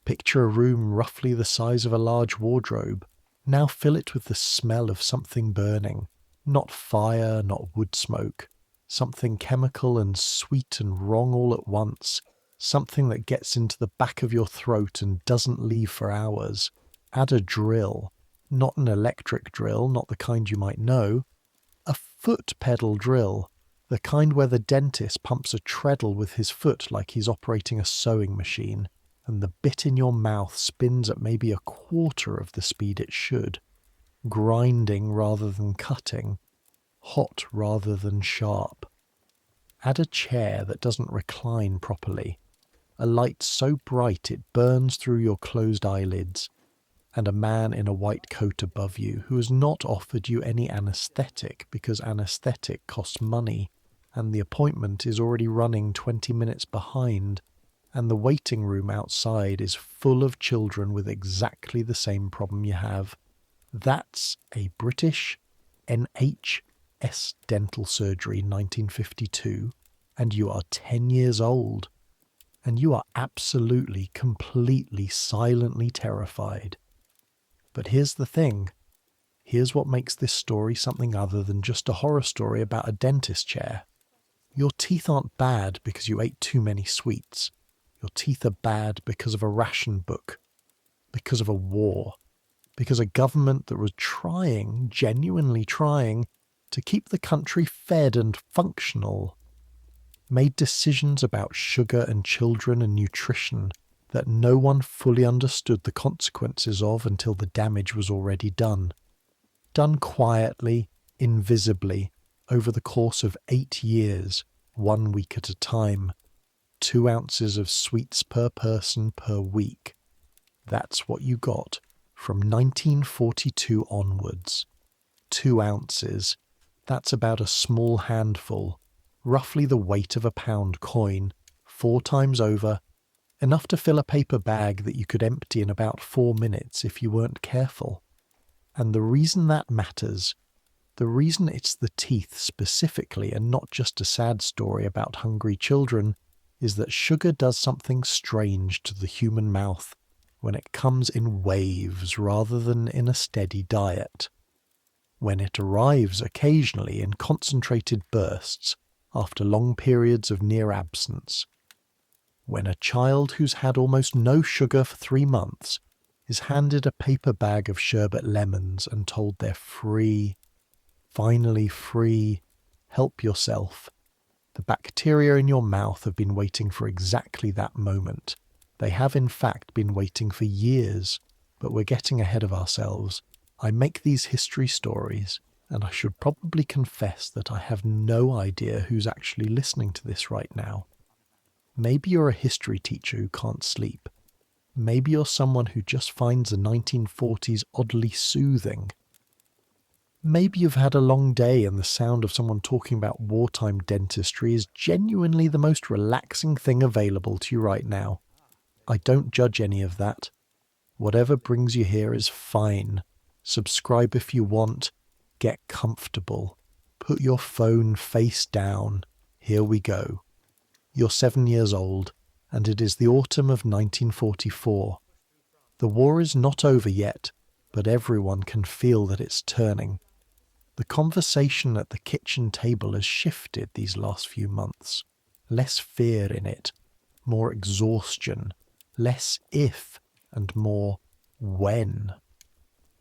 Picture a room roughly the size of a large wardrobe. Now fill it with the smell of something burning. Not fire, not wood smoke. Something chemical and sweet and wrong all at once. Something that gets into the back of your throat and doesn't leave for hours. Add a drill. Not an electric drill, not the kind you might know. A foot pedal drill. The kind where the dentist pumps a treadle with his foot like he's operating a sewing machine, and the bit in your mouth spins at maybe a quarter of the speed it should. Grinding rather than cutting. Hot rather than sharp. Add a chair that doesn't recline properly. A light so bright it burns through your closed eyelids. And a man in a white coat above you who has not offered you any anaesthetic because anaesthetic costs money, and the appointment is already running 20 minutes behind, and the waiting room outside is full of children with exactly the same problem you have. That's a British NHS dental surgery 1952, and you are 10 years old, and you are absolutely, completely, silently terrified. But here's the thing. Here's what makes this story something other than just a horror story about a dentist chair. Your teeth aren't bad because you ate too many sweets. Your teeth are bad because of a ration book, because of a war, because a government that was trying, genuinely trying, to keep the country fed and functional, made decisions about sugar and children and nutrition that no one fully understood the consequences of until the damage was already done. Done quietly, invisibly, over the course of 8 years, 1 week at a time. 2 ounces of sweets per person per week. That's what you got from 1942 onwards. 2 ounces. That's about a small handful, roughly the weight of a pound coin, 4 times over. Enough to fill a paper bag that you could empty in about 4 minutes if you weren't careful. And the reason that matters, the reason it's the teeth specifically and not just a sad story about hungry children, is that sugar does something strange to the human mouth when it comes in waves rather than in a steady diet. When it arrives occasionally in concentrated bursts after long periods of near absence. When a child who's had almost no sugar for 3 months is handed a paper bag of sherbet lemons and told they're free, finally free, help yourself. The bacteria in your mouth have been waiting for exactly that moment. They have in fact been waiting for years, but we're getting ahead of ourselves. I make these history stories, and I should probably confess that I have no idea who's actually listening to this right now. Maybe you're a history teacher who can't sleep. Maybe you're someone who just finds the 1940s oddly soothing. Maybe you've had a long day and the sound of someone talking about wartime dentistry is genuinely the most relaxing thing available to you right now. I don't judge any of that. Whatever brings you here is fine. Subscribe if you want. Get comfortable. Put your phone face down. Here we go. You're 7 years old, and it is the autumn of 1944. The war is not over yet, but everyone can feel that it's turning. The conversation at the kitchen table has shifted these last few months. Less fear in it, more exhaustion, less if and more when.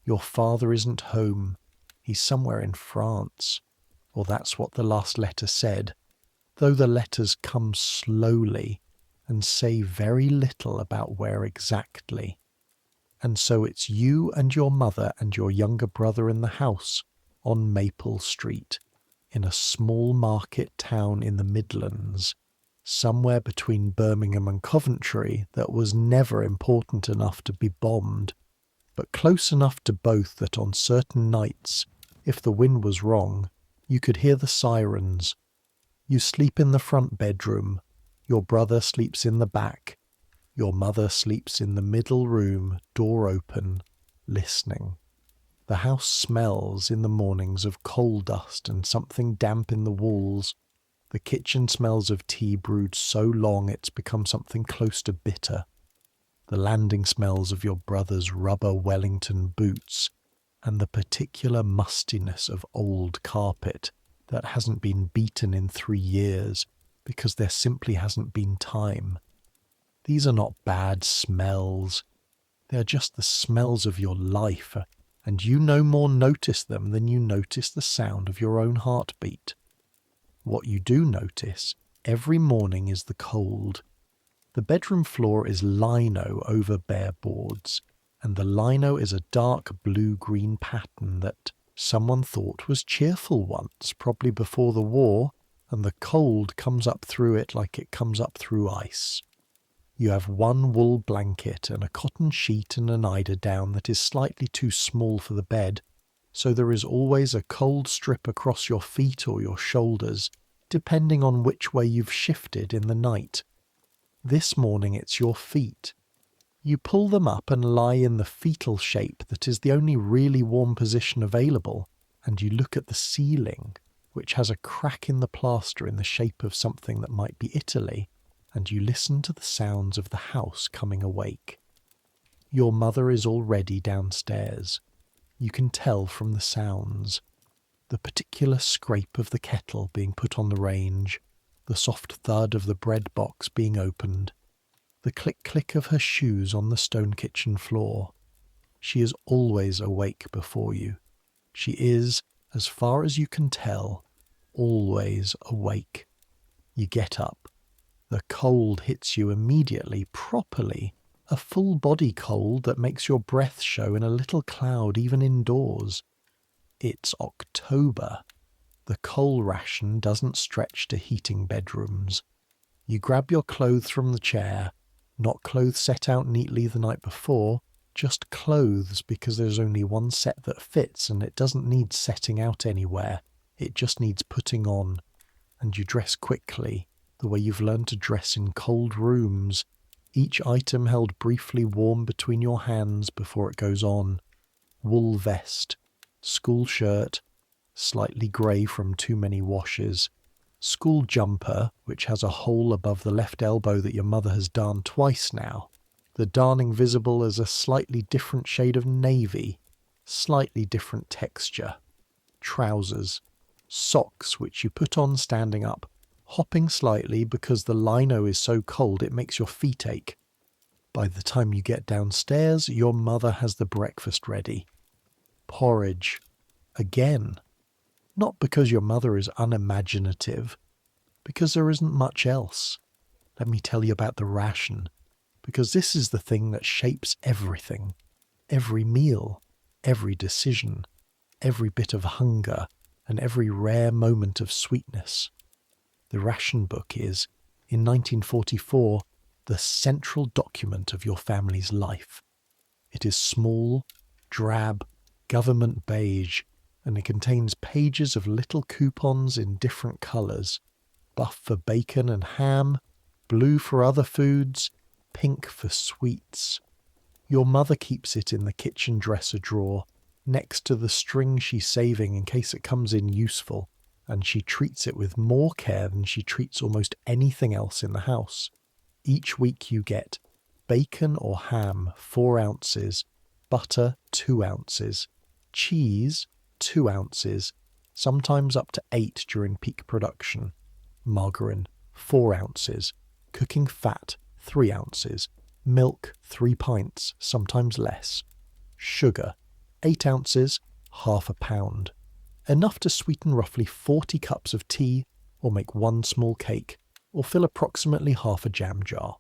Your father isn't home. He's somewhere in France, or that's what the last letter said, though the letters come slowly and say very little about where exactly. And so it's you and your mother and your younger brother in the house on Maple Street, in a small market town in the Midlands, somewhere between Birmingham and Coventry that was never important enough to be bombed, but close enough to both that on certain nights, if the wind was wrong, you could hear the sirens. You sleep in the front bedroom, your brother sleeps in the back, your mother sleeps in the middle room, door open, listening. The house smells in the mornings of coal dust and something damp in the walls. The kitchen smells of tea brewed so long it's become something close to bitter. the landing smells of your brother's rubber Wellington boots, and the particular mustiness of old carpet that hasn't been beaten in 3 years because there simply hasn't been time. These are not bad smells. They are just the smells of your life, and you no more notice them than you notice the sound of your own heartbeat. What you do notice every morning is the cold. The bedroom floor is lino over bare boards, and the lino is a dark blue-green pattern that someone thought was cheerful once, probably before the war, and the cold comes up through it like it comes up through ice. You have one wool blanket and a cotton sheet and an eiderdown that is slightly too small for the bed, so there is always a cold strip across your feet or your shoulders, depending on which way you've shifted in the night. This morning it's your feet. You pull them up and lie in the fetal shape that is the only really warm position available, and you look at the ceiling, which has a crack in the plaster in the shape of something that might be Italy, and you listen to the sounds of the house coming awake. Your mother is already downstairs. You can tell from the sounds. The particular scrape of the kettle being put on the range, the soft thud of the bread box being opened, the click-click of her shoes on the stone kitchen floor. She is always awake before you. She is, as far as you can tell, always awake. You get up. The cold hits you immediately, properly, a full-body cold that makes your breath show in a little cloud even indoors. It's October. The coal ration doesn't stretch to heating bedrooms. You grab your clothes from the chair, not clothes set out neatly the night before, just clothes because there's only one set that fits and it doesn't need setting out anywhere. It just needs putting on. And you dress quickly, the way you've learned to dress in cold rooms, each item held briefly warm between your hands before it goes on. Wool vest, school shirt, slightly grey from too many washes, school jumper, which has a hole above the left elbow that your mother has darned twice now, the darning visible as a slightly different shade of navy, slightly different texture, trousers, socks which you put on standing up, hopping slightly because the lino is so cold it makes your feet ache. By the time you get downstairs, your mother has the breakfast ready. Porridge. Again. Not because your mother is unimaginative, because there isn't much else. Let me tell you about the ration, because this is the thing that shapes everything. Every meal, every decision, every bit of hunger, and every rare moment of sweetness. The ration book is, in 1944, the central document of your family's life. It is small, drab, government beige, and it contains pages of little coupons in different colours, buff for bacon and ham, blue for other foods, pink for sweets. Your mother keeps it in the kitchen dresser drawer, next to the string she's saving in case it comes in useful, and she treats it with more care than she treats almost anything else in the house. Each week you get bacon or ham 4 ounces, butter 2 ounces, cheese 2 ounces, sometimes up to 8 during peak production, margarine 4 ounces, cooking fat 3 ounces, milk 3 pints, sometimes less, sugar 8 ounces, half a pound. Enough to sweeten roughly 40 cups of tea, or make 1 small cake, or fill approximately half a jam jar.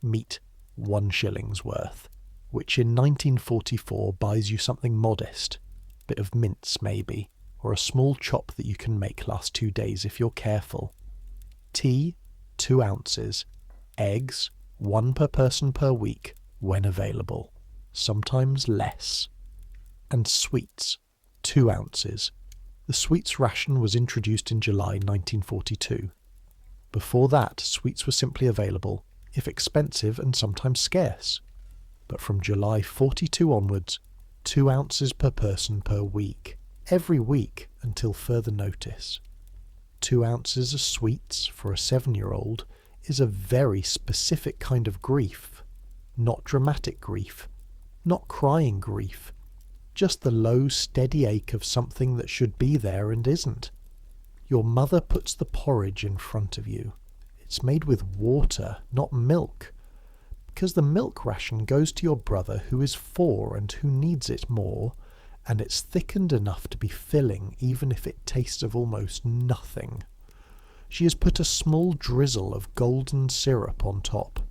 Meat, 1 shilling's worth, which in 1944 buys you something modest. Bit of mince maybe, or a small chop that you can make last 2 days if you're careful. Tea, 2 ounces. Eggs, 1 per person per week, when available. Sometimes less. And sweets, 2 ounces. The sweets ration was introduced in July 1942. Before that, sweets were simply available, if expensive and sometimes scarce. But from July 42 onwards, 2 ounces per person per week, every week until further notice. 2 ounces of sweets for a 7-year-old is a very specific kind of grief. Not dramatic grief, not crying grief, just the low, steady ache of something that should be there and isn't. Your mother puts the porridge in front of you. It's made with water, not milk, because the milk ration goes to your brother who is 4 and who needs it more, and it's thickened enough to be filling even if it tastes of almost nothing. She has put a small drizzle of golden syrup on top.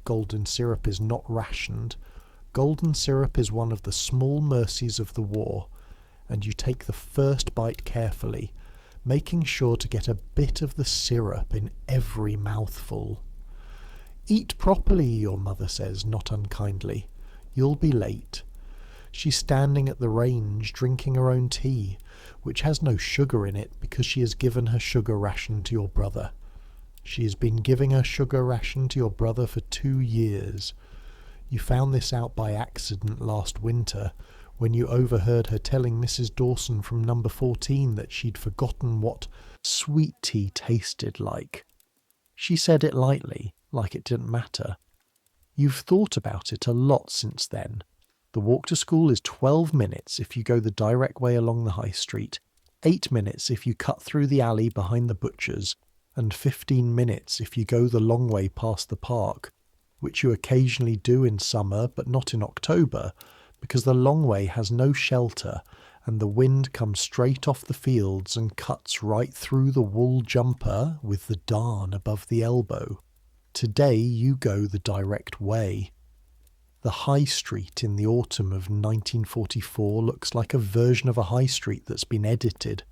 Golden syrup is not rationed. Golden syrup is one of the small mercies of the war, and you take the first bite carefully, making sure to get a bit of the syrup in every mouthful. Eat properly, your mother says, not unkindly. You'll be late. She's standing at the range drinking her own tea, which has no sugar in it because she has given her sugar ration to your brother. She has been giving her sugar ration to your brother for 2 years. You found this out by accident last winter when you overheard her telling Mrs. Dawson from number 14 that she'd forgotten what sweet tea tasted like. She said it lightly, like it didn't matter. You've thought about it a lot since then. The walk to school is 12 minutes if you go the direct way along the high street, 8 minutes if you cut through the alley behind the butcher's, and 15 minutes if you go the long way past the park, which you occasionally do in summer but not in October, because the long way has no shelter and the wind comes straight off the fields and cuts right through the wool jumper with the darn above the elbow. Today you go the direct way. The high street in the autumn of 1944 looks like a version of a high street that's been edited,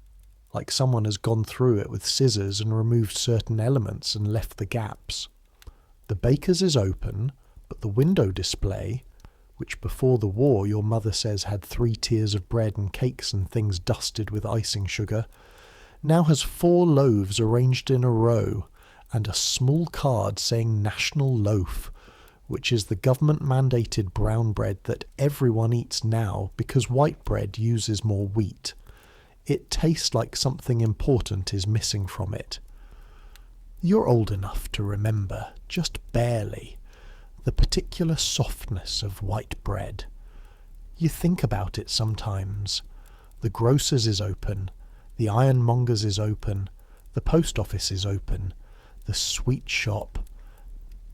like someone has gone through it with scissors and removed certain elements and left the gaps. The baker's is open, but the window display, which before the war your mother says had 3 tiers of bread and cakes and things dusted with icing sugar, now has 4 loaves arranged in a row and a small card saying National Loaf, which is the government-mandated brown bread that everyone eats now because white bread uses more wheat. It tastes like something important is missing from it. You're old enough to remember, just barely, the particular softness of white bread. You think about it sometimes. The grocer's is open, the ironmonger's is open, the post office is open, the sweet shop.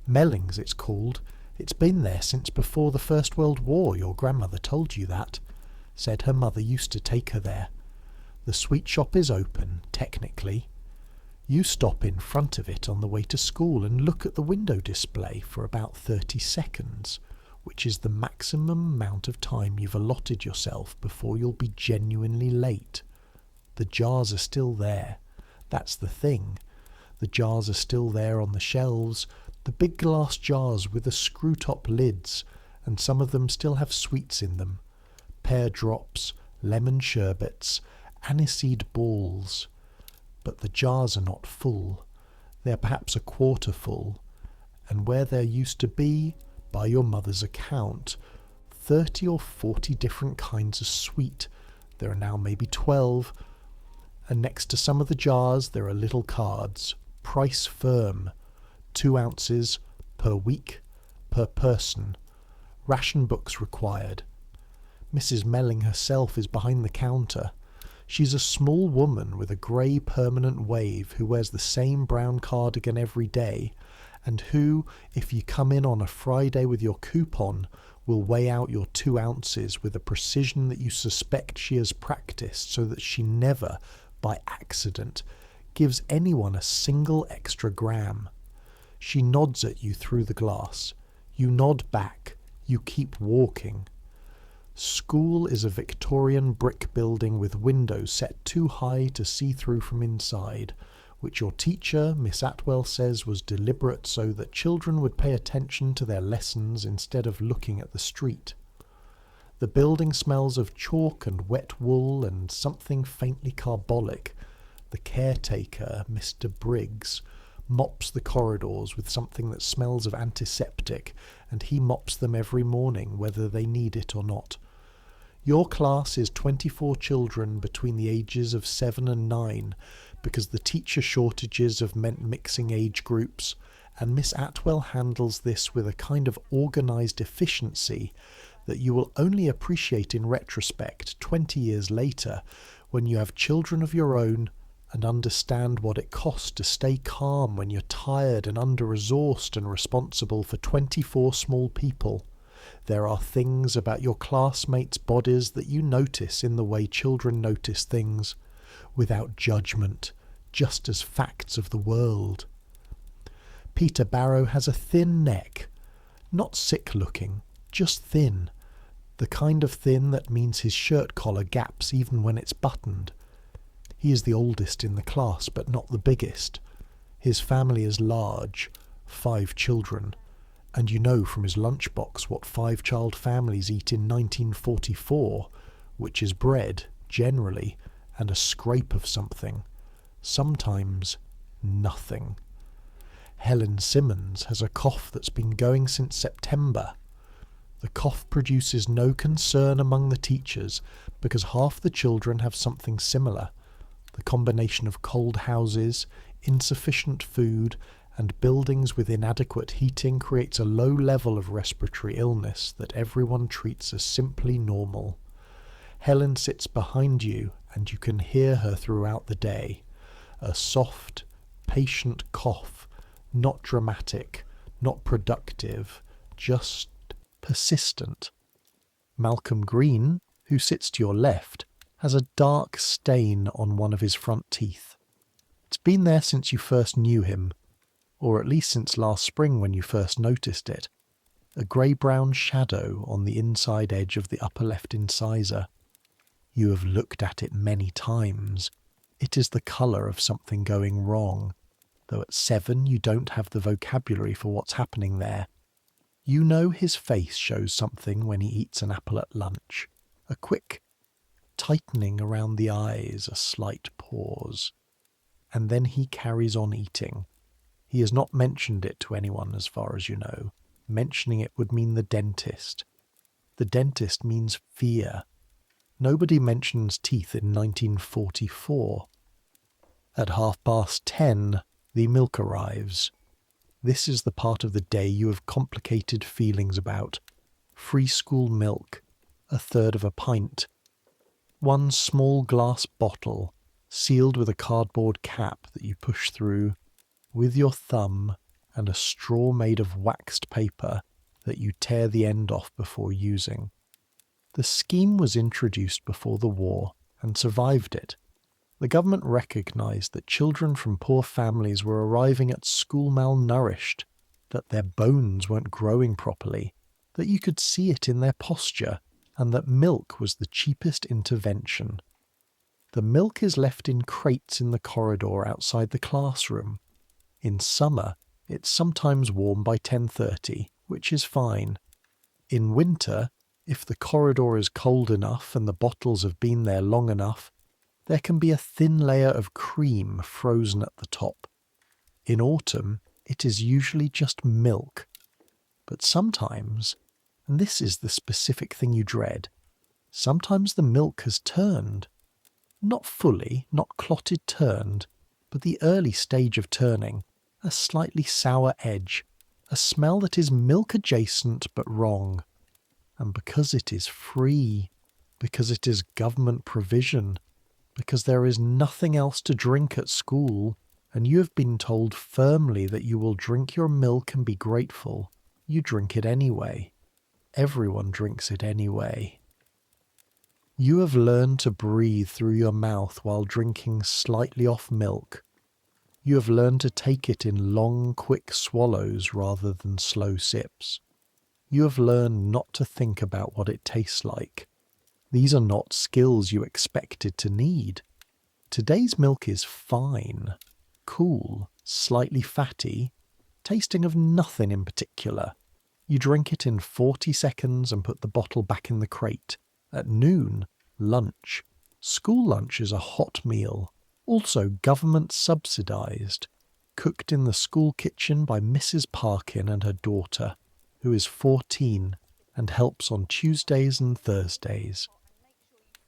Mellings it's called. It's been there since before the First World War, your grandmother told you that. Said her mother used to take her there. The sweet shop is open, technically. You stop in front of it on the way to school and look at the window display for about 30 seconds, which is the maximum amount of time you've allotted yourself before you'll be genuinely late. The jars are still there. That's the thing. The jars are still there on the shelves, the big glass jars with the screw-top lids, and some of them still have sweets in them. Pear drops, lemon sherbets, aniseed balls. But the jars are not full. They're perhaps a quarter full, and where there used to be, by your mother's account, 30 or 40 different kinds of sweet, there are now maybe 12, and next to some of the jars there are little cards, price firm, 2 ounces per week, per person, ration books required. Mrs. Melling herself is behind the counter. She's a small woman with a grey permanent wave who wears the same brown cardigan every day, and who, if you come in on a Friday with your coupon, will weigh out your 2 ounces with a precision that you suspect she has practised so that she never, by accident, gives anyone a single extra gram. She nods at you through the glass. You nod back. You keep walking. School is a Victorian brick building with windows set too high to see through from inside, which your teacher, Miss Atwell, says was deliberate so that children would pay attention to their lessons instead of looking at the street. The building smells of chalk and wet wool and something faintly carbolic. The caretaker, Mr. Briggs, mops the corridors with something that smells of antiseptic, and he mops them every morning, whether they need it or not. Your class is 24 children between the ages of 7 and 9, because the teacher shortages have meant mixing age groups, and Miss Atwell handles this with a kind of organised efficiency that you will only appreciate in retrospect 20 years later when you have children of your own and understand what it costs to stay calm when you're tired and under-resourced and responsible for 24 small people. There are things about your classmates' bodies that you notice in the way children notice things, without judgment, just as facts of the world. Peter Barrow has a thin neck, not sick-looking, just thin, the kind of thin that means his shirt collar gaps even when it's buttoned. He is the oldest in the class, but not the biggest. His family is large, 5 children, and you know from his lunchbox what 5-child families eat in 1944, which is bread, generally, and a scrape of something, sometimes nothing. Helen Simmons has a cough that's been going since September. The cough produces no concern among the teachers because half the children have something similar. The combination of cold houses, insufficient food, and buildings with inadequate heating creates a low level of respiratory illness that everyone treats as simply normal. Helen sits behind you and you can hear her throughout the day. A soft, patient cough, not dramatic, not productive, just persistent. Malcolm Green, who sits to your left, has a dark stain on one of his front teeth. It's been there since you first knew him, or at least since last spring when you first noticed it. A grey-brown shadow on the inside edge of the upper left incisor. You have looked at it many times. It is the colour of something going wrong, though at 7 you don't have the vocabulary for what's happening there. You know his face shows something when he eats an apple at lunch. A quick tightening around the eyes, a slight pause. And then he carries on eating. He has not mentioned it to anyone as far as you know. Mentioning it would mean the dentist. The dentist means fear. Nobody mentions teeth in 1944. At 10:30, the milk arrives. This is the part of the day you have complicated feelings about. Free school milk, 1/3 of a pint. One small glass bottle, sealed with a cardboard cap that you push through, with your thumb and a straw made of waxed paper that you tear the end off before using. The scheme was introduced before the war and survived it. The government recognised that children from poor families were arriving at school malnourished, that their bones weren't growing properly, that you could see it in their posture, and that milk was the cheapest intervention. The milk is left in crates in the corridor outside the classroom. In summer, it's sometimes warm by 10:30, which is fine. In winter, if the corridor is cold enough and the bottles have been there long enough, there can be a thin layer of cream frozen at the top. In autumn, it is usually just milk. But sometimes, and this is the specific thing you dread, sometimes the milk has turned. Not fully, not clotted turned, but the early stage of turning, a slightly sour edge, a smell that is milk adjacent but wrong. And because it is free, because it is government provision, because there is nothing else to drink at school, and you have been told firmly that you will drink your milk and be grateful, you drink it anyway. Everyone drinks it anyway. You have learned to breathe through your mouth while drinking slightly off milk. You have learned to take it in long, quick swallows rather than slow sips. You have learned not to think about what it tastes like. These are not skills you expected to need. Today's milk is fine, cool, slightly fatty, tasting of nothing in particular. You drink it in 40 seconds and put the bottle back in the crate. At noon, lunch. School lunch is a hot meal, also government subsidised, cooked in the school kitchen by Mrs. Parkin and her daughter, who is 14 and helps on Tuesdays and Thursdays.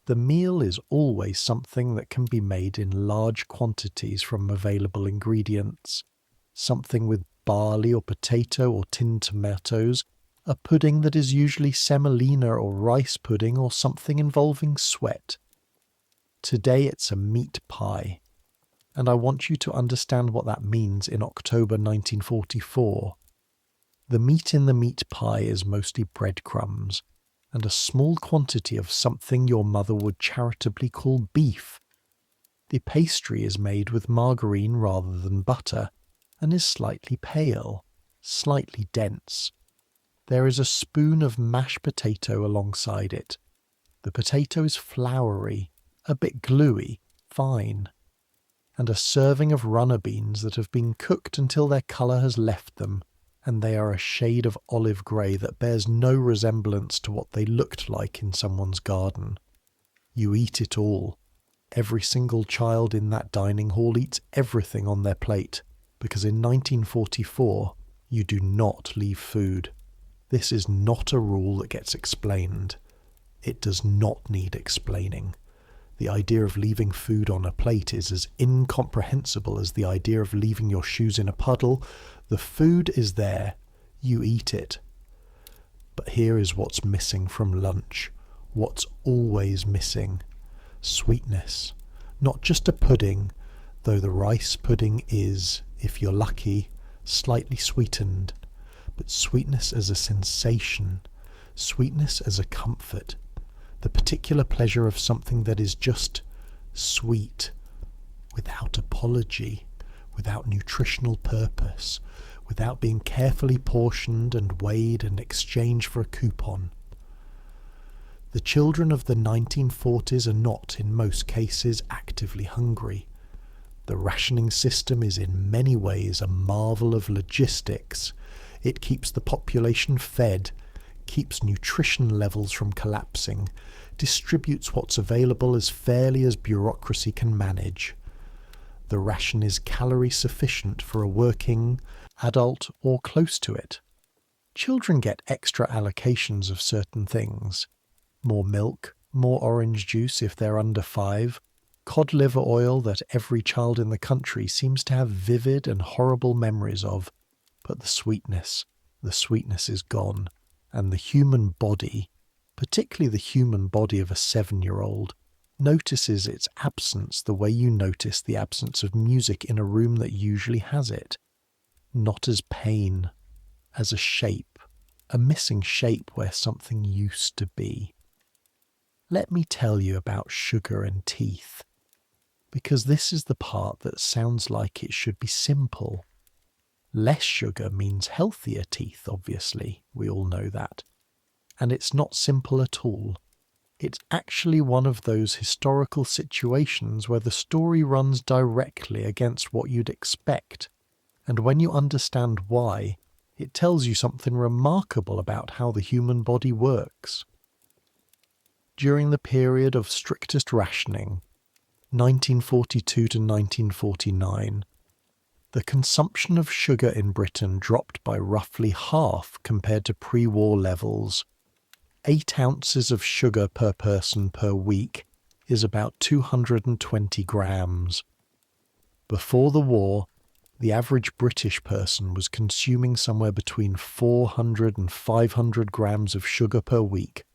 The meal is always something that can be made in large quantities from available ingredients, something with barley or potato or tinned tomatoes, a pudding that is usually semolina or rice pudding or something involving sweat. Today it's a meat pie, and I want you to understand what that means in October 1944. The meat in the meat pie is mostly breadcrumbs, and a small quantity of something your mother would charitably call beef. The pastry is made with margarine rather than butter, and is slightly pale, slightly dense. There is a spoon of mashed potato alongside it. The potato is floury, a bit gluey, fine. And a serving of runner beans that have been cooked until their colour has left them, and they are a shade of olive grey that bears no resemblance to what they looked like in someone's garden. You eat it all. Every single child in that dining hall eats everything on their plate, because in 1944 you do not leave food. This is not a rule that gets explained. It does not need explaining. The idea of leaving food on a plate is as incomprehensible as the idea of leaving your shoes in a puddle. The food is there. You eat it. But here is what's missing from lunch. What's always missing. Sweetness. Not just a pudding, though the rice pudding is, if you're lucky, slightly sweetened. But sweetness as a sensation. Sweetness as a comfort. The particular pleasure of something that is just sweet, without apology, without nutritional purpose, without being carefully portioned and weighed in exchange for a coupon. The children of the 1940s are not, in most cases, actively hungry. The rationing system is in many ways a marvel of logistics. It keeps the population fed, keeps nutrition levels from collapsing, distributes what's available as fairly as bureaucracy can manage. The ration is calorie sufficient for a working adult or close to it. Children get extra allocations of certain things. More milk, more orange juice if they're under 5, cod liver oil that every child in the country seems to have vivid and horrible memories of. But the sweetness is gone. And the human body, particularly the human body of a 7-year-old, notices its absence the way you notice the absence of music in a room that usually has it. Not as pain, as a shape, a missing shape where something used to be. Let me tell you about sugar and teeth, because this is the part that sounds like it should be simple. Less sugar means healthier teeth, obviously, we all know that. And it's not simple at all. It's actually one of those historical situations where the story runs directly against what you'd expect. And when you understand why, it tells you something remarkable about how the human body works. During the period of strictest rationing, 1942 to 1949, the consumption of sugar in Britain dropped by roughly half compared to pre-war levels. 8 ounces of sugar per person per week is about 220 grams. Before the war, the average British person was consuming somewhere between 400 and 500 grams of sugar per week.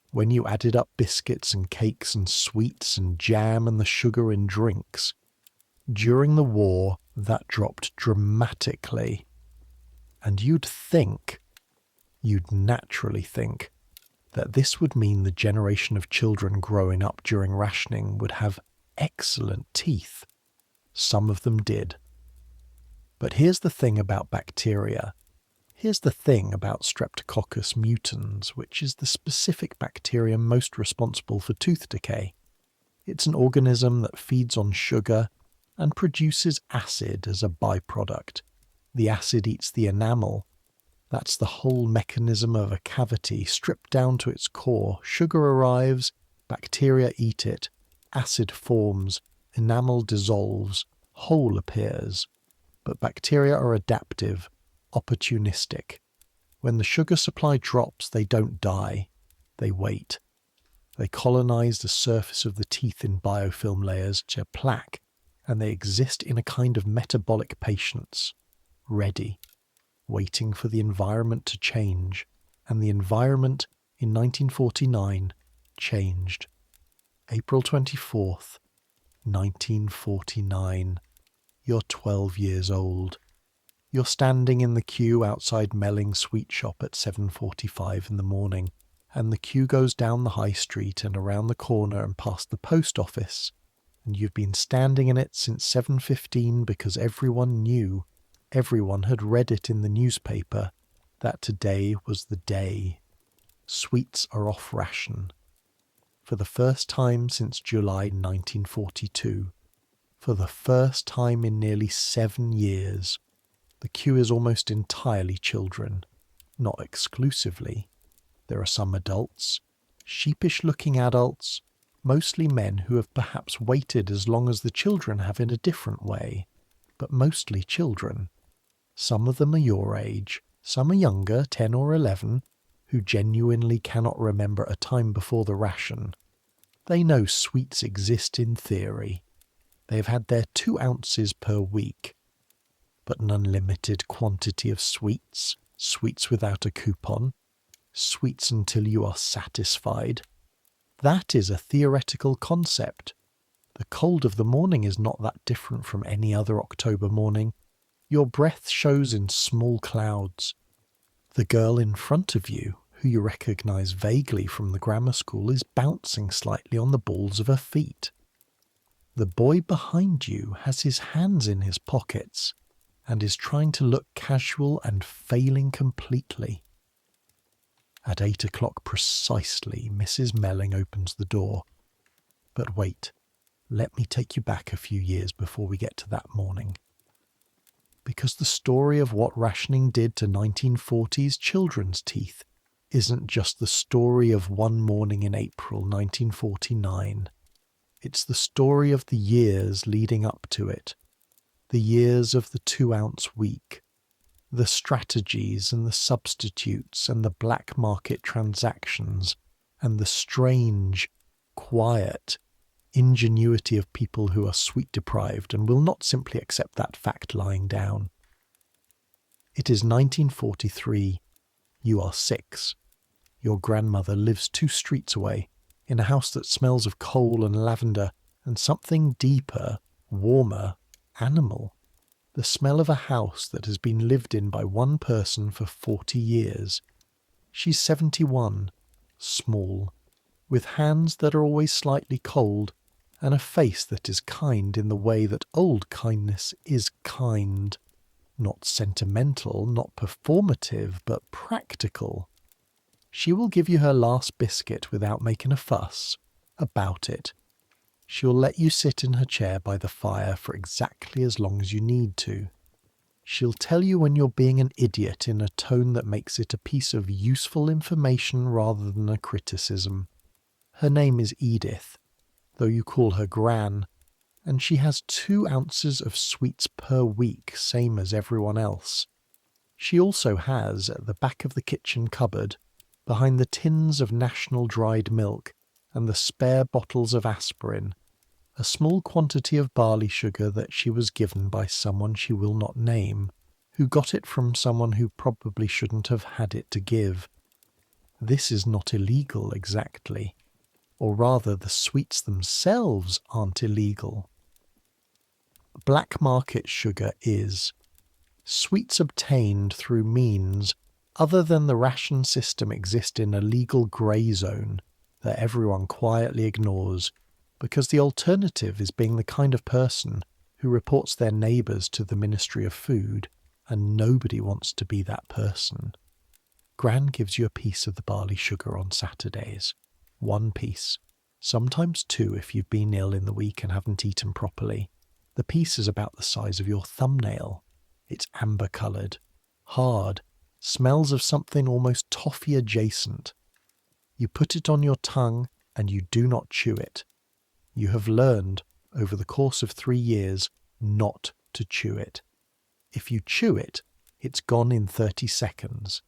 When you added up biscuits and cakes and sweets and jam and the sugar in drinks, during the war, that dropped dramatically. And you'd naturally think, that this would mean the generation of children growing up during rationing would have excellent teeth. Some of them did. But here's the thing about bacteria. Here's the thing about Streptococcus mutans, which is the specific bacteria most responsible for tooth decay. It's an organism that feeds on sugar and produces acid as a byproduct. The acid eats the enamel. That's the whole mechanism of a cavity stripped down to its core. Sugar arrives, bacteria eat it, acid forms, enamel dissolves, hole appears. But bacteria are adaptive, opportunistic. When the sugar supply drops, they don't die. They wait. They colonize the surface of the teeth in biofilm layers, which are plaque, and they exist in a kind of metabolic patience, ready. waiting for the environment to change, and the environment in 1949 changed. April 24th, 1949. You're 12 years old. You're standing in the queue outside Melling's sweet shop at 7:45 in the morning, and the queue goes down the high street and around the corner and past the post office, and you've been standing in it since 7:15 because everyone knew, everyone had read it in the newspaper, that today was the day. Sweets are off ration. For the first time since July 1942, for the first time in nearly 7 years, the queue is almost entirely children. Not exclusively. There are some adults, sheepish-looking adults, mostly men who have perhaps waited as long as the children have in a different way, but mostly children. Some of them are your age, some are younger, 10 or 11, who genuinely cannot remember a time before the ration. They know sweets exist in theory. They have had their 2 ounces per week. But an unlimited quantity of sweets, sweets without a coupon, sweets until you are satisfied. That is a theoretical concept. The cold of the morning is not that different from any other October morning. Your breath shows in small clouds. The girl in front of you, who you recognise vaguely from the grammar school, is bouncing slightly on the balls of her feet. The boy behind you has his hands in his pockets and is trying to look casual and failing completely. At 8 o'clock precisely, Mrs. Melling opens the door. But wait, let me take you back a few years before we get to that morning. Because the story of what rationing did to 1940s children's teeth isn't just the story of one morning in April 1949. It's the story of the years leading up to it. The years of the 2-ounce week, the strategies and the substitutes and the black market transactions, and the strange, quiet ingenuity of people who are sweet deprived and will not simply accept that fact lying down. It is 1943. You are 6. Your grandmother lives 2 streets away, in a house that smells of coal and lavender and something deeper, warmer, animal. The smell of a house that has been lived in by one person for 40 years. She's 71, small, with hands that are always slightly cold, and a face that is kind in the way that old kindness is kind. Not sentimental, not performative, but practical. She will give you her last biscuit without making a fuss about it. She'll let you sit in her chair by the fire for exactly as long as you need to. She'll tell you when you're being an idiot in a tone that makes it a piece of useful information rather than a criticism. Her name is Edith, though you call her Gran, and she has 2 ounces of sweets per week, same as everyone else. She also has, at the back of the kitchen cupboard, behind the tins of National dried milk and the spare bottles of aspirin, a small quantity of barley sugar that she was given by someone she will not name, who got it from someone who probably shouldn't have had it to give. This is not illegal exactly, or rather the sweets themselves aren't illegal. Black market sugar is. Sweets obtained through means other than the ration system exist in a legal grey zone that everyone quietly ignores, because the alternative is being the kind of person who reports their neighbours to the Ministry of Food, and nobody wants to be that person. Gran gives you a piece of the barley sugar on Saturdays. 1 piece. Sometimes 2 if you've been ill in the week and haven't eaten properly. The piece is about the size of your thumbnail. It's amber-coloured, hard, smells of something almost toffee adjacent. You put it on your tongue and you do not chew it. You have learned, over the course of 3 years, not to chew it. If you chew it, it's gone in 30 seconds.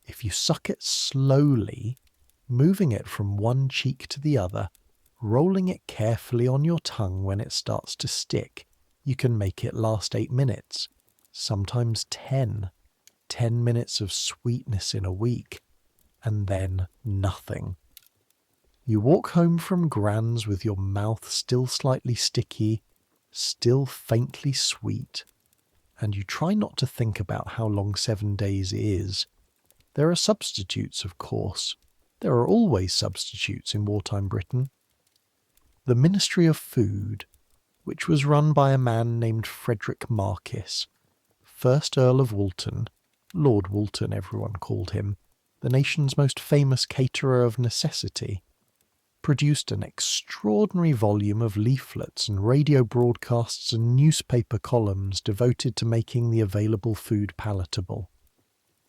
If you suck it slowly, moving it from one cheek to the other, rolling it carefully on your tongue when it starts to stick, you can make it last 8 minutes, sometimes 10. 10 minutes of sweetness in a week, and then nothing. You walk home from Gran's with your mouth still slightly sticky, still faintly sweet, and you try not to think about how long 7 days is. There are substitutes, of course. There are always substitutes in wartime Britain. The Ministry of Food, which was run by a man named Frederick Markis, 1st Earl of Woolton, Lord Woolton everyone called him, the nation's most famous caterer of necessity, produced an extraordinary volume of leaflets and radio broadcasts and newspaper columns devoted to making the available food palatable,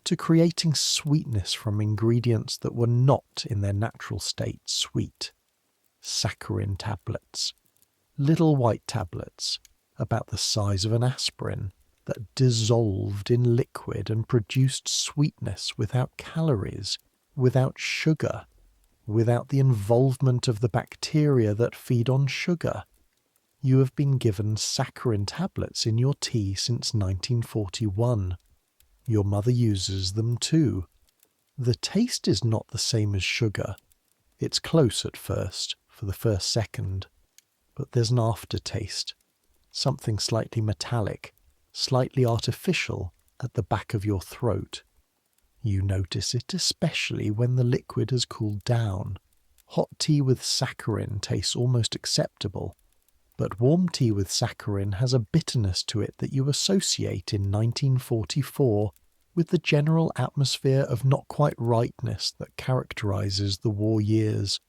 to creating sweetness from ingredients that were not in their natural state sweet. Saccharin tablets, little white tablets about the size of an aspirin that dissolved in liquid and produced sweetness without calories, without sugar, without the involvement of the bacteria that feed on sugar. You have been given saccharin tablets in your tea since 1941. Your mother uses them too. The taste is not the same as sugar. It's close at first, for the first second, but there's an aftertaste, something slightly metallic, slightly artificial at the back of your throat. You notice it especially when the liquid has cooled down. Hot tea with saccharin tastes almost acceptable, but warm tea with saccharin has a bitterness to it that you associate in 1944 with the general atmosphere of not quite rightness that characterizes the war years.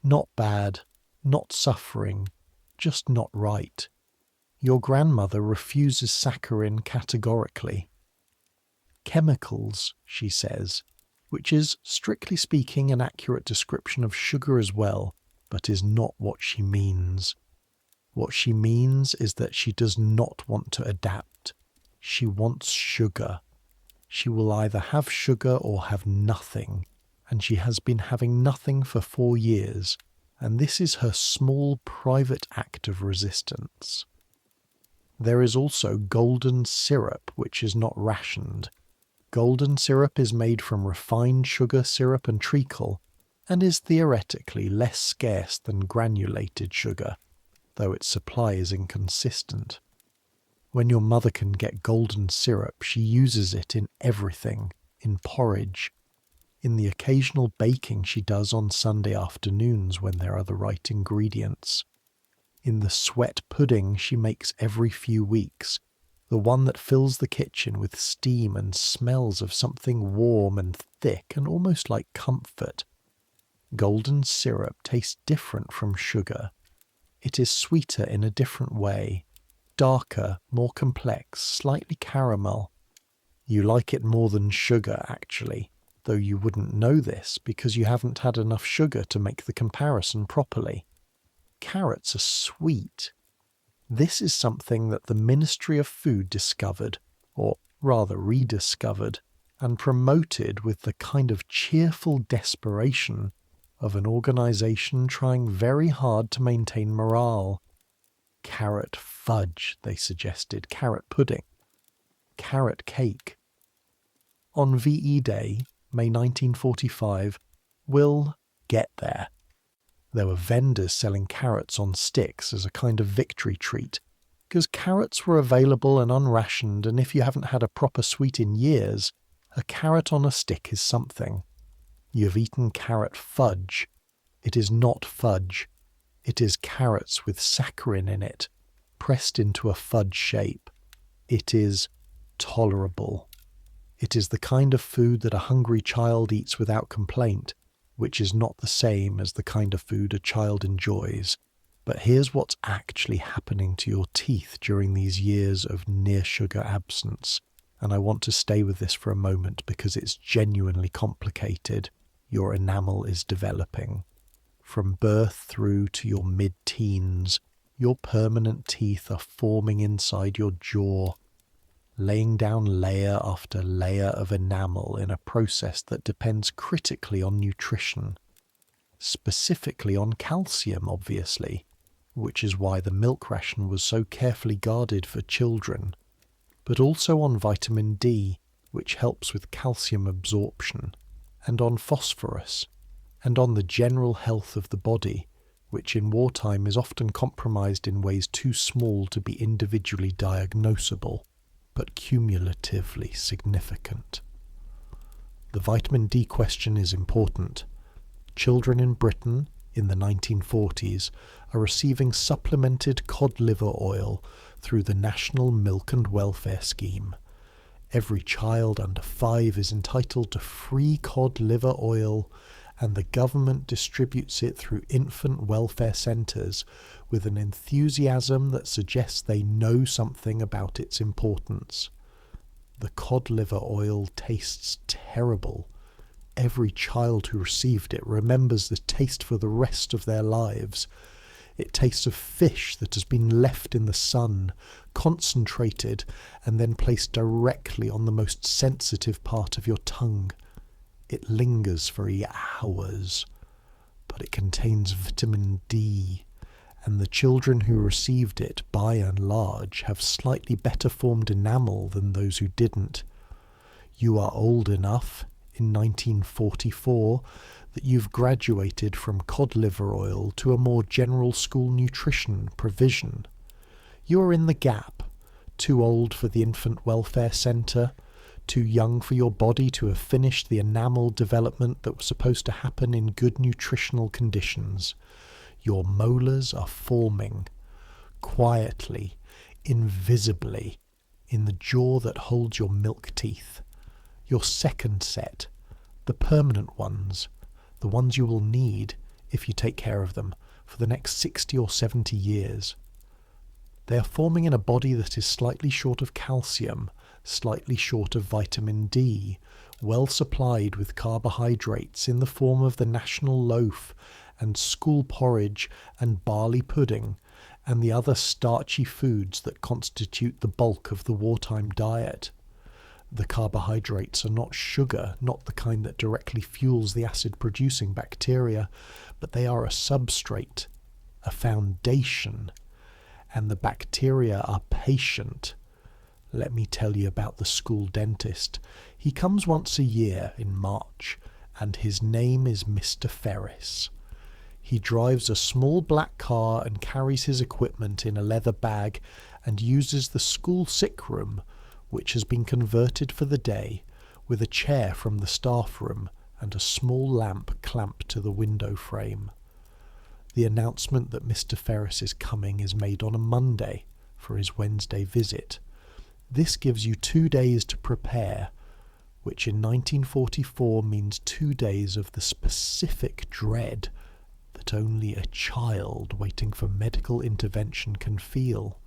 Not bad, not suffering, just not right. Your grandmother refuses saccharin categorically. Chemicals, she says, which is, strictly speaking, an accurate description of sugar as well, but is not what she means. What she means is that she does not want to adapt. She wants sugar. She will either have sugar or have nothing, and she has been having nothing for 4 years, and this is her small private act of resistance. There is also golden syrup, which is not rationed. Golden syrup is made from refined sugar syrup and treacle, and is theoretically less scarce than granulated sugar, though its supply is inconsistent. When your mother can get golden syrup, she uses it in everything, in porridge, in the occasional baking she does on Sunday afternoons when there are the right ingredients, in the sweat pudding she makes every few weeks, the one that fills the kitchen with steam and smells of something warm and thick and almost like comfort. Golden syrup tastes different from sugar. It is sweeter in a different way, darker, more complex, slightly caramel. You like it more than sugar, actually, though you wouldn't know this because you haven't had enough sugar to make the comparison properly. Carrots are sweet. This is something that the Ministry of Food discovered, or rather rediscovered, and promoted with the kind of cheerful desperation of an organisation trying very hard to maintain morale. Carrot fudge, they suggested, carrot pudding, carrot cake. On VE Day, May 1945, we'll get there. There were vendors selling carrots on sticks as a kind of victory treat, because carrots were available and unrationed, and if you haven't had a proper sweet in years, a carrot on a stick is something. You have eaten carrot fudge. It is not fudge. It is carrots with saccharin in it, pressed into a fudge shape. It is tolerable. It is the kind of food that a hungry child eats without complaint, which is not the same as the kind of food a child enjoys. But here's what's actually happening to your teeth during these years of near-sugar absence. And I want to stay with this for a moment because it's genuinely complicated. Your enamel is developing. From birth through to your mid-teens, your permanent teeth are forming inside your jaw, laying down layer after layer of enamel in a process that depends critically on nutrition, specifically on calcium, obviously, which is why the milk ration was so carefully guarded for children, but also on vitamin D, which helps with calcium absorption, and on phosphorus, and on the general health of the body, which in wartime is often compromised in ways too small to be individually diagnosable, but cumulatively significant. The vitamin D question is important. Children in Britain in the 1940s are receiving supplemented cod liver oil through the National Milk and Welfare Scheme. Every child under 5 is entitled to free cod liver oil, and the government distributes it through infant welfare centres with an enthusiasm that suggests they know something about its importance. The cod liver oil tastes terrible. Every child who received it remembers the taste for the rest of their lives. It tastes of fish that has been left in the sun, concentrated, and then placed directly on the most sensitive part of your tongue. It lingers for hours, but it contains vitamin D, and the children who received it, by and large, have slightly better formed enamel than those who didn't. You are old enough, in 1944, that you've graduated from cod liver oil to a more general school nutrition provision. You are in the gap, too old for the infant welfare centre, too young for your body to have finished the enamel development that was supposed to happen in good nutritional conditions. Your molars are forming, quietly, invisibly, in the jaw that holds your milk teeth. Your second set, the permanent ones, the ones you will need, if you take care of them, for the next 60 or 70 years. They are forming in a body that is slightly short of calcium, slightly short of vitamin D, well supplied with carbohydrates in the form of the national loaf and school porridge and barley pudding and the other starchy foods that constitute the bulk of the wartime diet. The carbohydrates are not sugar, not the kind that directly fuels the acid-producing bacteria, but they are a substrate, a foundation, and the bacteria are patient. Let me tell you about the school dentist. He comes once a year in March, and his name is Mr. Ferris. He drives a small black car and carries his equipment in a leather bag and uses the school sick room, which has been converted for the day, with a chair from the staff room and a small lamp clamped to the window frame. The announcement that Mr. Ferris is coming is made on a Monday for his Wednesday visit. This gives you 2 days to prepare, which in 1944 means 2 days of the specific dread that only a child waiting for medical intervention can feel.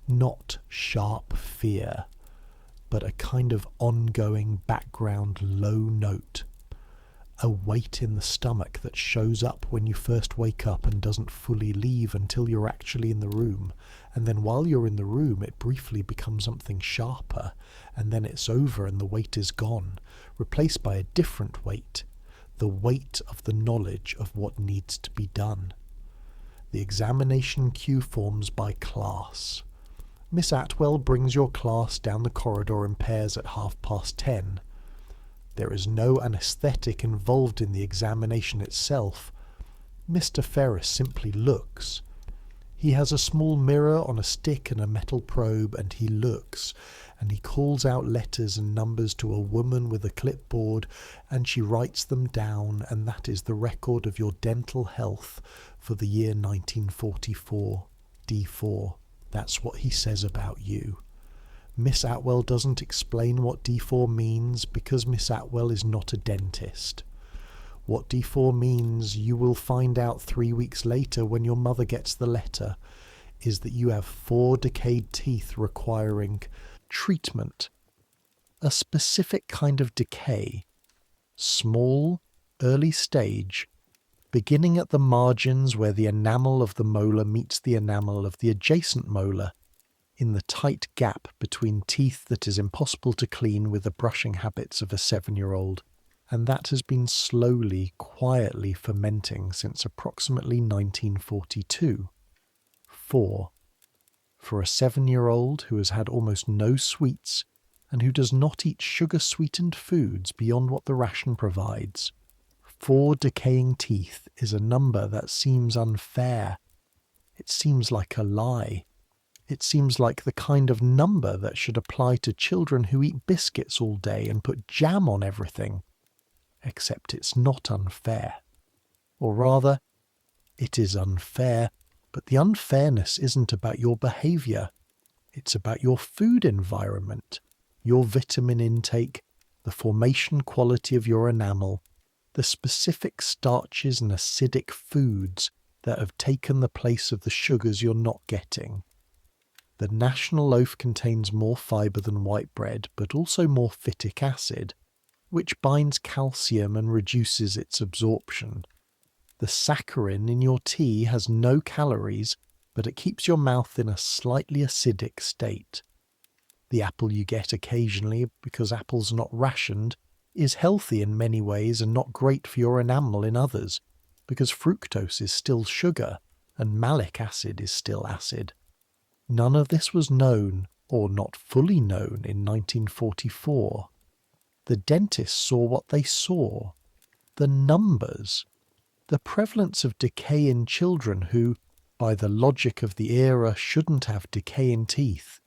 Not sharp fear, but a kind of ongoing background low note. A weight in the stomach that shows up when you first wake up and doesn't fully leave until you're actually in the room, and then while you're in the room it briefly becomes something sharper, and then it's over and the weight is gone, replaced by a different weight, the weight of the knowledge of what needs to be done. The examination queue forms by class. Miss Atwell brings your class down the corridor in pairs at 10:30. There is no anaesthetic involved in the examination itself. Mr. Ferris simply looks. He has a small mirror on a stick and a metal probe, and he looks, and he calls out letters and numbers to a woman with a clipboard, and she writes them down, and that is the record of your dental health for the year 1944, D4. That's what he says about you. Miss Atwell doesn't explain what D4 means because Miss Atwell is not a dentist. What D4 means, you will find out 3 weeks later when your mother gets the letter, is that you have 4 decayed teeth requiring treatment. A specific kind of decay. Small, early stage, beginning at the margins where the enamel of the molar meets the enamel of the adjacent molar, in the tight gap between teeth that is impossible to clean with the brushing habits of a 7-year-old, and that has been slowly, quietly fermenting since approximately 1942. 4. For a 7-year-old who has had almost no sweets and who does not eat sugar-sweetened foods beyond what the ration provides. 4 decaying teeth is a number that seems unfair. It seems like a lie. It seems like the kind of number that should apply to children who eat biscuits all day and put jam on everything. Except it's not unfair. Or rather, it is unfair, but the unfairness isn't about your behaviour. It's about your food environment, your vitamin intake, the formation quality of your enamel, the specific starches and acidic foods that have taken the place of the sugars you're not getting. The national loaf contains more fibre than white bread, but also more phytic acid, which binds calcium and reduces its absorption. The saccharin in your tea has no calories, but it keeps your mouth in a slightly acidic state. The apple you get occasionally, because apples are not rationed, is healthy in many ways and not great for your enamel in others, because fructose is still sugar and malic acid is still acid. None of this was known, or not fully known, in 1944. The dentists saw what they saw. The numbers. The prevalence of decay in children who, by the logic of the era, shouldn't have decay in teeth.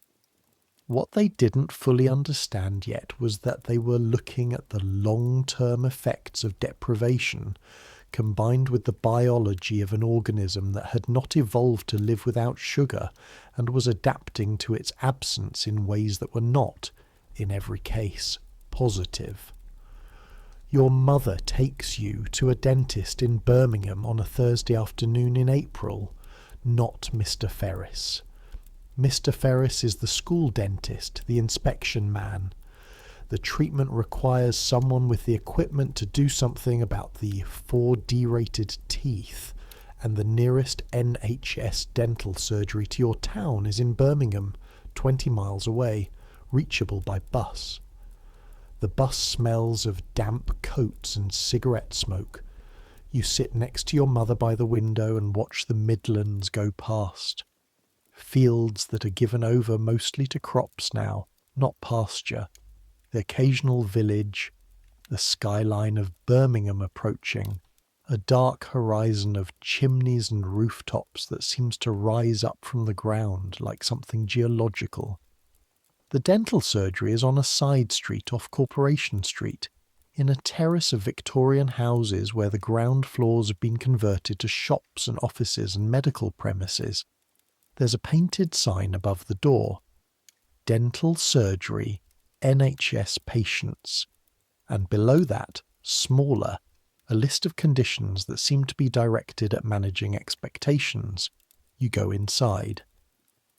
What they didn't fully understand yet was that they were looking at the long-term effects of deprivation combined with the biology of an organism that had not evolved to live without sugar and was adapting to its absence in ways that were not, in every case, positive. Your mother takes you to a dentist in Birmingham on a Thursday afternoon in April, not Mr. Ferris. Mr. Ferris is the school dentist, the inspection man. The treatment requires someone with the equipment to do something about the 4 D-rated teeth, and the nearest NHS dental surgery to your town is in Birmingham, 20 miles away, reachable by bus. The bus smells of damp coats and cigarette smoke. You sit next to your mother by the window and watch the Midlands go past. Fields that are given over mostly to crops now, not pasture. The occasional village, the skyline of Birmingham approaching, a dark horizon of chimneys and rooftops that seems to rise up from the ground like something geological. The dental surgery is on a side street off Corporation Street, in a terrace of Victorian houses where the ground floors have been converted to shops and offices and medical premises. There's a painted sign above the door, Dental Surgery, NHS Patients, and below that, smaller, a list of conditions that seem to be directed at managing expectations. You go inside.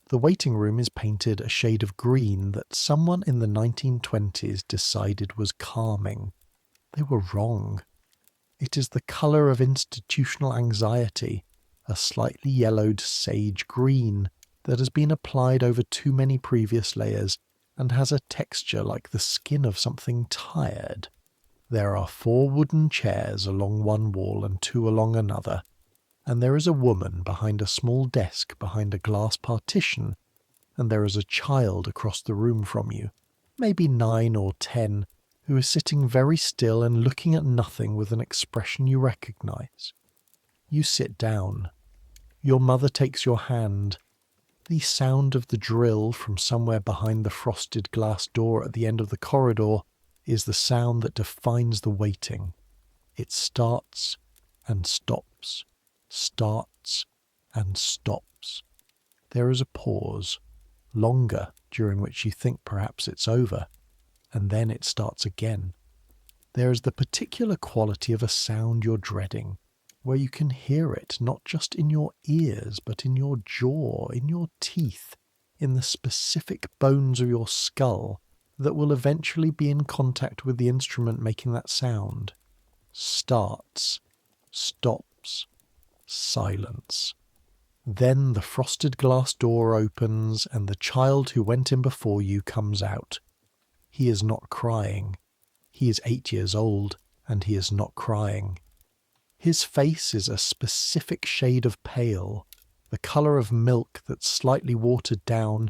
The waiting room is painted a shade of green that someone in the 1920s decided was calming. They were wrong. It is the colour of institutional anxiety, a slightly yellowed sage green that has been applied over too many previous layers and has a texture like the skin of something tired. There are 4 wooden chairs along one wall and 2 along another, and there is a woman behind a small desk behind a glass partition, and there is a child across the room from you, maybe 9 or 10, who is sitting very still and looking at nothing with an expression you recognise. You sit down. Your mother takes your hand. The sound of the drill from somewhere behind the frosted glass door at the end of the corridor is the sound that defines the waiting. It starts and stops, starts and stops. There is a pause, longer, during which you think perhaps it's over, and then it starts again. There is the particular quality of a sound you're dreading, where you can hear it not just in your ears, but in your jaw, in your teeth, in the specific bones of your skull that will eventually be in contact with the instrument making that sound. Starts, stops, silence. Then the frosted glass door opens and the child who went in before you comes out. He is not crying. He is 8 years old and he is not crying. His face is a specific shade of pale, the colour of milk that's slightly watered down,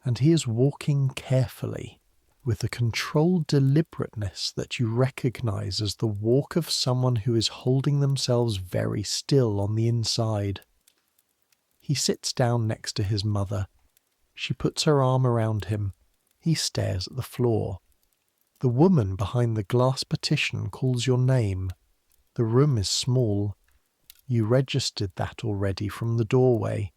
and he is walking carefully. with a controlled deliberateness that you recognize as the walk of someone who is holding themselves very still on the inside. He sits down next to his mother. She puts her arm around him. He stares at the floor. The woman behind the glass partition calls your name. The room is small. You registered that already from the doorway.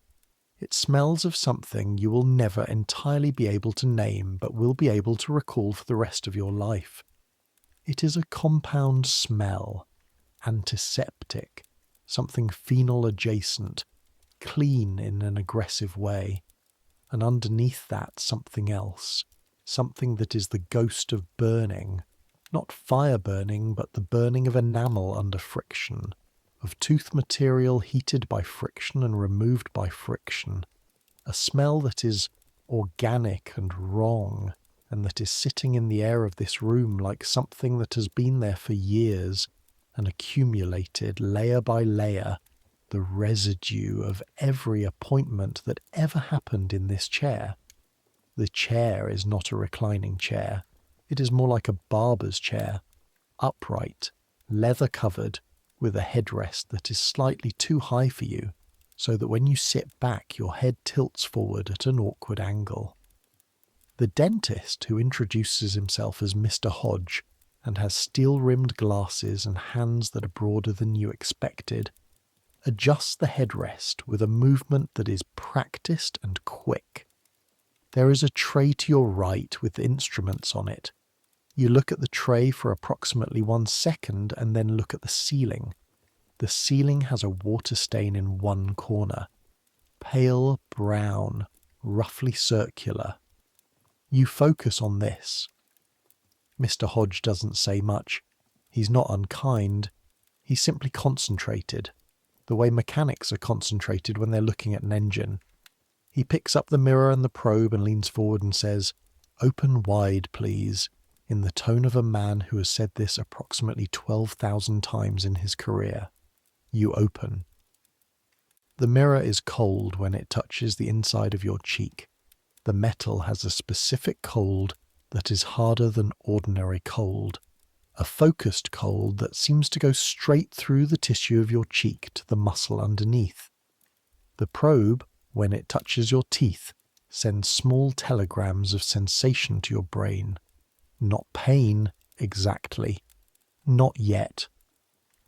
It smells of something you will never entirely be able to name, but will be able to recall for the rest of your life. It is a compound smell, antiseptic, something phenol adjacent, clean in an aggressive way, and underneath that something else, something that is the ghost of burning, not fire burning, but the burning of enamel under friction, of tooth material heated by friction and removed by friction, a smell that is organic and wrong, and that is sitting in the air of this room like something that has been there for years and accumulated layer by layer, the residue of every appointment that ever happened in this chair. The chair is not a reclining chair. It is more like a barber's chair, upright, leather-covered, with a headrest that is slightly too high for you, so that when you sit back your head tilts forward at an awkward angle. The dentist, who introduces himself as Mr. Hodge and has steel-rimmed glasses and hands that are broader than you expected, adjusts the headrest with a movement that is practiced and quick. There is a tray to your right with instruments on it. You look at the tray for approximately 1 second and then look at the ceiling. The ceiling has a water stain in one corner. Pale brown, roughly circular. You focus on this. Mr. Hodge doesn't say much. He's not unkind. He's simply concentrated, the way mechanics are concentrated when they're looking at an engine. He picks up the mirror and the probe and leans forward and says, "Open wide, please," in the tone of a man who has said this approximately 12,000 times in his career. You open. The mirror is cold when it touches the inside of your cheek. The metal has a specific cold that is harder than ordinary cold, a focused cold that seems to go straight through the tissue of your cheek to the muscle underneath. The probe, when it touches your teeth, sends small telegrams of sensation to your brain. Not pain, exactly. Not yet.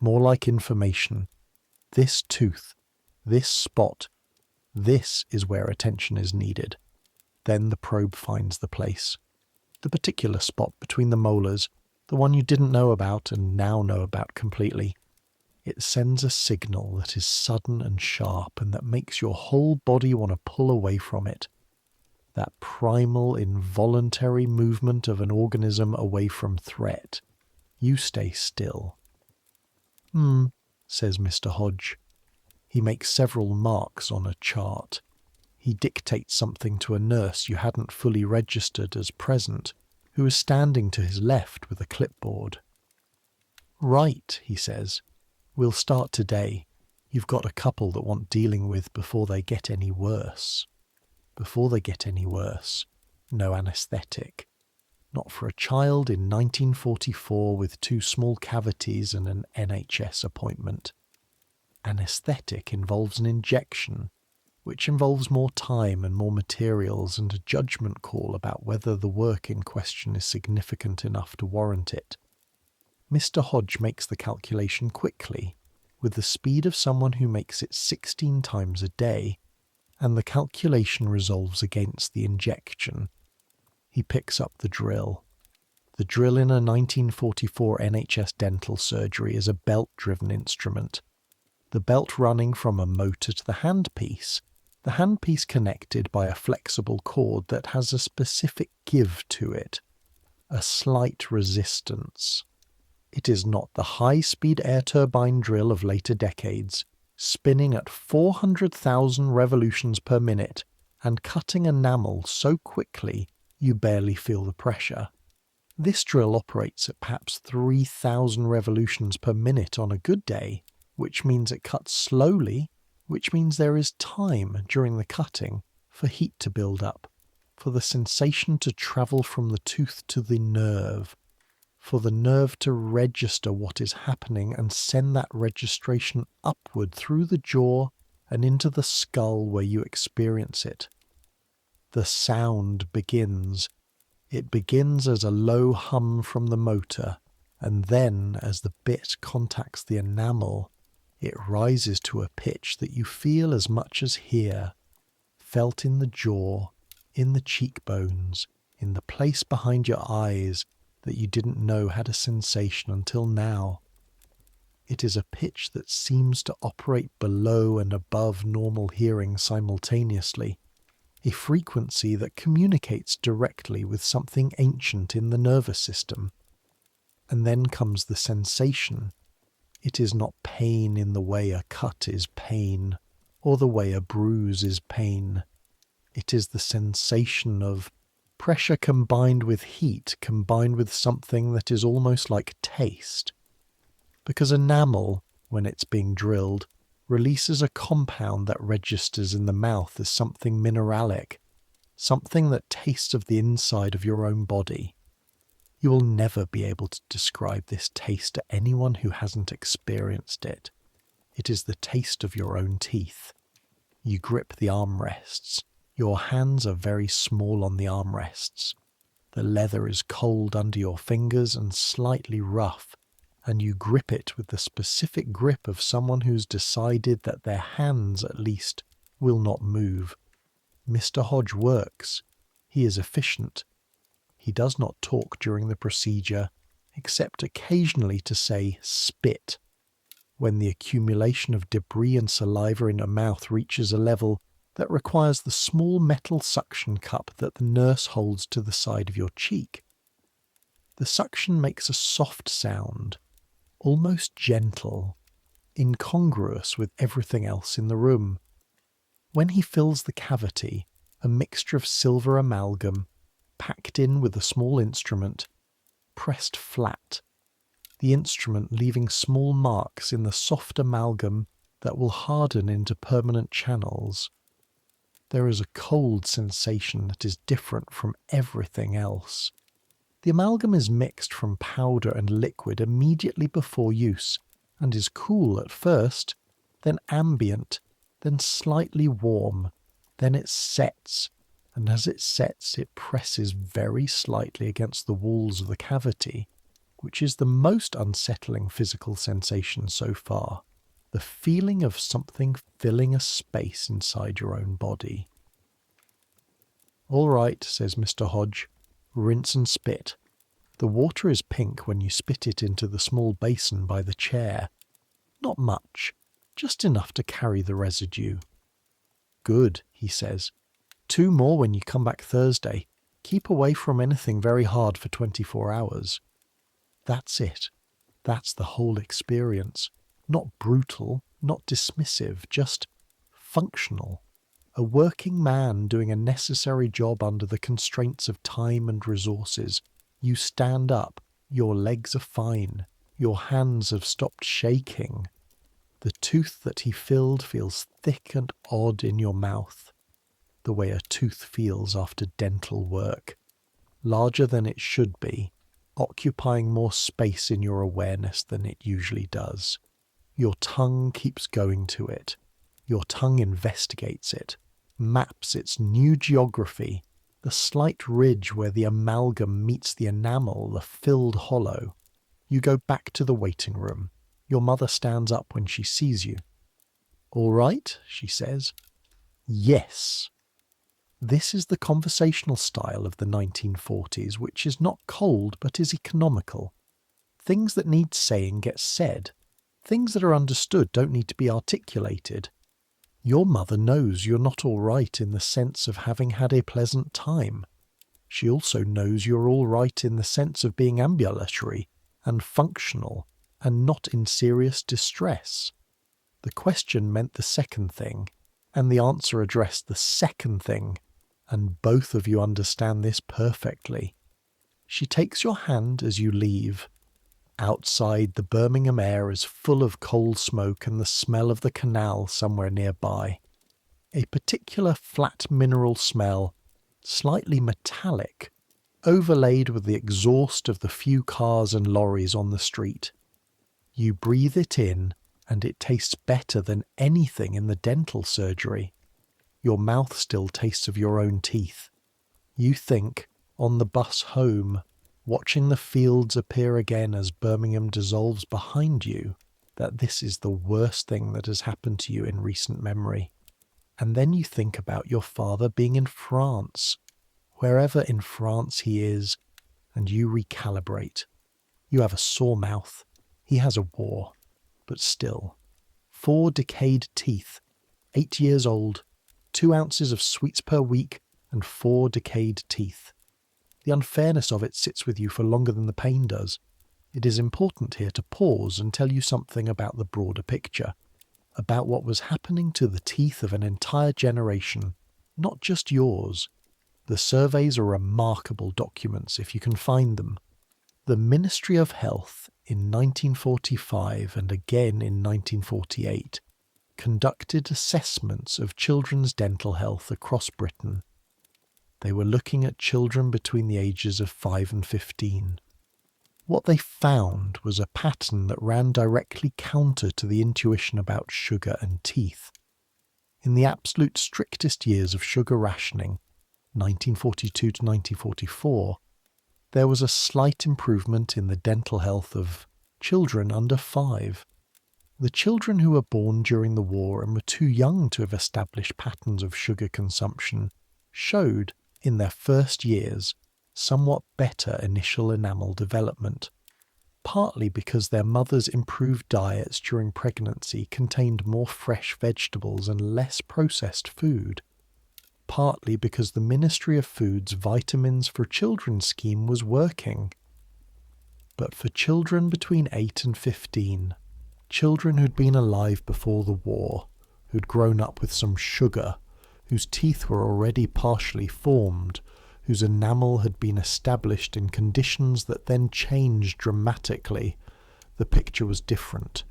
More like information. This tooth, this spot, this is where attention is needed. Then the probe finds the place. The particular spot between the molars, the one you didn't know about and now know about completely. It sends a signal that is sudden and sharp and that makes your whole body want to pull away from it. That primal, involuntary movement of an organism away from threat. You stay still. Says Mr. Hodge. He makes several marks on a chart. He dictates something to a nurse you hadn't fully registered as present, who is standing to his left with a clipboard. "Right," he says. "We'll start today. You've got a couple that want dealing with before they get any worse." Before they get any worse. No anaesthetic. Not for a child in 1944 with 2 small cavities and an NHS appointment. Anaesthetic involves an injection, which involves more time and more materials and a judgment call about whether the work in question is significant enough to warrant it. Mr. Hodge makes the calculation quickly, with the speed of someone who makes it 16 times a day, and the calculation resolves against the injection. He picks up the drill. The drill in a 1944 NHS dental surgery is a belt-driven instrument. The belt running from a motor to the handpiece, the handpiece connected by a flexible cord that has a specific give to it, a slight resistance. It is not the high-speed air turbine drill of later decades, spinning at 400,000 revolutions per minute and cutting enamel so quickly you barely feel the pressure. This drill operates at perhaps 3,000 revolutions per minute on a good day, which means it cuts slowly, which means there is time during the cutting for heat to build up. for the sensation to travel from the tooth to the nerve, for the nerve to register what is happening and send that registration upward through the jaw and into the skull where you experience it. The sound begins. It begins as a low hum from the motor, and then as the bit contacts the enamel, it rises to a pitch that you feel as much as hear, felt in the jaw, in the cheekbones, in the place behind your eyes that you didn't know had a sensation until now. It is a pitch that seems to operate below and above normal hearing simultaneously, a frequency that communicates directly with something ancient in the nervous system. And then comes the sensation. It is not pain in the way a cut is pain, or the way a bruise is pain. It is the sensation of pressure combined with heat, combined with something that is almost like taste. Because enamel, when it's being drilled, releases a compound that registers in the mouth as something mineralic, something that tastes of the inside of your own body. You will never be able to describe this taste to anyone who hasn't experienced it. It is the taste of your own teeth. You grip the armrests. Your hands are very small on the armrests. The leather is cold under your fingers and slightly rough, and you grip it with the specific grip of someone who's decided that their hands, at least, will not move. Mr. Hodge works. He is efficient. He does not talk during the procedure, except occasionally to say spit, when the accumulation of debris and saliva in your mouth reaches a level that requires the small metal suction cup that the nurse holds to the side of your cheek. The suction makes a soft sound, almost gentle, incongruous with everything else in the room. When he fills the cavity, a mixture of silver amalgam, packed in with a small instrument, pressed flat, the instrument leaving small marks in the soft amalgam that will harden into permanent channels. There is a cold sensation that is different from everything else. The amalgam is mixed from powder and liquid immediately before use, and is cool at first, then ambient, then slightly warm, then it sets, and as it sets it presses very slightly against the walls of the cavity, which is the most unsettling physical sensation so far, the feeling of something filling a space inside your own body. "All right," says Mr. Hodge, "rinse and spit. The water is pink when you spit it into the small basin by the chair. Not much, just enough to carry the residue." "Good," he says. 2 more when you come back Thursday. Keep away from anything very hard for 24 hours. That's it. That's the whole experience. Not brutal, not dismissive, just functional. A working man doing a necessary job under the constraints of time and resources. You stand up, your legs are fine, your hands have stopped shaking. The tooth that he filled feels thick and odd in your mouth, the way a tooth feels after dental work, larger than it should be, occupying more space in your awareness than it usually does. Your tongue keeps going to it. Your tongue investigates it, maps its new geography, the slight ridge where the amalgam meets the enamel, the filled hollow. You go back to the waiting room. Your mother stands up when she sees you. "All right," she says. "Yes." This is the conversational style of the 1940s, which is not cold but is economical. Things that need saying get said. Things that are understood don't need to be articulated. Your mother knows you're not all right in the sense of having had a pleasant time. She also knows you're all right in the sense of being ambulatory and functional and not in serious distress. The question meant the second thing, and the answer addressed the second thing, and both of you understand this perfectly. She takes your hand as you leave. Outside, the Birmingham air is full of coal smoke and the smell of the canal somewhere nearby. A particular flat mineral smell, slightly metallic, overlaid with the exhaust of the few cars and lorries on the street. You breathe it in, and it tastes better than anything in the dental surgery. Your mouth still tastes of your own teeth. You think, on the bus home, watching the fields appear again as Birmingham dissolves behind you, that this is the worst thing that has happened to you in recent memory. And then you think about your father being in France, wherever in France he is, and you recalibrate. You have a sore mouth. He has a war. But still. 4 decayed teeth, 8 years old, 2 ounces of sweets per week, and 4 decayed teeth. The unfairness of it sits with you for longer than the pain does. It is important here to pause and tell you something about the broader picture, about what was happening to the teeth of an entire generation, not just yours. The surveys are remarkable documents if you can find them. The Ministry of Health in 1945 and again in 1948 conducted assessments of children's dental health across Britain. They were looking at children between the ages of 5 and 15. What they found was a pattern that ran directly counter to the intuition about sugar and teeth. In the absolute strictest years of sugar rationing, 1942 to 1944, there was a slight improvement in the dental health of children under 5. The children who were born during the war and were too young to have established patterns of sugar consumption showed, in their first years, somewhat better initial enamel development, partly because their mothers' improved diets during pregnancy contained more fresh vegetables and less processed food, partly because the Ministry of Food's Vitamins for Children scheme was working. But for children between 8 and 15, children who'd been alive before the war, who'd grown up with some sugar, whose teeth were already partially formed, whose enamel had been established in conditions that then changed dramatically, the picture was different.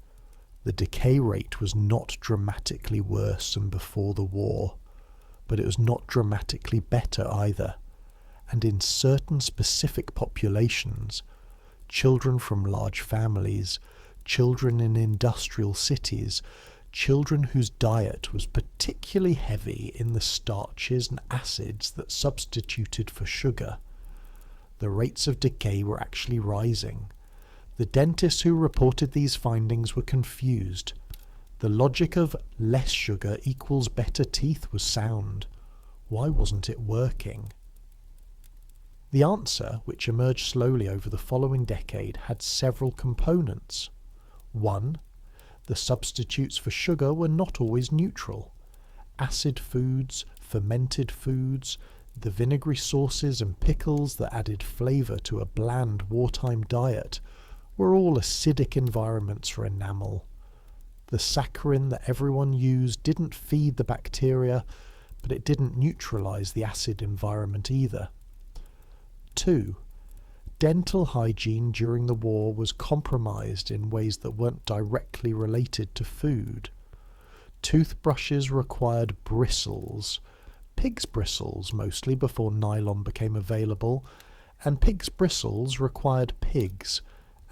The decay rate was not dramatically worse than before the war, but it was not dramatically better either. And in certain specific populations, children from large families, children in industrial cities, children whose diet was particularly heavy in the starches and acids that substituted for sugar, the rates of decay were actually rising. The dentists who reported these findings were confused. The logic of less sugar equals better teeth was sound. Why wasn't it working? The answer, which emerged slowly over the following decade, had several components. 1. The substitutes for sugar were not always neutral. Acid foods, fermented foods, the vinegary sauces and pickles that added flavour to a bland wartime diet were all acidic environments for enamel. The saccharin that everyone used didn't feed the bacteria, but it didn't neutralise the acid environment either. 2. Dental hygiene during the war was compromised in ways that weren't directly related to food. Toothbrushes required bristles, pig's bristles mostly before nylon became available, and pig's bristles required pigs,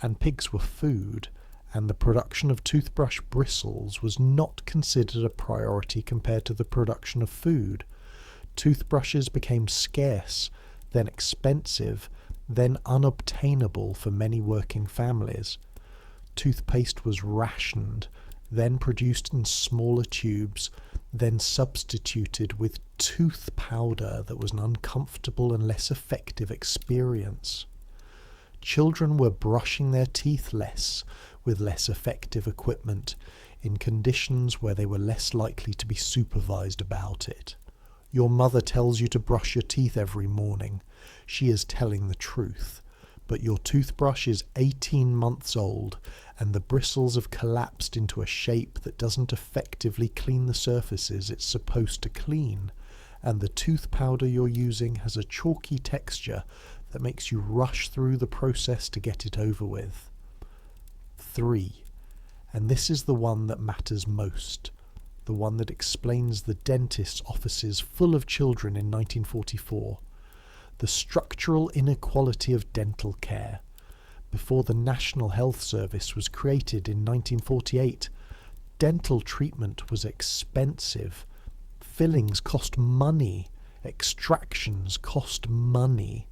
and pigs were food, and the production of toothbrush bristles was not considered a priority compared to the production of food. Toothbrushes became scarce, then expensive, then unobtainable for many working families. Toothpaste was rationed, then produced in smaller tubes, then substituted with tooth powder that was an uncomfortable and less effective experience. Children were brushing their teeth less, with less effective equipment, in conditions where they were less likely to be supervised about it. Your mother tells you to brush your teeth every morning. She is telling the truth. But your toothbrush is 18 months old, and the bristles have collapsed into a shape that doesn't effectively clean the surfaces it's supposed to clean, and the tooth powder you're using has a chalky texture that makes you rush through the process to get it over with. 3. And this is the one that matters most. the one that explains the dentist's offices full of children in 1944, the structural inequality of dental care. Before the National Health Service was created in 1948, dental treatment was expensive. Fillings cost money. Extractions cost money.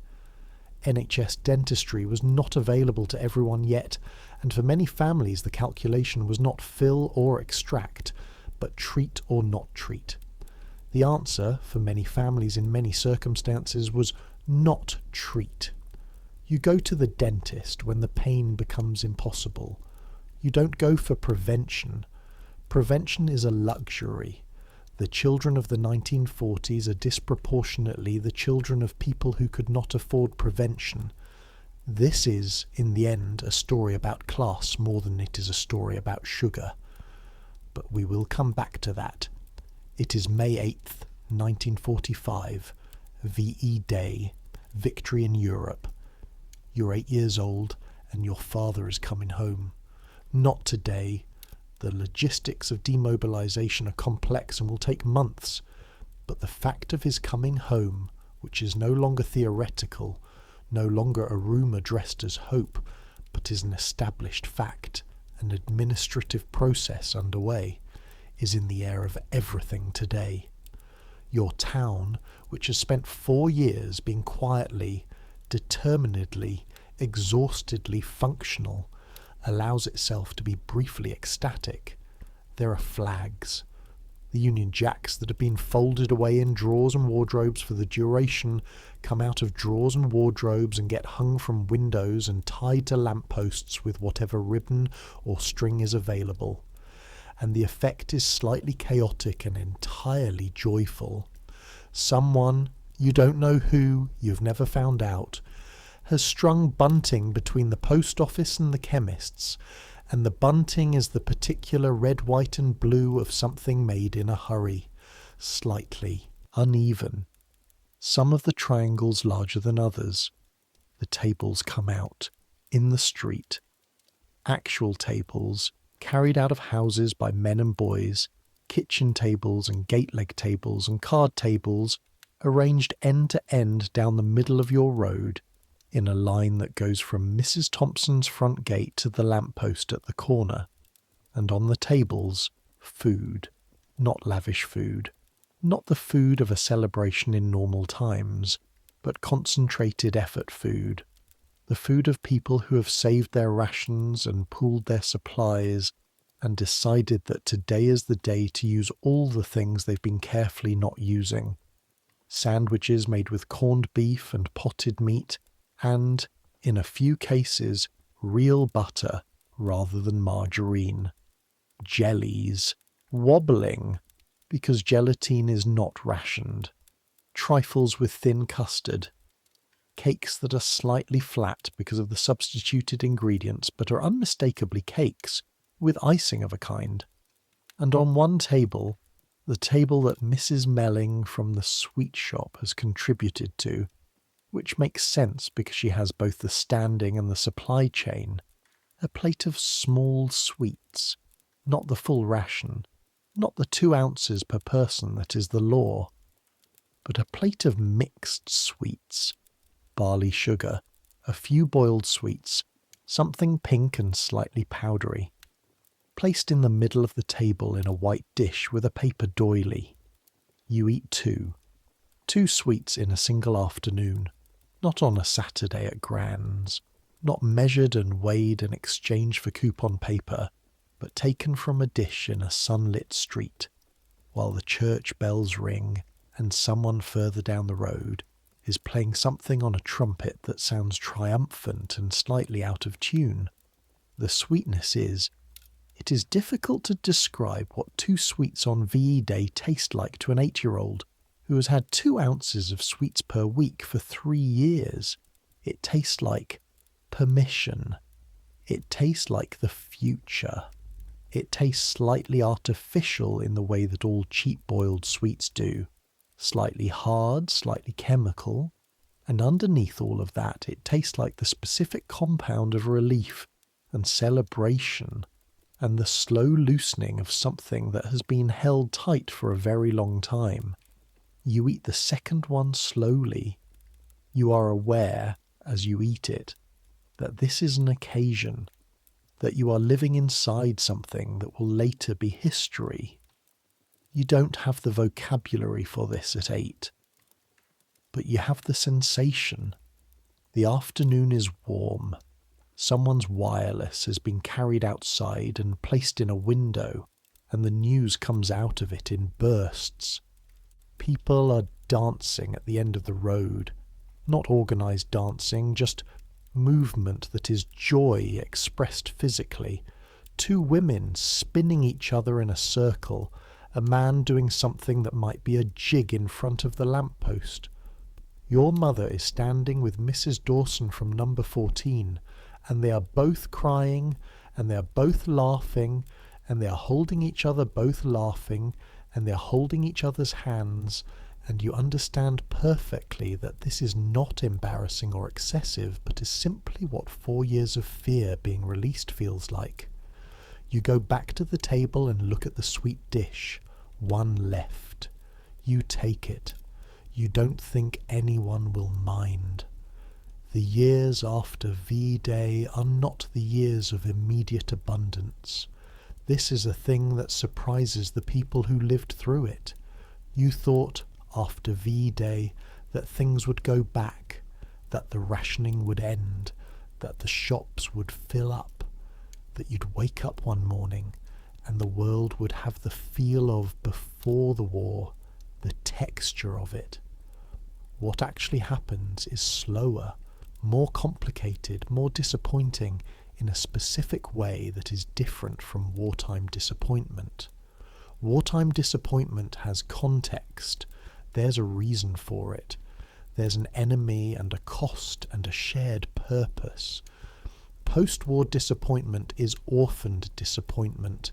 NHS dentistry was not available to everyone yet, and for many families the calculation was not fill or extract, but treat or not treat. The answer, for many families in many circumstances, was not treat. You go to the dentist when the pain becomes impossible. You don't go for prevention. Prevention is a luxury. The children of the 1940s are disproportionately the children of people who could not afford prevention. This is, in the end, a story about class more than it is a story about sugar. But we will come back to that. It is May 8th, 1945, VE Day, victory in Europe. You're 8 years old and your father is coming home. Not today. The logistics of demobilization are complex and will take months, but the fact of his coming home, which is no longer theoretical, no longer a rumour dressed as hope, but is an established fact, an administrative process underway, is in the air of everything today. Your town, which has spent 4 years being quietly, determinedly, exhaustedly functional, allows itself to be briefly ecstatic. There are flags. The Union Jacks that have been folded away in drawers and wardrobes for the duration come out of drawers and wardrobes and get hung from windows and tied to lampposts with whatever ribbon or string is available. And the effect is slightly chaotic and entirely joyful. Someone, you don't know who, you've never found out, has strung bunting between the post office and the chemist's, and the bunting is the particular red, white and blue of something made in a hurry, slightly uneven. Some of the triangles larger than others. The tables come out, in the street. Actual tables, carried out of houses by men and boys, kitchen tables and gate leg tables and card tables, arranged end to end down the middle of your road, in a line that goes from Mrs. Thompson's front gate to the lamppost at the corner. And on the tables, food. Not lavish food. Not the food of a celebration in normal times, but concentrated effort food. The food of people who have saved their rations and pooled their supplies and decided that today is the day to use all the things they've been carefully not using. Sandwiches made with corned beef and potted meat, and, in a few cases, real butter rather than margarine. Jellies, wobbling, because gelatine is not rationed. Trifles with thin custard. Cakes that are slightly flat because of the substituted ingredients but are unmistakably cakes, with icing of a kind. And on one table, the table that Mrs. Melling from the sweet shop has contributed to, which makes sense because she has both the standing and the supply chain, a plate of small sweets, not the full ration, not the 2 ounces per person that is the law, but a plate of mixed sweets, barley sugar, a few boiled sweets, something pink and slightly powdery, placed in the middle of the table in a white dish with a paper doily. You eat 2 sweets in a single afternoon. Not on a Saturday at Grand's, not measured and weighed and exchanged for coupon paper, but taken from a dish in a sunlit street, while the church bells ring and someone further down the road is playing something on a trumpet that sounds triumphant and slightly out of tune. The sweetness is, it is difficult to describe what 2 sweets on VE Day taste like to an 8-year-old. Who has had 2 ounces of sweets per week for 3 years. It tastes like permission. It tastes like the future. It tastes slightly artificial in the way that all cheap boiled sweets do. Slightly hard, slightly chemical. And underneath all of that, it tastes like the specific compound of relief and celebration and the slow loosening of something that has been held tight for a very long time. You eat the second one slowly. You are aware, as you eat it, that this is an occasion, that you are living inside something that will later be history. You don't have the vocabulary for this at 8, but you have the sensation. The afternoon is warm. Someone's wireless has been carried outside and placed in a window, and the news comes out of it in bursts. People are dancing at the end of the road. Not organised dancing, just movement that is joy expressed physically. 2 women spinning each other in a circle, a man doing something that might be a jig in front of the lamppost. Your mother is standing with Mrs. Dawson from number 14, and they are both crying, and they are both laughing, and they are holding each other both laughing, and they are holding each other's hands, and you understand perfectly that this is not embarrassing or excessive, but is simply what 4 years of fear being released feels like. You go back to the table and look at the sweet dish. 1 left. You take it. You don't think anyone will mind. The years after V-Day are not the years of immediate abundance. This is a thing that surprises the people who lived through it. You thought, after V-Day, that things would go back, that the rationing would end, that the shops would fill up, that you'd wake up one morning and the world would have the feel of before the war, the texture of it. What actually happens is slower, more complicated, more disappointing in a specific way that is different from wartime disappointment. Wartime disappointment has context. There's a reason for it. There's an enemy and a cost and a shared purpose. Post-war disappointment is orphaned disappointment.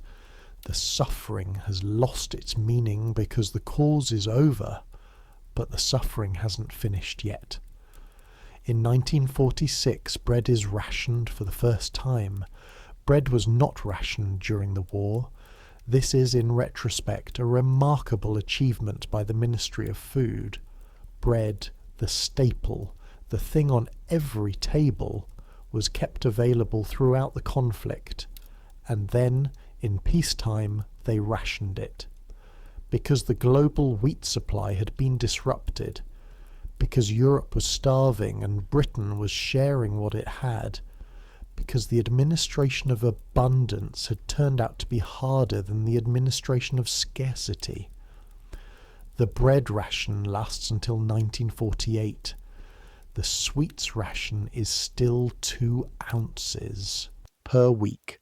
The suffering has lost its meaning because the cause is over, but the suffering hasn't finished yet. In 1946, bread is rationed for the first time. Bread was not rationed during the war. This is, in retrospect, a remarkable achievement by the Ministry of Food. Bread, the staple, the thing on every table, was kept available throughout the conflict, and then, in peacetime, they rationed it. Because the global wheat supply had been disrupted, because Europe was starving and Britain was sharing what it had, because the administration of abundance had turned out to be harder than the administration of scarcity. The bread ration lasts until 1948. The sweets ration is still 2 ounces per week.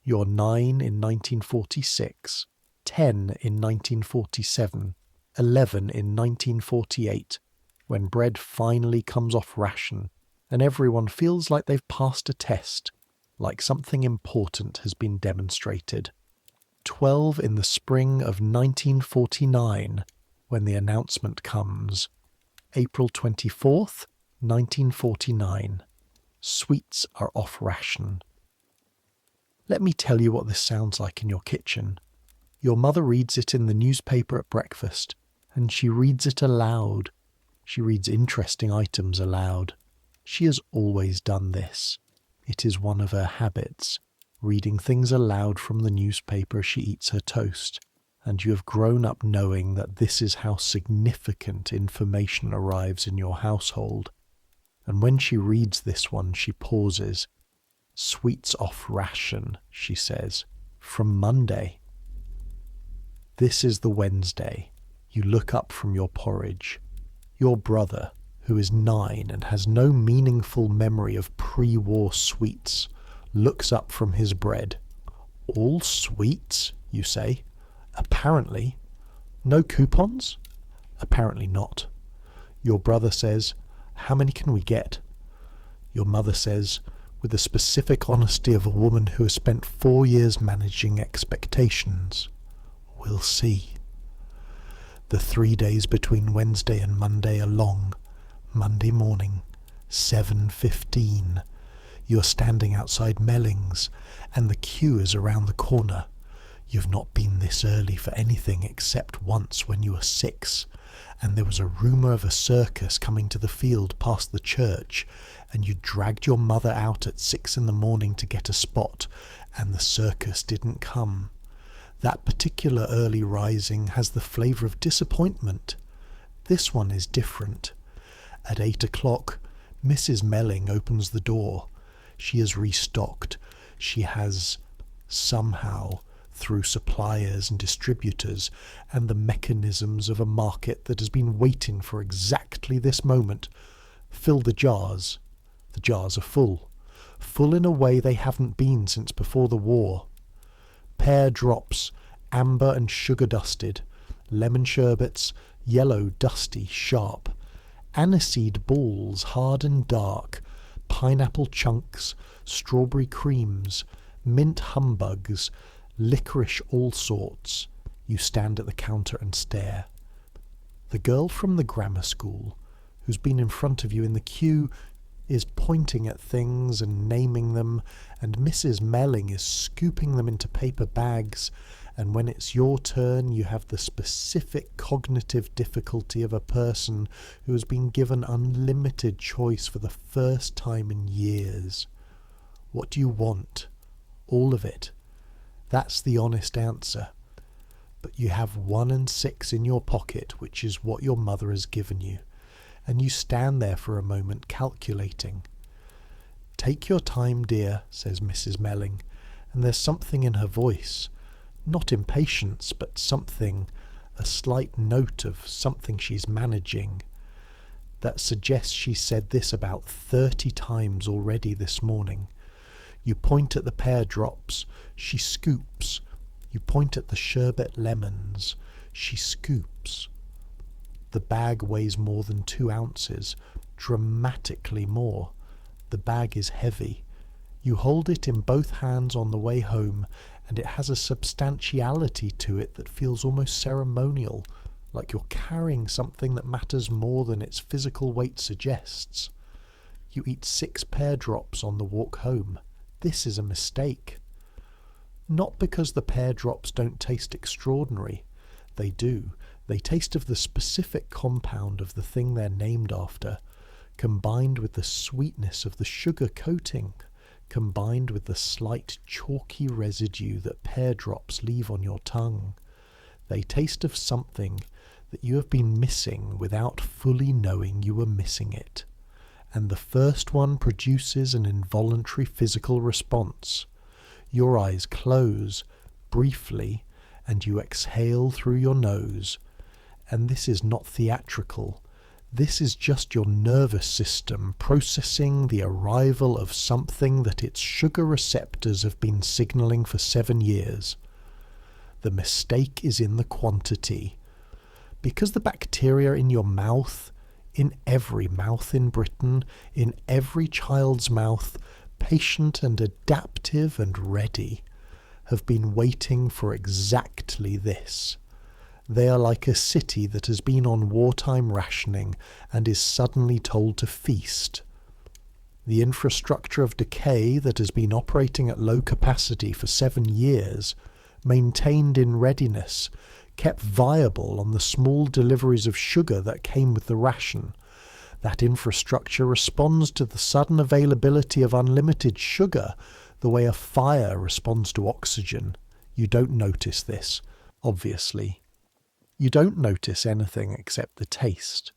You're 9 in 1946, 10 in 1947, 11 in 1948, when bread finally comes off ration and everyone feels like they've passed a test, like something important has been demonstrated. 12 in the spring of 1949, when the announcement comes. April 24th, 1949. Sweets are off ration. Let me tell you what this sounds like in your kitchen. Your mother reads it in the newspaper at breakfast, and she reads it aloud. She reads interesting items aloud. She has always done this. It is one of her habits, reading things aloud from the newspaper as she eats her toast, and you have grown up knowing that this is how significant information arrives in your household. And when she reads this one, she pauses. Sweets off ration, she says, from Monday. This is the Wednesday. You look up from your porridge. Your brother, who is 9 and has no meaningful memory of pre-war sweets, looks up from his bread. All sweets, you say? Apparently. No coupons? Apparently not. Your brother says, how many can we get? Your mother says, with the specific honesty of a woman who has spent 4 years managing expectations, we'll see. The 3 days between Wednesday and Monday are long. Monday morning, 7:15. You're standing outside Mellings, and the queue is around the corner. You've not been this early for anything except once when you were 6, and there was a rumour of a circus coming to the field past the church, and you dragged your mother out at 6 in the morning to get a spot, and the circus didn't come. That particular early rising has the flavour of disappointment. This one is different. At 8 o'clock, Mrs. Melling opens the door. She is restocked. She has, somehow, through suppliers and distributors and the mechanisms of a market that has been waiting for exactly this moment, filled the jars. The jars are full. Full in a way they haven't been since before the war. Pear drops, amber and sugar dusted, lemon sherbets, yellow, dusty, sharp, aniseed balls, hard and dark, pineapple chunks, strawberry creams, mint humbugs, licorice all sorts. You stand at the counter and stare. The girl from the grammar school, who's been in front of you in the queue, is pointing at things and naming them, and Mrs. Melling is scooping them into paper bags, and when it's your turn you have the specific cognitive difficulty of a person who has been given unlimited choice for the first time in years. What do you want? All of it. That's the honest answer. But you have 1 and 6 in your pocket, which is what your mother has given you, and you stand there for a moment calculating. "Take your time, dear," says Mrs. Melling, and there's something in her voice, not impatience, but something, a slight note of something she's managing, that suggests she said this about 30 times already this morning. You point at the pear drops, she scoops. You point at the sherbet lemons, she scoops. The bag weighs more than 2 ounces, dramatically more. The bag is heavy. You hold it in both hands on the way home, and it has a substantiality to it that feels almost ceremonial, like you're carrying something that matters more than its physical weight suggests. You eat 6 pear drops on the walk home. This is a mistake. Not because the pear drops don't taste extraordinary. They do. They taste of the specific compound of the thing they're named after, combined with the sweetness of the sugar coating, combined with the slight chalky residue that pear drops leave on your tongue. They taste of something that you have been missing without fully knowing you were missing it. And the first one produces an involuntary physical response. Your eyes close, briefly, and you exhale through your nose. And this is not theatrical. This is just your nervous system processing the arrival of something that its sugar receptors have been signalling for 7 years. The mistake is in the quantity. Because the bacteria in your mouth, in every mouth in Britain, in every child's mouth, patient and adaptive and ready, have been waiting for exactly this. They are like a city that has been on wartime rationing and is suddenly told to feast. The infrastructure of decay that has been operating at low capacity for 7 years, maintained in readiness, kept viable on the small deliveries of sugar that came with the ration. That infrastructure responds to the sudden availability of unlimited sugar the way a fire responds to oxygen. You don't notice this, obviously. You don't notice anything except the taste.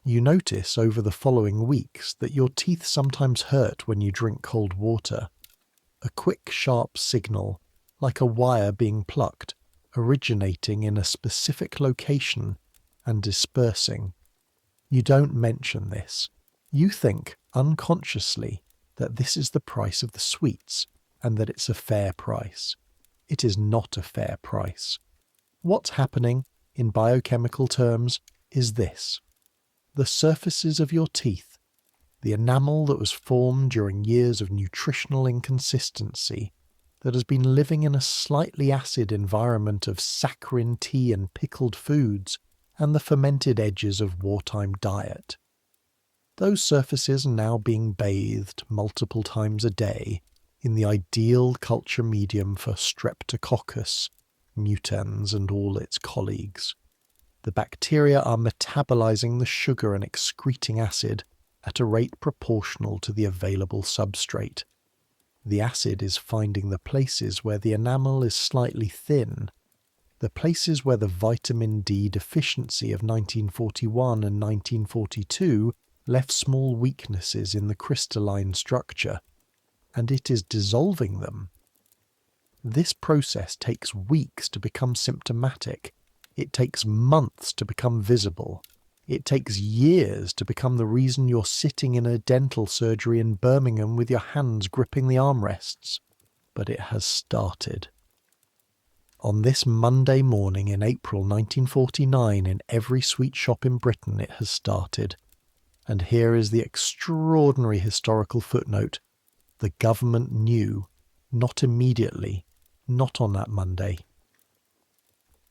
You notice over the following weeks that your teeth sometimes hurt when you drink cold water. A quick, sharp signal, like a wire being plucked, originating in a specific location and dispersing. You don't mention this. You think, unconsciously, that this is the price of the sweets and that it's a fair price. It is not a fair price. What's happening, in biochemical terms, is this. The surfaces of your teeth, the enamel that was formed during years of nutritional inconsistency, that has been living in a slightly acid environment of saccharin tea and pickled foods, and the fermented edges of wartime diet. Those surfaces are now being bathed multiple times a day in the ideal culture medium for Streptococcus, mutans and all its colleagues. The bacteria are metabolizing the sugar and excreting acid at a rate proportional to the available substrate. The acid is finding the places where the enamel is slightly thin, the places where the vitamin D deficiency of 1941 and 1942 left small weaknesses in the crystalline structure, and it is dissolving them. This process takes weeks to become symptomatic. It takes months to become visible. It takes years to become the reason you're sitting in a dental surgery in Birmingham with your hands gripping the armrests. But it has started. On this Monday morning in April 1949, in every sweet shop in Britain it has started. And here is the extraordinary historical footnote. The government knew, not immediately, not on that Monday.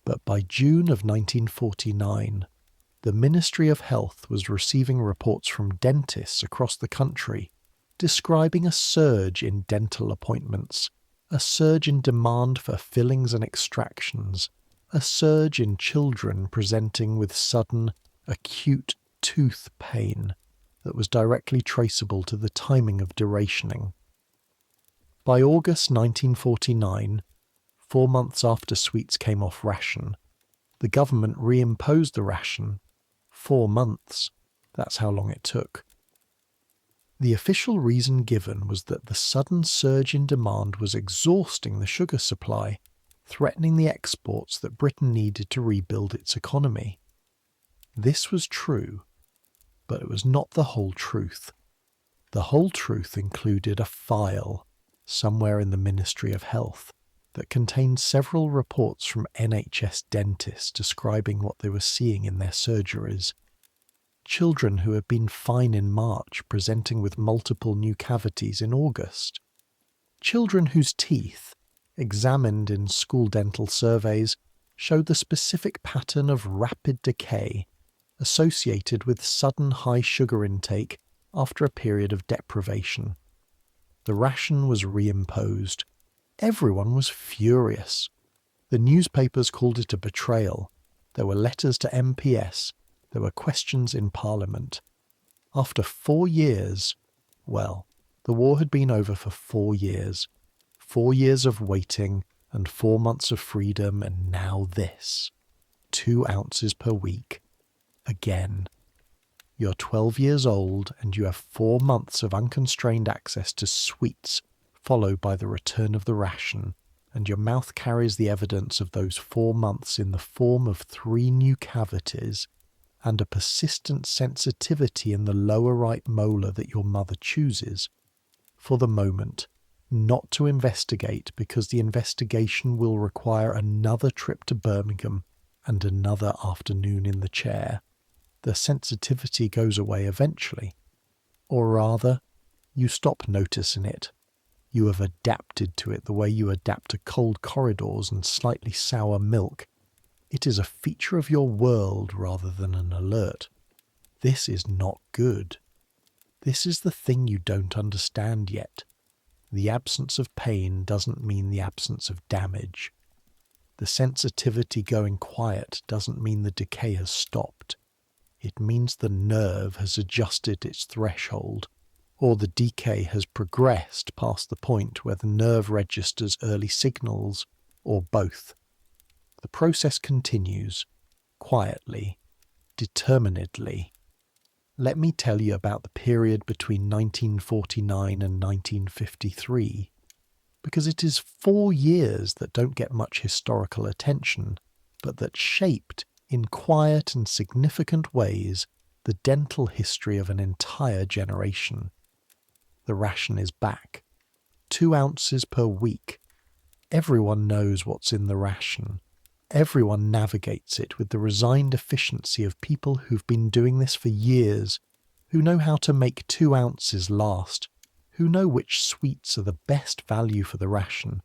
But by June of 1949, the Ministry of Health was receiving reports from dentists across the country describing a surge in dental appointments, a surge in demand for fillings and extractions, a surge in children presenting with sudden, acute tooth pain that was directly traceable to the timing of derationing. By August 1949, 4 months after sweets came off ration, the government reimposed the ration. 4 months, that's how long it took. The official reason given was that the sudden surge in demand was exhausting the sugar supply, threatening the exports that Britain needed to rebuild its economy. This was true, but it was not the whole truth. The whole truth included a file, somewhere in the Ministry of Health, that contained several reports from NHS dentists describing what they were seeing in their surgeries. Children who had been fine in March presenting with multiple new cavities in August. Children whose teeth, examined in school dental surveys, showed the specific pattern of rapid decay associated with sudden high sugar intake after a period of deprivation. The ration was reimposed. Everyone was furious. The newspapers called it a betrayal. There were letters to MPS. There were questions in Parliament. After 4 years, well, the war had been over for 4 years. 4 years of waiting and 4 months of freedom, and now this. 2 ounces per week. Again. You're 12 years old and you have 4 months of unconstrained access to sweets, followed by the return of the ration, and your mouth carries the evidence of those 4 months in the form of 3 new cavities and a persistent sensitivity in the lower right molar that your mother chooses, for the moment, not to investigate, because the investigation will require another trip to Birmingham and another afternoon in the chair. The sensitivity goes away eventually. Or rather, you stop noticing it. You have adapted to it the way you adapt to cold corridors and slightly sour milk. It is a feature of your world rather than an alert. This is not good. This is the thing you don't understand yet. The absence of pain doesn't mean the absence of damage. The sensitivity going quiet doesn't mean the decay has stopped. It means the nerve has adjusted its threshold, or the decay has progressed past the point where the nerve registers early signals, or both. The process continues, quietly, determinedly. Let me tell you about the period between 1949 and 1953, because it is 4 years that don't get much historical attention, but that shaped, in quiet and significant ways, the dental history of an entire generation. The ration is back. 2 ounces per week. Everyone knows what's in the ration. Everyone navigates it with the resigned efficiency of people who've been doing this for years, who know how to make 2 ounces last, who know which sweets are the best value for the ration,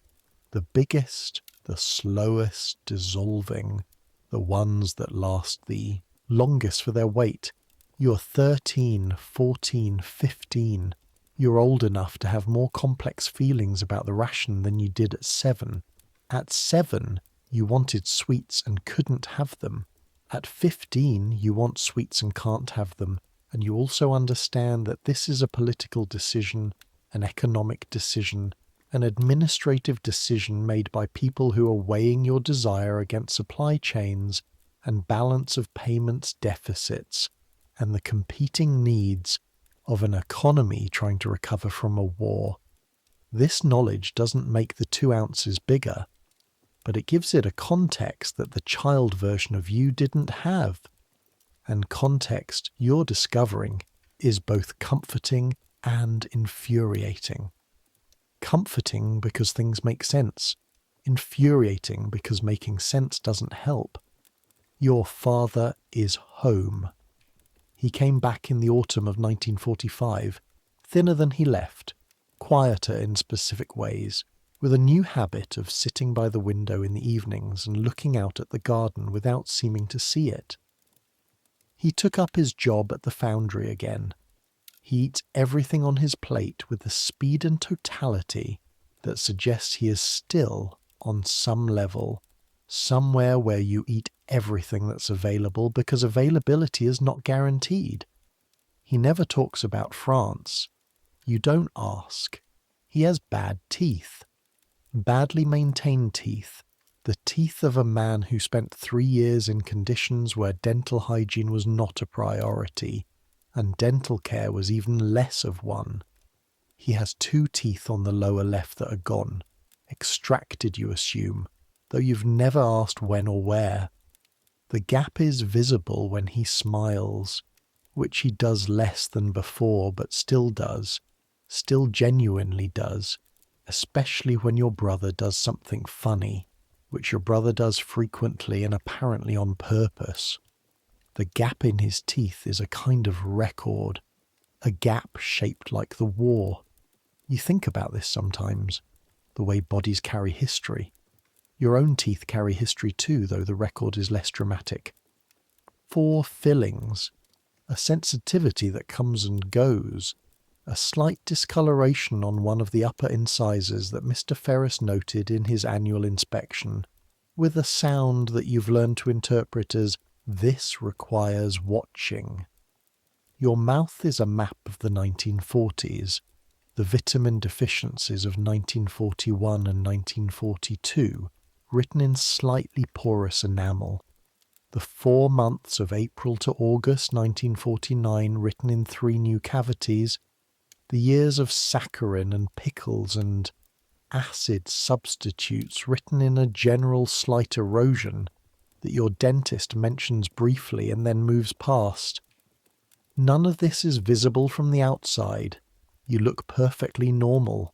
the biggest, the slowest dissolving, the ones that last the longest for their weight, You're 13, 14, 15. You're old enough to have more complex feelings about the ration than you did at 7. At 7, you wanted sweets and couldn't have them. At 15, you want sweets and can't have them. And you also understand that this is a political decision, an economic decision, an administrative decision made by people who are weighing your desire against supply chains and balance of payments deficits and the competing needs of an economy trying to recover from a war. This knowledge doesn't make the 2 ounces bigger, but it gives it a context that the child version of you didn't have. And context you're discovering is both comforting and infuriating. Comforting because things make sense. Infuriating because making sense doesn't help. Your father is home. He came back in the autumn of 1945, thinner than he left, quieter in specific ways, with a new habit of sitting by the window in the evenings and looking out at the garden without seeming to see it. He took up his job at the foundry again. He eats everything on his plate with the speed and totality that suggests he is still, on some level, somewhere where you eat everything that's available because availability is not guaranteed. He never talks about France. You don't ask. He has bad teeth. Badly maintained teeth. The teeth of a man who spent 3 years in conditions where dental hygiene was not a priority, and dental care was even less of one. He has 2 teeth on the lower left that are gone. Extracted, you assume, though you've never asked when or where. The gap is visible when he smiles, which he does less than before, but still does, still genuinely does, especially when your brother does something funny, which your brother does frequently and apparently on purpose. The gap in his teeth is a kind of record, a gap shaped like the war. You think about this sometimes, the way bodies carry history. Your own teeth carry history too, though the record is less dramatic. 4 fillings, a sensitivity that comes and goes, a slight discoloration on one of the upper incisors that Mr. Ferris noted in his annual inspection, with a sound that you've learned to interpret as, "This requires watching." Your mouth is a map of the 1940s, the vitamin deficiencies of 1941 and 1942, written in slightly porous enamel. The 4 months of April to August 1949 written in 3 new cavities, the years of saccharin and pickles and acid substitutes written in a general slight erosion that your dentist mentions briefly and then moves past. None of this is visible from the outside. You look perfectly normal.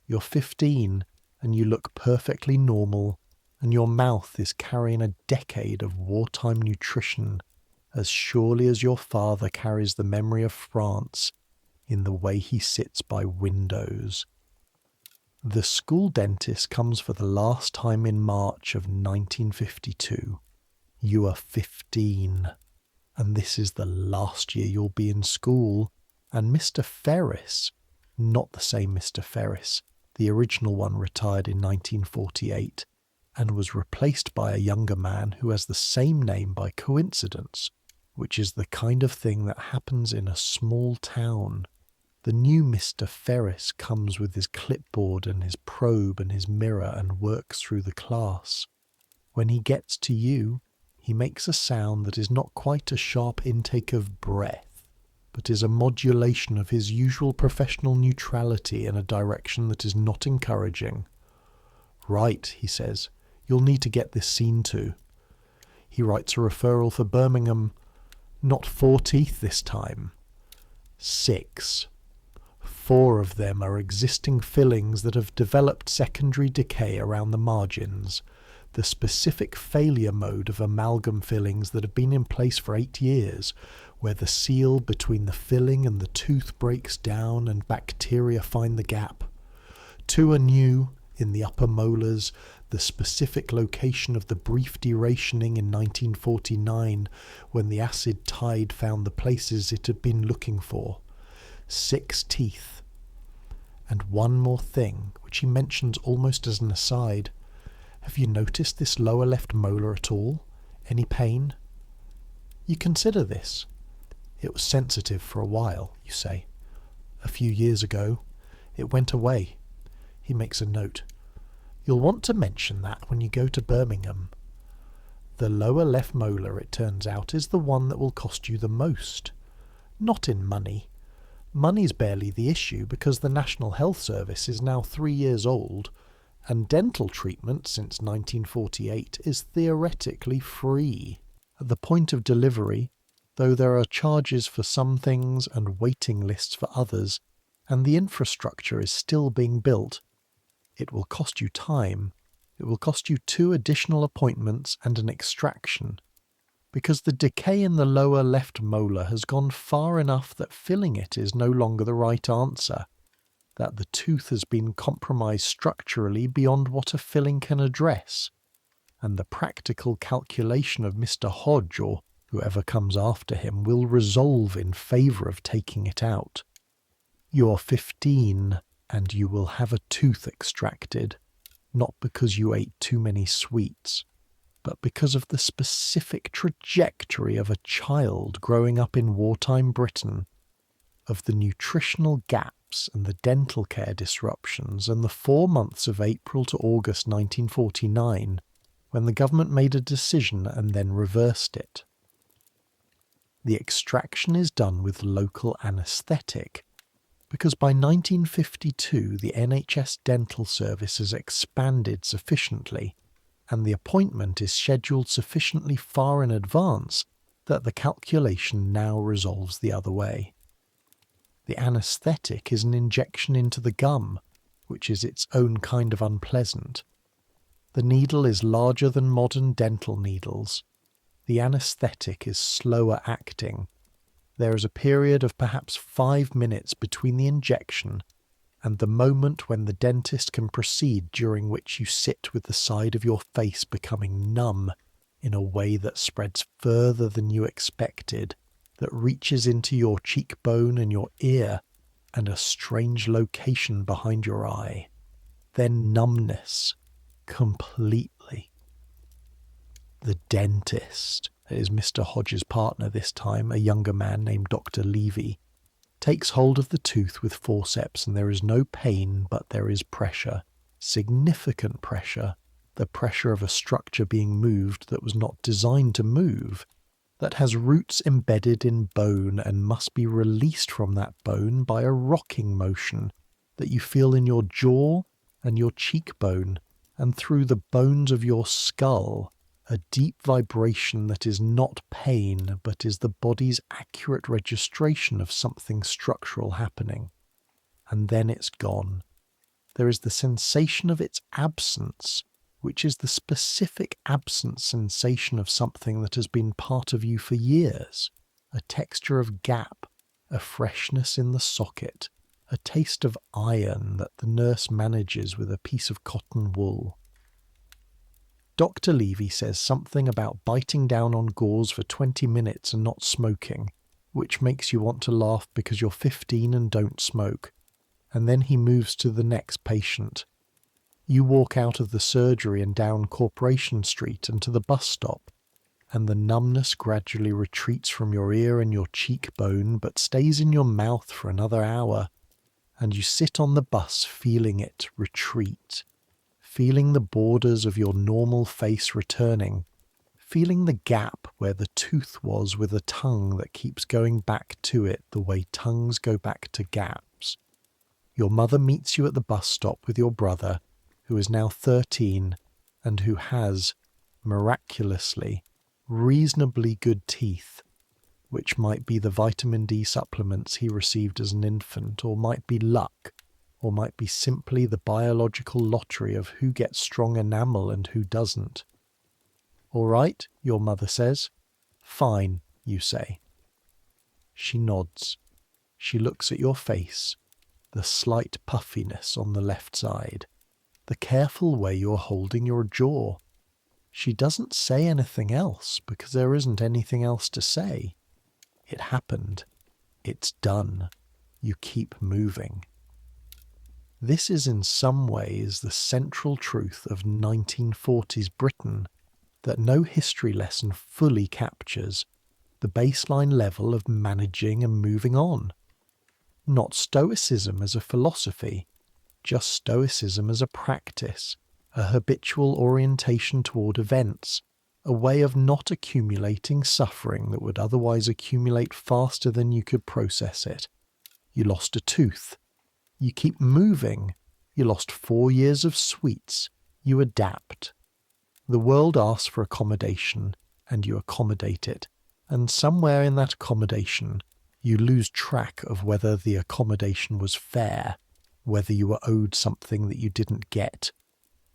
You're 15 and you look perfectly normal, and your mouth is carrying a decade of wartime nutrition as surely as your father carries the memory of France in the way he sits by windows. The school dentist comes for the last time in March of 1952. You are 15, and this is the last year you'll be in school, and Mr. Ferris, not the same Mr. Ferris, the original one retired in 1948, and was replaced by a younger man who has the same name by coincidence, which is the kind of thing that happens in a small town. The new Mr. Ferris comes with his clipboard and his probe and his mirror and works through the class. When he gets to you, he makes a sound that is not quite a sharp intake of breath, but is a modulation of his usual professional neutrality in a direction that is not encouraging. "Right," he says, "you'll need to get this seen to." He writes a referral for Birmingham. Not 4 teeth this time. 6. 4 of them are existing fillings that have developed secondary decay around the margins, the specific failure mode of amalgam fillings that have been in place for 8 years, where the seal between the filling and the tooth breaks down and bacteria find the gap. 2 are new in the upper molars the specific location of the brief derationing in 1949 when the acid tide found the places it had been looking for. 6 teeth. And one more thing, which he mentions almost as an aside. Have you noticed this lower left molar at all? Any pain? You consider this. It was sensitive for a while, you say. A few years ago, it went away. He makes a note. You'll want to mention that when you go to Birmingham. The lower left molar, it turns out, is the one that will cost you the most. Not in money. Money's barely the issue because the National Health Service is now 3 years old, and dental treatment since 1948 is theoretically free. At the point of delivery, though there are charges for some things and waiting lists for others, and the infrastructure is still being built, it will cost you time. It will cost you 2 additional appointments and an extraction, because the decay in the lower left molar has gone far enough that filling it is no longer the right answer, that the tooth has been compromised structurally beyond what a filling can address, and the practical calculation of Mr. Hodge, or whoever comes after him, will resolve in favour of taking it out. You're 15, and you will have a tooth extracted, not because you ate too many sweets, but because of the specific trajectory of a child growing up in wartime Britain, of the nutritional gaps and the dental care disruptions and the 4 months of April to August 1949, when the government made a decision and then reversed it. The extraction is done with local anaesthetic, because by 1952 the NHS dental service has expanded sufficiently, and the appointment is scheduled sufficiently far in advance that the calculation now resolves the other way. The anaesthetic is an injection into the gum, which is its own kind of unpleasant. The needle is larger than modern dental needles. The anaesthetic is slower acting. There is a period of perhaps 5 minutes between the injection and the moment when the dentist can proceed, during which you sit with the side of your face becoming numb in a way that spreads further than you expected, that reaches into your cheekbone and your ear and a strange location behind your eye. Then numbness, completely. The dentist, that is Mr. Hodge's partner this time, a younger man named Dr. Levy, takes hold of the tooth with forceps, and there is no pain, but there is pressure, significant pressure, the pressure of a structure being moved that was not designed to move, that has roots embedded in bone and must be released from that bone by a rocking motion that you feel in your jaw and your cheekbone and through the bones of your skull, a deep vibration that is not pain but is the body's accurate registration of something structural happening. And then it's gone. There is the sensation of its absence, which is the specific absence sensation of something that has been part of you for years, a texture of gap, a freshness in the socket, a taste of iron that the nurse manages with a piece of cotton wool. Dr. Levy says something about biting down on gauze for 20 minutes and not smoking, which makes you want to laugh because you're 15 and don't smoke, and then he moves to the next patient. You walk out of the surgery and down Corporation Street and to the bus stop, and the numbness gradually retreats from your ear and your cheekbone but stays in your mouth for another hour, and you sit on the bus feeling it retreat, feeling the borders of your normal face returning, feeling the gap where the tooth was with a tongue that keeps going back to it the way tongues go back to gaps. Your mother meets you at the bus stop with your brother, who is now 13 and who has, miraculously, reasonably good teeth, which might be the vitamin D supplements he received as an infant, or might be luck, or might be simply the biological lottery of who gets strong enamel and who doesn't. All right, your mother says. Fine, you say. She nods. She looks at your face, the slight puffiness on the left side. the careful way you're holding your jaw. She doesn't say anything else because there isn't anything else to say. It happened. It's done. You keep moving. This is in some ways the central truth of 1940s Britain that no history lesson fully captures, the baseline level of managing and moving on. Not Stoicism as a philosophy, just Stoicism as a practice, a habitual orientation toward events, a way of not accumulating suffering that would otherwise accumulate faster than you could process it. You lost a tooth. You keep moving. You lost 4 years of sweets. You adapt. The world asks for accommodation, and you accommodate it. And somewhere in that accommodation, you lose track of whether the accommodation was fair, whether you were owed something that you didn't get,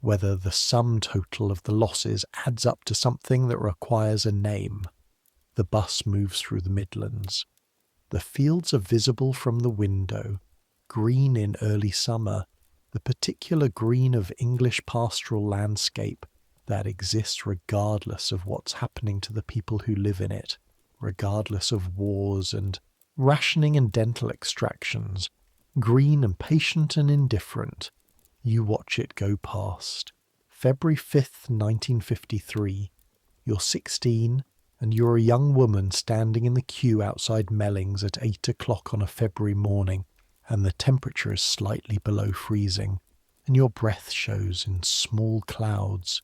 whether the sum total of the losses adds up to something that requires a name. The bus moves through the Midlands. The fields are visible from the window, green in early summer, the particular green of English pastoral landscape that exists regardless of what's happening to the people who live in it, regardless of wars and rationing and dental extractions, green and patient and indifferent. You watch it go past. February 5th, 1953. You're 16, and you're a young woman standing in the queue outside Mellings at 8 o'clock on a February morning, and the temperature is slightly below freezing, and your breath shows in small clouds.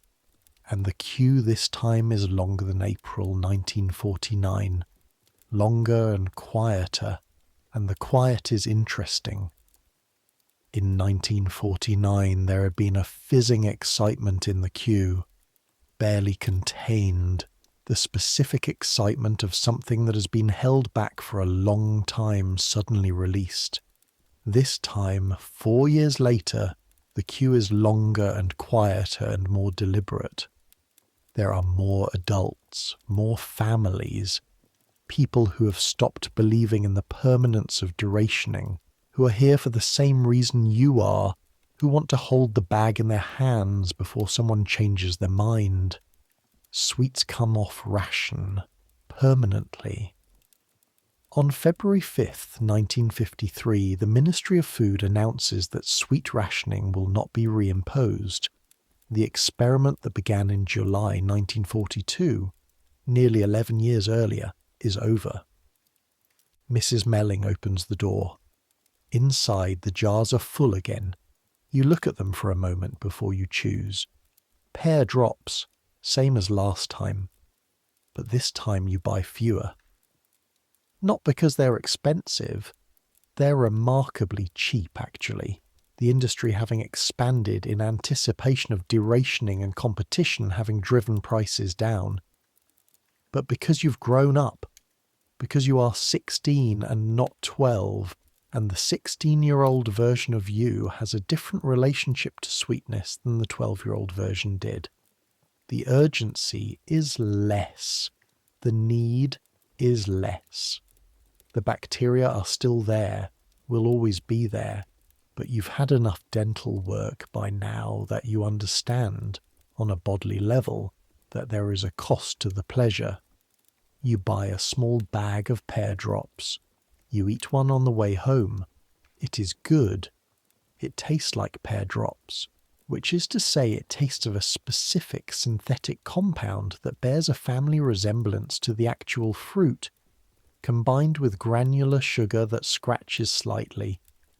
And the queue this time is longer than April 1949. Longer and quieter, and the quiet is interesting. In 1949 there had been a fizzing excitement in the queue, barely contained, the specific excitement of something that has been held back for a long time suddenly released. This time, 4 years later, the queue is longer and quieter and more deliberate. There are more adults, more families, people who have stopped believing in the permanence of durationing, who are here for the same reason you are, who want to hold the bag in their hands before someone changes their mind. Sweets come off ration, permanently. On February 5th, 1953, the Ministry of Food announces that sweet rationing will not be reimposed. The experiment that began in July 1942, nearly 11 years earlier, is over. Mrs. Melling opens the door. Inside, the jars are full again. You look at them for a moment before you choose. Pear drops, same as last time. But this time you buy fewer. Not because they're expensive. They're remarkably cheap, actually. The industry having expanded in anticipation of derationing and competition having driven prices down. But because you've grown up, because you are 16 and not 12, and the 16-year-old version of you has a different relationship to sweetness than the 12-year-old version did. The urgency is less. The need is less. The bacteria are still there, will always be there, but you've had enough dental work by now that you understand, on a bodily level, that there is a cost to the pleasure. You buy a small bag of pear drops. You eat one on the way home. It is good. It tastes like pear drops, which is to say it tastes of a specific synthetic compound that bears a family resemblance to the actual fruit, combined with granular sugar that scratches slightly,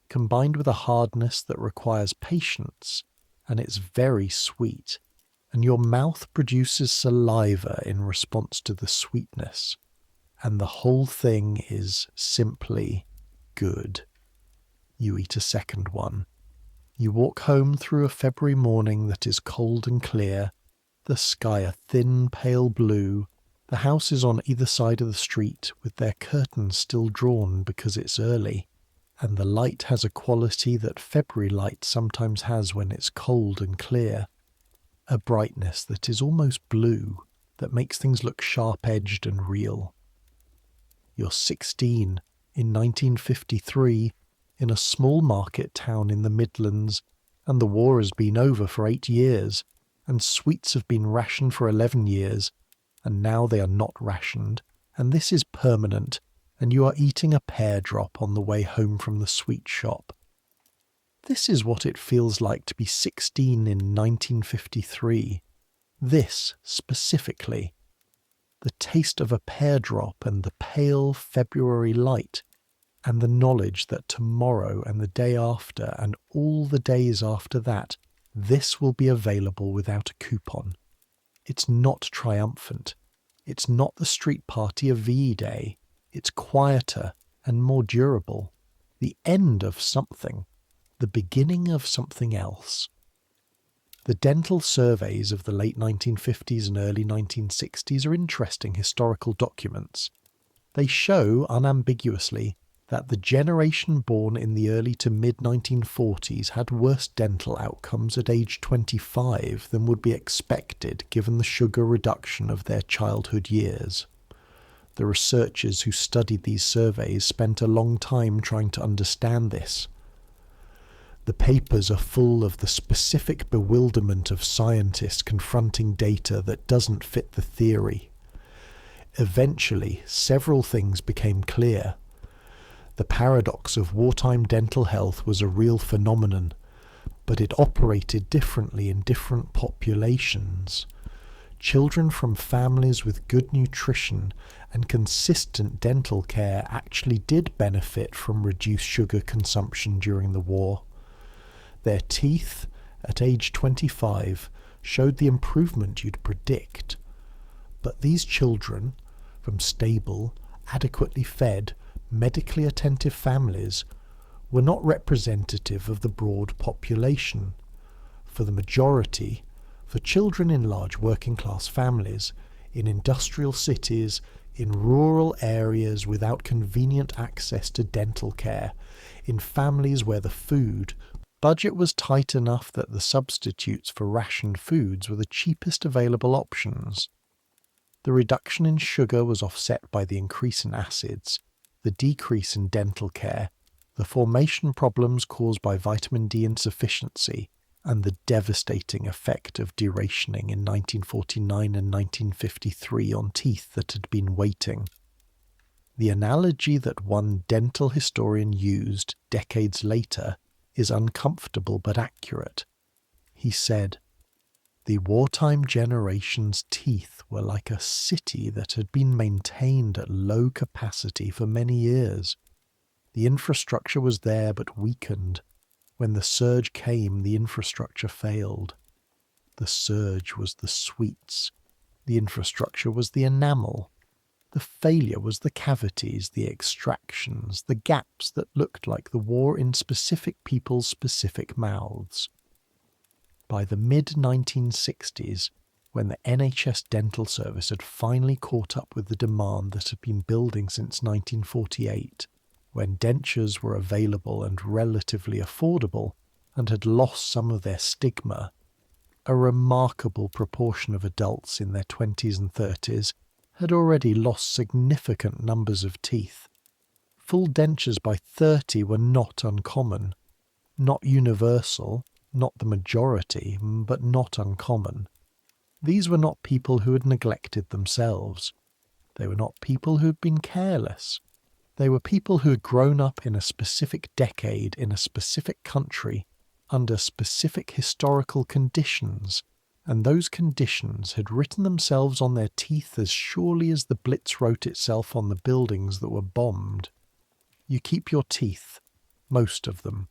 combined with a hardness that requires patience, and it's very sweet, and your mouth produces saliva in response to the sweetness, and the whole thing is simply good. You eat a second one. You walk home through a February morning that is cold and clear, the sky a thin pale blue, the houses on either side of the street with their curtains still drawn because it's early, and the light has a quality that February light sometimes has when it's cold and clear, a brightness that is almost blue, that makes things look sharp-edged and real. You're 16 in 1953 in a small market town in the Midlands, and the war has been over for 8 years, and sweets have been rationed for 11 years, and now they are not rationed, and this is permanent, and you are eating a pear drop on the way home from the sweet shop. This is what it feels like to be 16 in 1953. This, specifically. The taste of a pear drop and the pale February light, and the knowledge that tomorrow and the day after and all the days after that, this will be available without a coupon. It's not triumphant. It's not the street party of VE Day. It's quieter and more durable. The end of something. The beginning of something else. The dental surveys of the late 1950s and early 1960s are interesting historical documents. They show unambiguously that the generation born in the early to mid-1940s had worse dental outcomes at age 25 than would be expected given the sugar reduction of their childhood years. The researchers who studied these surveys spent a long time trying to understand this. The papers are full of the specific bewilderment of scientists confronting data that doesn't fit the theory. Eventually, several things became clear. The paradox of wartime dental health was a real phenomenon, but it operated differently in different populations. Children from families with good nutrition and consistent dental care actually did benefit from reduced sugar consumption during the war. Their teeth, at age 25, showed the improvement you'd predict. But these children, from stable, adequately fed, medically attentive families, were not representative of the broad population. For the majority, for children in large working-class families, in industrial cities, in rural areas without convenient access to dental care, in families where the food budget was tight enough that the substitutes for rationed foods were the cheapest available options. The reduction in sugar was offset by the increase in acids, the decrease in dental care, the formation problems caused by vitamin D insufficiency, and the devastating effect of derationing in 1949 and 1953 on teeth that had been waiting. The analogy that one dental historian used decades later is uncomfortable but accurate. He said, "The wartime generation's teeth were like a city that had been maintained at low capacity for many years. The infrastructure was there but weakened. When the surge came, the infrastructure failed. The surge was the sweets. The infrastructure was the enamel. The failure was the cavities, the extractions, the gaps that looked like the war in specific people's specific mouths." By the mid-1960s, when the NHS dental service had finally caught up with the demand that had been building since 1948, when dentures were available and relatively affordable and had lost some of their stigma, a remarkable proportion of adults in their 20s and 30s had already lost significant numbers of teeth. Full dentures by 30 were not uncommon, not universal, not the majority, but not uncommon. These were not people who had neglected themselves. They were not people who had been careless. They were people who had grown up in a specific decade in a specific country under specific historical conditions, and those conditions had written themselves on their teeth as surely as the Blitz wrote itself on the buildings that were bombed. You keep your teeth, most of them.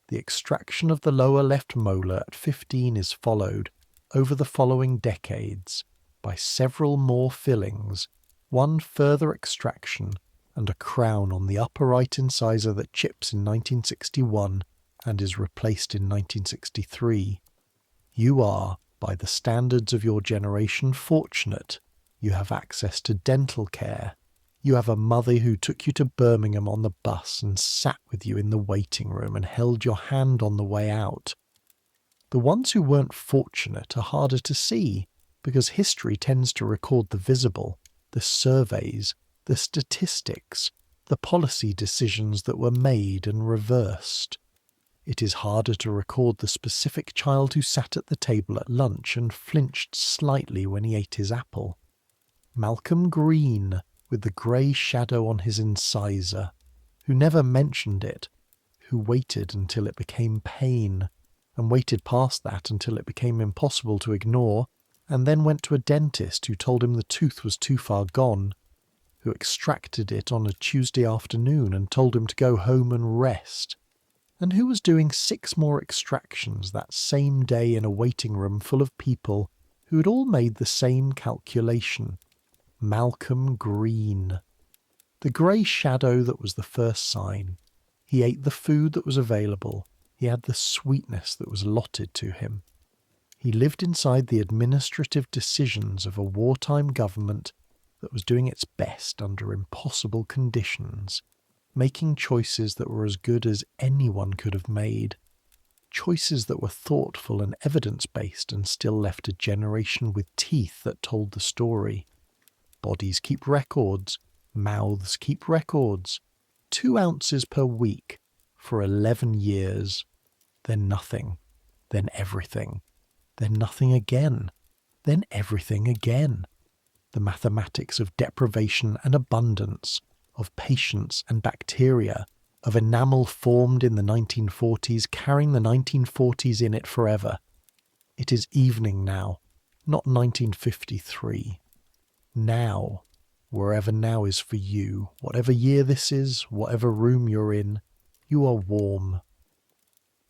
The extraction of the lower left molar at 15 is followed, over the following decades, by several more fillings, one further extraction, and a crown on the upper right incisor that chips in 1961 and is replaced in 1963. You are, by the standards of your generation, fortunate. You have access to dental care. You have a mother who took you to Birmingham on the bus and sat with you in the waiting room and held your hand on the way out. The ones who weren't fortunate are harder to see, because history tends to record the visible, the surveys, the statistics, the policy decisions that were made and reversed. It is harder to record the specific child who sat at the table at lunch and flinched slightly when he ate his apple. Malcolm Green, with the grey shadow on his incisor, who never mentioned it, who waited until it became pain, and waited past that until it became impossible to ignore, and then went to a dentist who told him the tooth was too far gone, who extracted it on a Tuesday afternoon and told him to go home and rest, and who was doing 6 more extractions that same day in a waiting room full of people who had all made the same calculation. Malcolm Green. The grey shadow that was the first sign. He ate the food that was available. He had the sweetness that was allotted to him. He lived inside the administrative decisions of a wartime government that was doing its best under impossible conditions, making choices that were as good as anyone could have made, choices that were thoughtful and evidence-based and still left a generation with teeth that told the story. Bodies keep records, mouths keep records. 2 ounces per week for 11 years. Then nothing. Then everything. Then nothing again. Then everything again. The mathematics of deprivation and abundance, of patience and bacteria, of enamel formed in the 1940s, carrying the 1940s in it forever. It is evening now, not 1953. Now, wherever now is for you, whatever year this is, whatever room you're in, you are warm.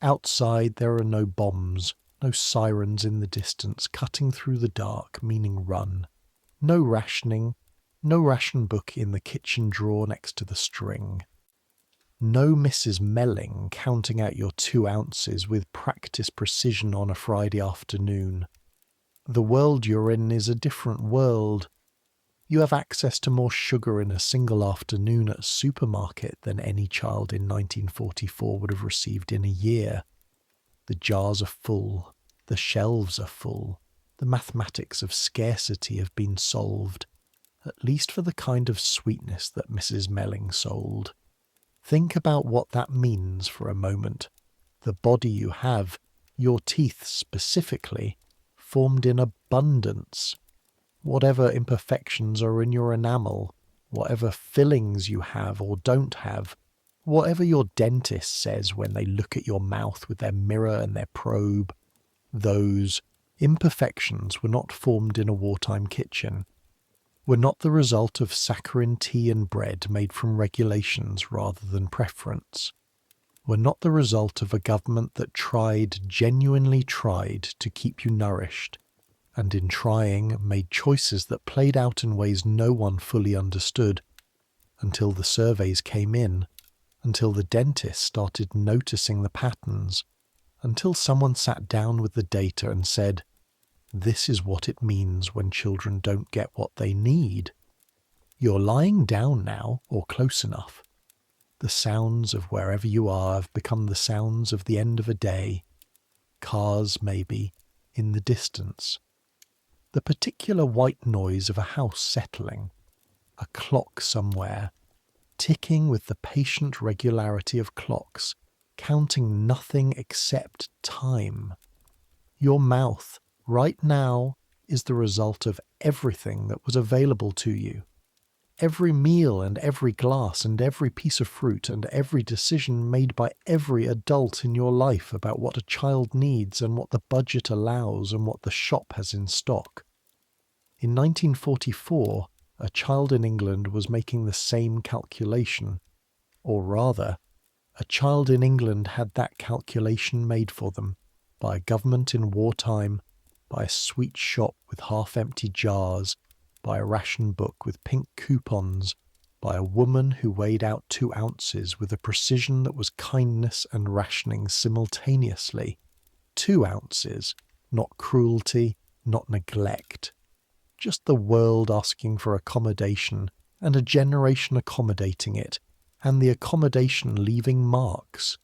Outside there are no bombs, no sirens in the distance cutting through the dark, meaning run. No rationing, no ration book in the kitchen drawer next to the string. No Mrs. Melling counting out your 2 ounces with practiced precision on a Friday afternoon. The world you're in is a different world. You have access to more sugar in a single afternoon at a supermarket than any child in 1944 would have received in a year. The jars are full. The shelves are full. The mathematics of scarcity have been solved, at least for the kind of sweetness that Mrs. Melling sold. Think about what that means for a moment. The body you have, your teeth specifically, formed in abundance. Whatever imperfections are in your enamel, whatever fillings you have or don't have, whatever your dentist says when they look at your mouth with their mirror and their probe, those imperfections were not formed in a wartime kitchen, were not the result of saccharin tea and bread made from regulations rather than preference, were not the result of a government that genuinely tried to keep you nourished, and in trying made choices that played out in ways no one fully understood, until the surveys came in, until the dentist started noticing the patterns, until someone sat down with the data and said, "This is what it means when children don't get what they need." You're lying down now, or close enough. The sounds of wherever you are have become the sounds of the end of a day. Cars, maybe, in the distance. The particular white noise of a house settling. A clock somewhere, ticking with the patient regularity of clocks, counting nothing except time. Your mouth, right now, is the result of everything that was available to you. Every meal and every glass and every piece of fruit and every decision made by every adult in your life about what a child needs and what the budget allows and what the shop has in stock. In 1944, a child in England was making the same calculation, or rather, a child in England had that calculation made for them by a government in wartime, by a sweet shop with half-empty jars, by a ration book with pink coupons, by a woman who weighed out 2 ounces with a precision that was kindness and rationing simultaneously. 2 ounces, not cruelty, not neglect. Just the world asking for accommodation, and a generation accommodating it, and the accommodation leaving marks.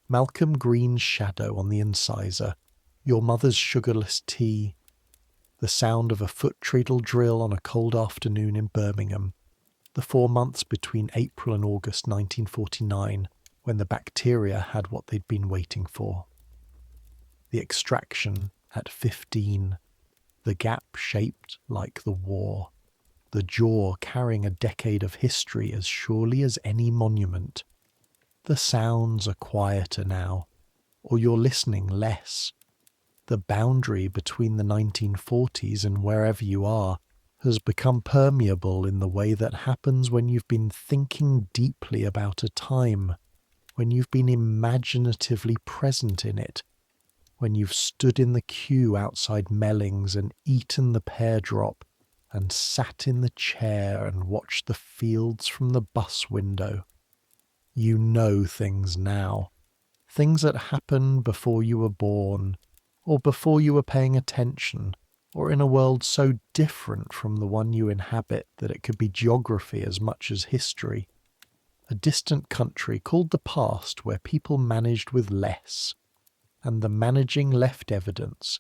Malcolm Green's shadow on the incisor, your mother's sugarless tea, the sound of a foot treadle drill on a cold afternoon in Birmingham, the 4 months between April and August 1949, when the bacteria had what they'd been waiting for. The extraction at 15, the gap shaped like the war, the jaw carrying a decade of history as surely as any monument. The sounds are quieter now, or you're listening less. The boundary between the 1940s and wherever you are has become permeable in the way that happens when you've been thinking deeply about a time, when you've been imaginatively present in it, when you've stood in the queue outside Mellings and eaten the pear drop and sat in the chair and watched the fields from the bus window. You know things now, things that happened before you were born, or before you were paying attention, or in a world so different from the one you inhabit that it could be geography as much as history. A distant country called the past where people managed with less, and the managing left evidence,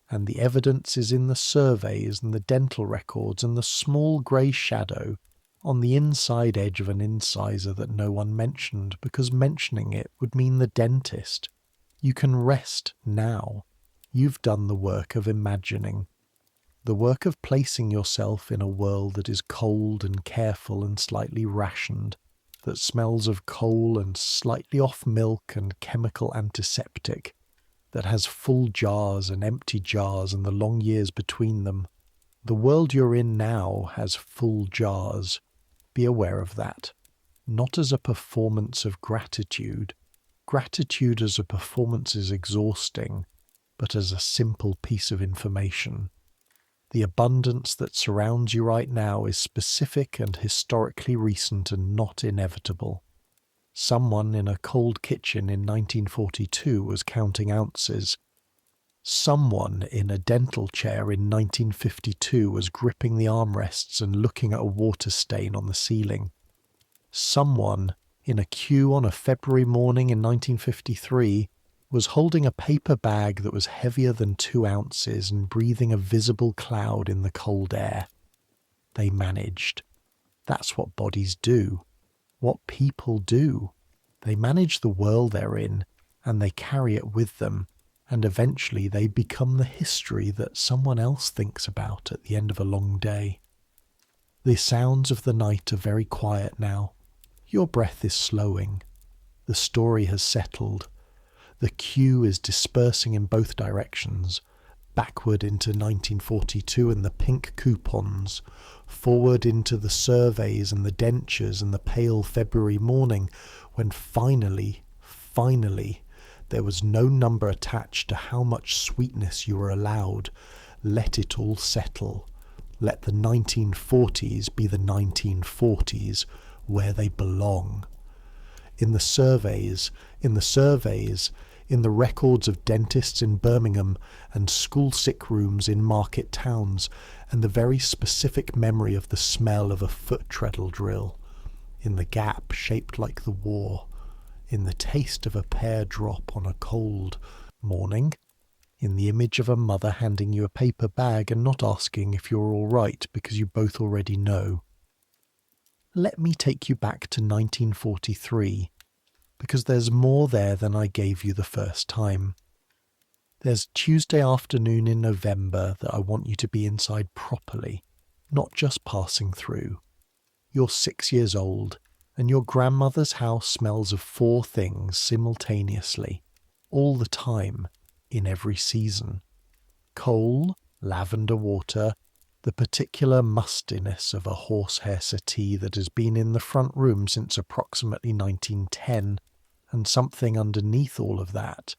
and the evidence is in the surveys and the dental records and the small grey shadow on the inside edge of an incisor that no one mentioned, because mentioning it would mean the dentist. You can rest now. You've done the work of imagining, the work of placing yourself in a world that is cold and careful and slightly rationed, that smells of coal and slightly off milk and chemical antiseptic, that has full jars and empty jars and the long years between them. The world you're in now has full jars. Be aware of that. Not as a performance of gratitude. Gratitude as a performance is exhausting, but as a simple piece of information. The abundance that surrounds you right now is specific and historically recent and not inevitable. Someone in a cold kitchen in 1942 was counting ounces. Someone in a dental chair in 1952 was gripping the armrests and looking at a water stain on the ceiling. Someone in a queue on a February morning in 1953 was holding a paper bag that was heavier than 2 ounces and breathing a visible cloud in the cold air. They managed. That's what bodies do. What people do. They manage the world they're in, and they carry it with them, and eventually they become the history that someone else thinks about at the end of a long day. The sounds of the night are very quiet now. Your breath is slowing. The story has settled. The queue is dispersing in both directions, backward into 1942 and the pink coupons, forward into the surveys and the dentures and the pale February morning, when finally, there was no number attached to how much sweetness you were allowed. Let it all settle. Let the 1940s be the 1940s, where they belong. In the surveys, in the records of dentists in Birmingham and school sick rooms in market towns, and the very specific memory of the smell of a foot treadle drill, in the gap shaped like the war, in the taste of a pear drop on a cold morning, in the image of a mother handing you a paper bag and not asking if you're all right because you both already know. Let me take you back to 1943, because there's more there than I gave you the first time. There's Tuesday afternoon in November that I want you to be inside properly, not just passing through. You're 6 years old, and your grandmother's house smells of 4 things simultaneously, all the time, in every season. Coal, lavender water, the particular mustiness of a horsehair settee that has been in the front room since approximately 1910, and something underneath all of that,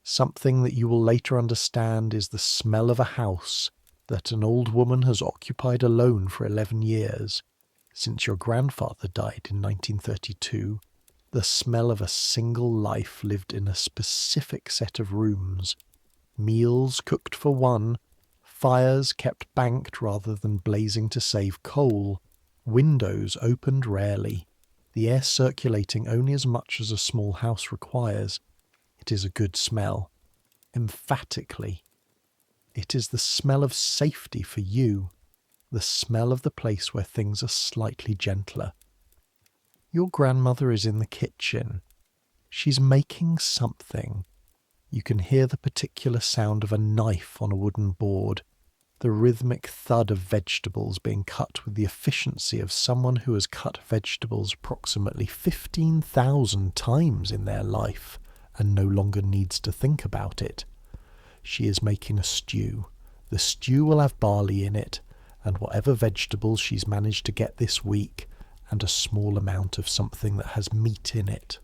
something that you will later understand is the smell of a house that an old woman has occupied alone for 11 years, since your grandfather died in 1932, the smell of a single life lived in a specific set of rooms, meals cooked for one, fires kept banked rather than blazing to save coal, windows opened rarely, the air circulating only as much as a small house requires. It is a good smell. Emphatically. It is the smell of safety for you, the smell of the place where things are slightly gentler. Your grandmother is in the kitchen. She's making something. You can hear the particular sound of a knife on a wooden board, the rhythmic thud of vegetables being cut with the efficiency of someone who has cut vegetables approximately 15,000 times in their life and no longer needs to think about it. She is making a stew. The stew will have barley in it, and whatever vegetables she's managed to get this week, and a small amount of something that has meat in it.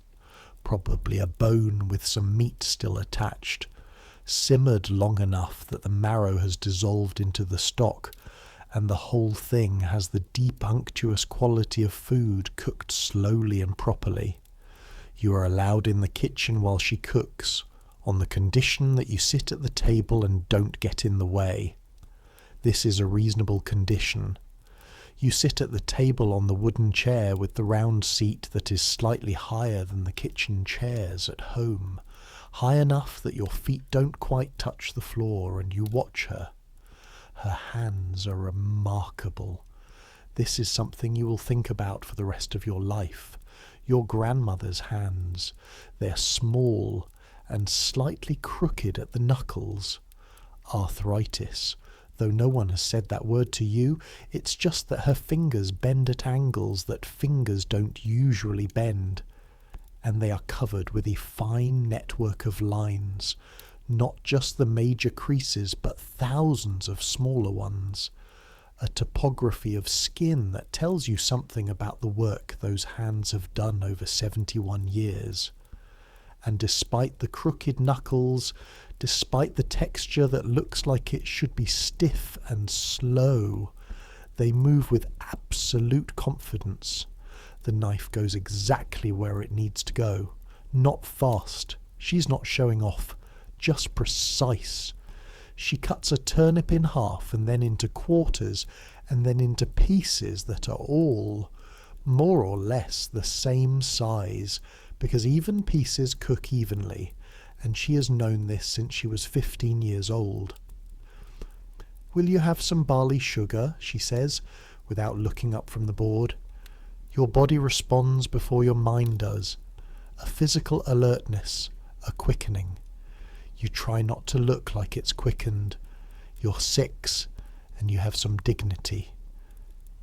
Probably a bone with some meat still attached, simmered long enough that the marrow has dissolved into the stock, and the whole thing has the deep unctuous quality of food cooked slowly and properly. You are allowed in the kitchen while she cooks, on the condition that you sit at the table and don't get in the way. This is a reasonable condition. You sit at the table on the wooden chair with the round seat that is slightly higher than the kitchen chairs at home, high enough that your feet don't quite touch the floor, and you watch her. Her hands are remarkable. This is something you will think about for the rest of your life. Your grandmother's hands. They're small and slightly crooked at the knuckles. Arthritis. Though no one has said that word to you, it's just that her fingers bend at angles that fingers don't usually bend, and they are covered with a fine network of lines, not just the major creases but thousands of smaller ones, a topography of skin that tells you something about the work those hands have done over 71 years. And despite the crooked knuckles, despite the texture that looks like it should be stiff and slow, they move with absolute confidence. The knife goes exactly where it needs to go. Not fast. She's not showing off. Just precise. She cuts a turnip in half and then into quarters and then into pieces that are all, more or less, the same size, because even pieces cook evenly, and she has known this since she was 15 years old. "Will you have some barley sugar?" she says, without looking up from the board. Your body responds before your mind does. A physical alertness, a quickening. You try not to look like it's quickened. You're 6, and you have some dignity.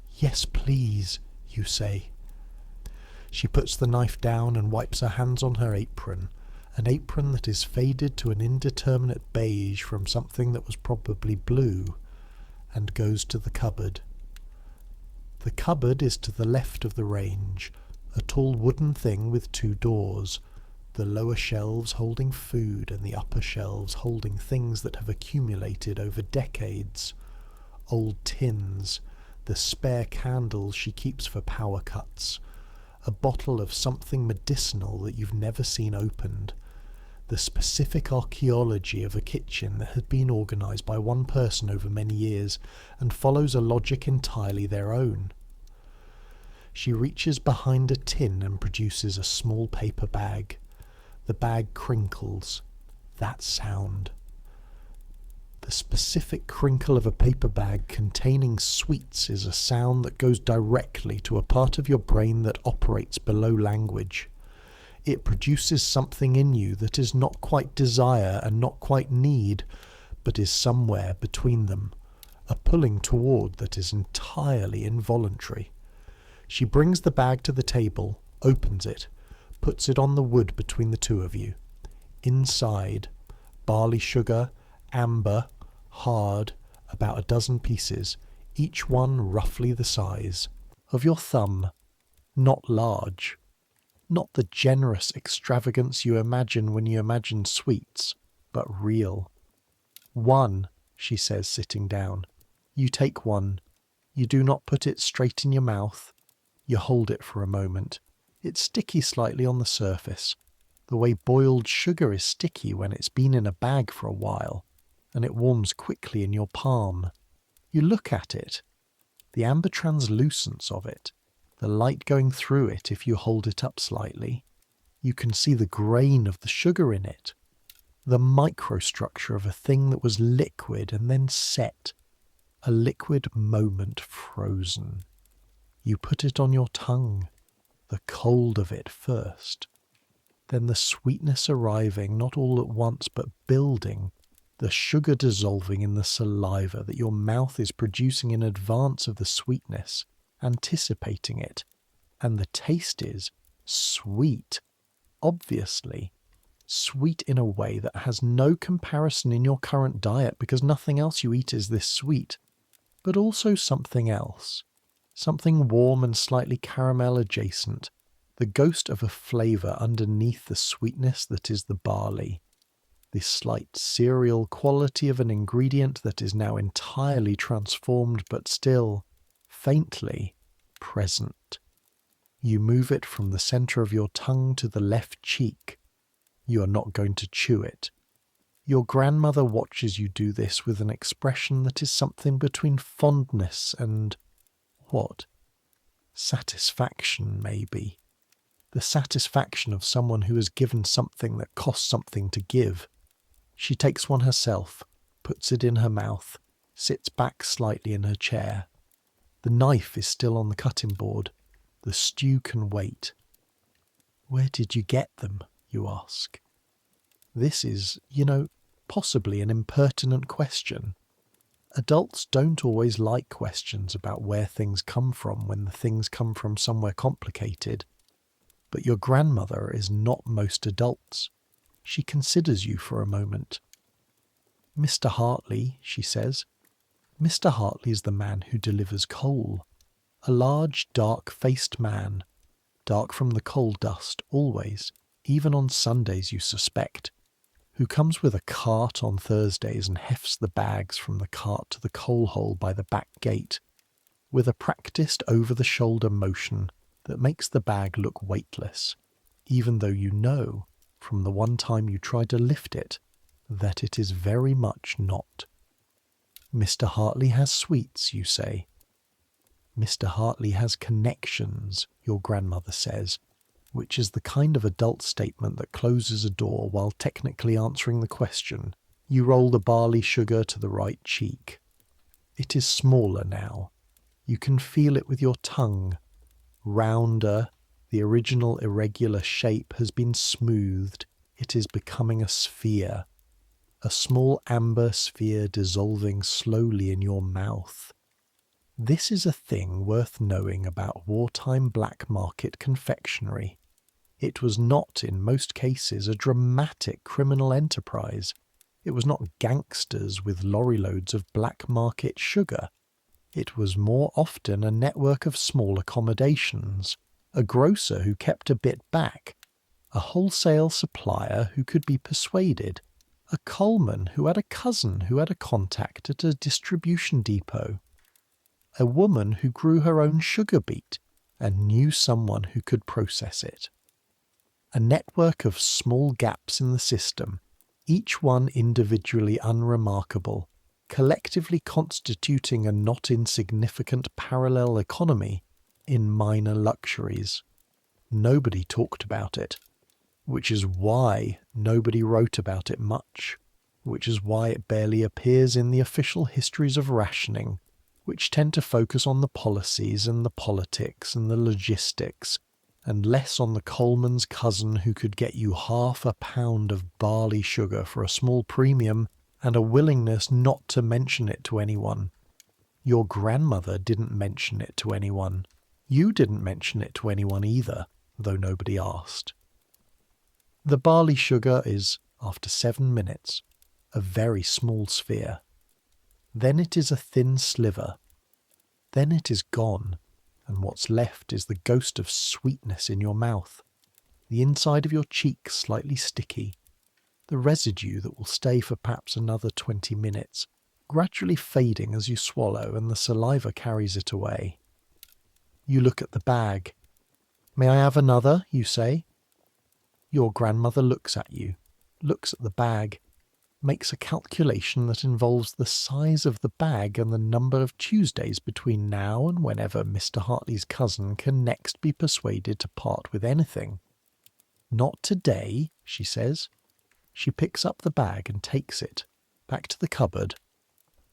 "Yes, please," you say. She puts the knife down and wipes her hands on her apron, an apron that is faded to an indeterminate beige from something that was probably blue, and goes to the cupboard. The cupboard is to the left of the range, a tall wooden thing with 2 doors, the lower shelves holding food and the upper shelves holding things that have accumulated over decades. Old tins, the spare candles she keeps for power cuts, a bottle of something medicinal that you've never seen opened, the specific archaeology of a kitchen that has been organised by one person over many years and follows a logic entirely their own. She reaches behind a tin and produces a small paper bag. The bag crinkles. That sound. The specific crinkle of a paper bag containing sweets is a sound that goes directly to a part of your brain that operates below language. It produces something in you that is not quite desire and not quite need, but is somewhere between them, a pulling toward that is entirely involuntary. She brings the bag to the table, opens it, puts it on the wood between the two of you. Inside, barley sugar, amber, hard, about a dozen pieces, each one roughly the size of your thumb. Not large. Not the generous extravagance you imagine when you imagine sweets, but real. "One," she says, sitting down. You take one. You do not put it straight in your mouth. You hold it for a moment. It's sticky slightly on the surface, the way boiled sugar is sticky when it's been in a bag for a while, and it warms quickly in your palm. You look at it. The amber translucence of it, the light going through it if you hold it up slightly. You can see the grain of the sugar in it, the microstructure of a thing that was liquid and then set, a liquid moment frozen. You put it on your tongue, the cold of it first. then the sweetness arriving not all at once but building, the sugar dissolving in the saliva that your mouth is producing in advance of the sweetness, anticipating it, and the taste is sweet, obviously. Sweet in a way that has no comparison in your current diet because nothing else you eat is this sweet, but also something else, something warm and slightly caramel adjacent, the ghost of a flavour underneath the sweetness that is the barley, the slight cereal quality of an ingredient that is now entirely transformed but still, faintly, present. You move it from the centre of your tongue to the left cheek. You are not going to chew it. Your grandmother watches you do this with an expression that is something between fondness and what? Satisfaction, maybe. The satisfaction of someone who has given something that costs something to give. She takes one herself, puts it in her mouth, sits back slightly in her chair. The knife is still on the cutting board. The stew can wait. Where did you get them? You ask. This is, possibly an impertinent question. Adults don't always like questions about where things come from when the things come from somewhere complicated. But your grandmother is not most adults. She considers you for a moment. Mr. Hartley, she says. Mr. Hartley is the man who delivers coal. A large, dark-faced man. Dark from the coal dust, always, even on Sundays you suspect, who comes with a cart on Thursdays and hefts the bags from the cart to the coal hole by the back gate, with a practised over-the-shoulder motion that makes the bag look weightless, even though you know, from the one time you tried to lift it, that it is very much not. Mr. Hartley has sweets, you say. Mr. Hartley has connections, your grandmother says, which is the kind of adult statement that closes a door while technically answering the question. You roll the barley sugar to the right cheek. It is smaller now. You can feel it with your tongue. Rounder, the original irregular shape has been smoothed. It is becoming a sphere. A small amber sphere dissolving slowly in your mouth. This is a thing worth knowing about wartime black market confectionery. It was not, in most cases, a dramatic criminal enterprise. It was not gangsters with lorry loads of black market sugar. It was more often a network of small accommodations, a grocer who kept a bit back, a wholesale supplier who could be persuaded, a coalman who had a cousin who had a contact at a distribution depot, a woman who grew her own sugar beet and knew someone who could process it. A network of small gaps in the system, each one individually unremarkable, collectively constituting a not insignificant parallel economy in minor luxuries. Nobody talked about it, which is why nobody wrote about it much, which is why it barely appears in the official histories of rationing, which tend to focus on the policies and the politics and the logistics, and less on the coalman's cousin who could get you half a pound of barley sugar for a small premium and a willingness not to mention it to anyone. Your grandmother didn't mention it to anyone. You didn't mention it to anyone either, though nobody asked. The barley sugar is, after 7 minutes, a very small sphere. Then it is a thin sliver. Then it is gone, and what's left is the ghost of sweetness in your mouth, the inside of your cheek slightly sticky, the residue that will stay for perhaps another 20 minutes, gradually fading as you swallow and the saliva carries it away. You look at the bag. May I have another, you say? Your grandmother looks at you, looks at the bag, makes a calculation that involves the size of the bag and the number of Tuesdays between now and whenever Mr. Hartley's cousin can next be persuaded to part with anything. Not today, she says. She picks up the bag and takes it, back to the cupboard.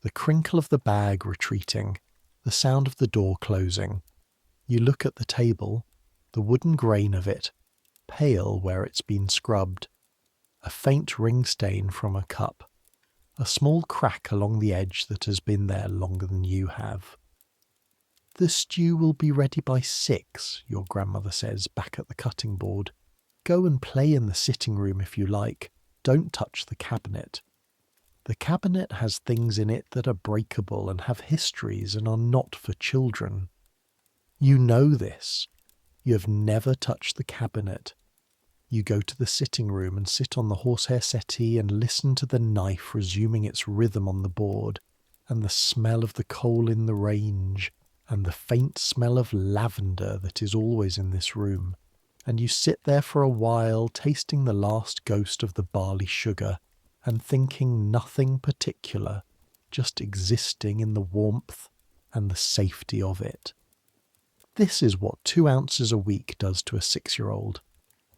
The crinkle of the bag retreating, the sound of the door closing. You look at the table, the wooden grain of it, pale where it's been scrubbed, a faint ring stain from a cup, a small crack along the edge that has been there longer than you have. "The stew will be ready by 6, your grandmother says, back at the cutting board. "Go and play in the sitting room if you like. Don't touch the cabinet. The cabinet has things in it that are breakable and have histories and are not for children. You know this. You have never touched the cabinet. You go to the sitting room and sit on the horsehair settee and listen to the knife resuming its rhythm on the board, and the smell of the coal in the range, and the faint smell of lavender that is always in this room, and you sit there for a while tasting the last ghost of the barley sugar, and thinking nothing particular, just existing in the warmth and the safety of it. This is what 2 ounces a week does to a 6-year-old.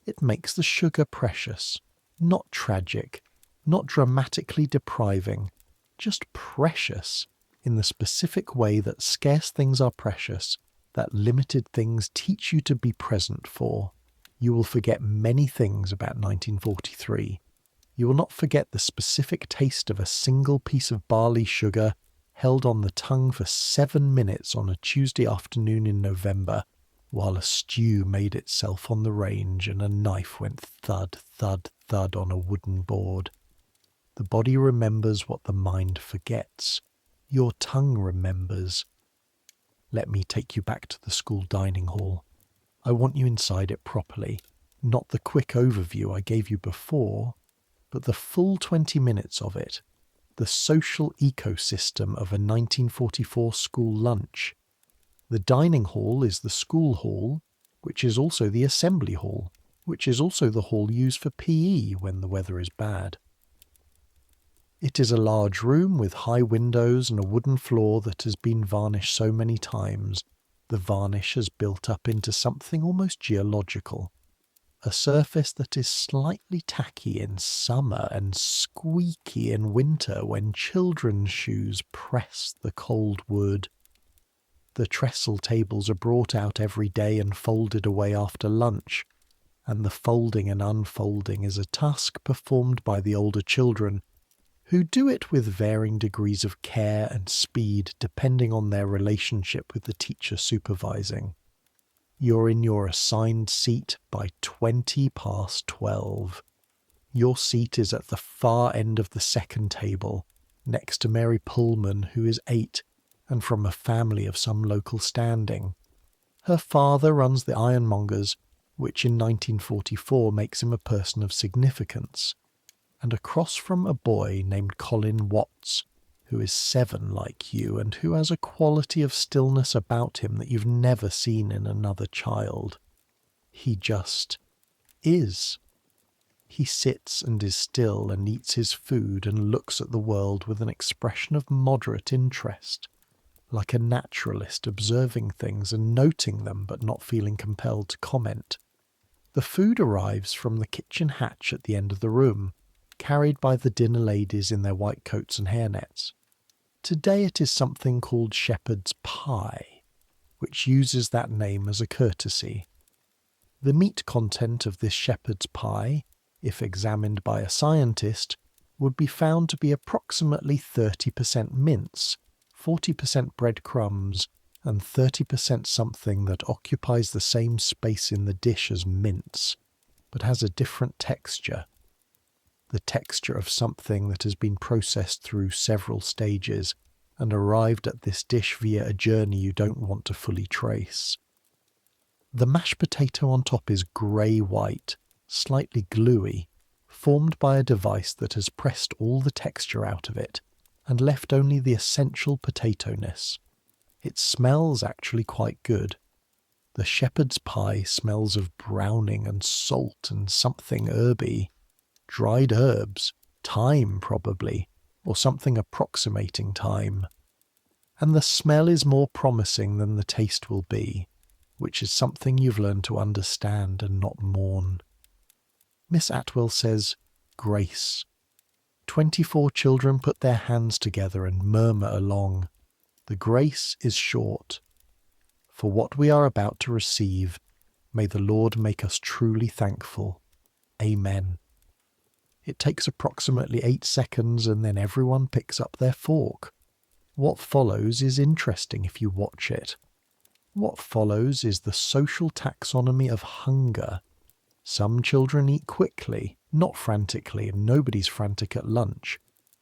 It makes the sugar precious, not tragic, not dramatically depriving, just precious in the specific way that scarce things are precious, that limited things teach you to be present for. You will forget many things about 1943. You will not forget the specific taste of a single piece of barley sugar held on the tongue for 7 minutes on a Tuesday afternoon in November, while a stew made itself on the range and a knife went thud, thud, thud on a wooden board. The body remembers what the mind forgets. Your tongue remembers. Let me take you back to the school dining hall. I want you inside it properly, not the quick overview I gave you before, but the full 20 minutes of it, the social ecosystem of a 1944 school lunch. The dining hall is the school hall, which is also the assembly hall, which is also the hall used for PE when the weather is bad. It is a large room with high windows and a wooden floor that has been varnished so many times, the varnish has built up into something almost geological. A surface that is slightly tacky in summer and squeaky in winter when children's shoes press the cold wood. The trestle tables are brought out every day and folded away after lunch, and the folding and unfolding is a task performed by the older children, who do it with varying degrees of care and speed depending on their relationship with the teacher supervising. You're in your assigned seat by 20 past 12. Your seat is at the far end of the second table, next to Mary Pullman, who is 8, and from a family of some local standing. Her father runs the ironmonger's, which in 1944 makes him a person of significance, and across from a boy named Colin Watts, who is 7 like you and who has a quality of stillness about him that you've never seen in another child. He just is. He sits and is still and eats his food and looks at the world with an expression of moderate interest, like a naturalist observing things and noting them but not feeling compelled to comment. The food arrives from the kitchen hatch at the end of the room, carried by the dinner ladies in their white coats and hairnets. Today it is something called shepherd's pie, which uses that name as a courtesy. The meat content of this shepherd's pie, if examined by a scientist, would be found to be approximately 30% mince, 40% breadcrumbs, and 30% something that occupies the same space in the dish as mince, but has a different texture. The texture of something that has been processed through several stages and arrived at this dish via a journey you don't want to fully trace. The mashed potato on top is grey-white, slightly gluey, formed by a device that has pressed all the texture out of it and left only the essential potato-ness. It smells actually quite good. The shepherd's pie smells of browning and salt and something herby. Dried herbs, thyme probably, or something approximating thyme. And the smell is more promising than the taste will be, which is something you've learned to understand and not mourn. Miss Atwell says, "Grace." 24 children put their hands together and murmur along. The grace is short. For what we are about to receive, May the Lord make us truly thankful. Amen. It takes approximately 8 seconds and then everyone picks up their fork. What follows is interesting if you watch it. What follows is the social taxonomy of hunger. Some children eat quickly, not frantically, and nobody's frantic at lunch.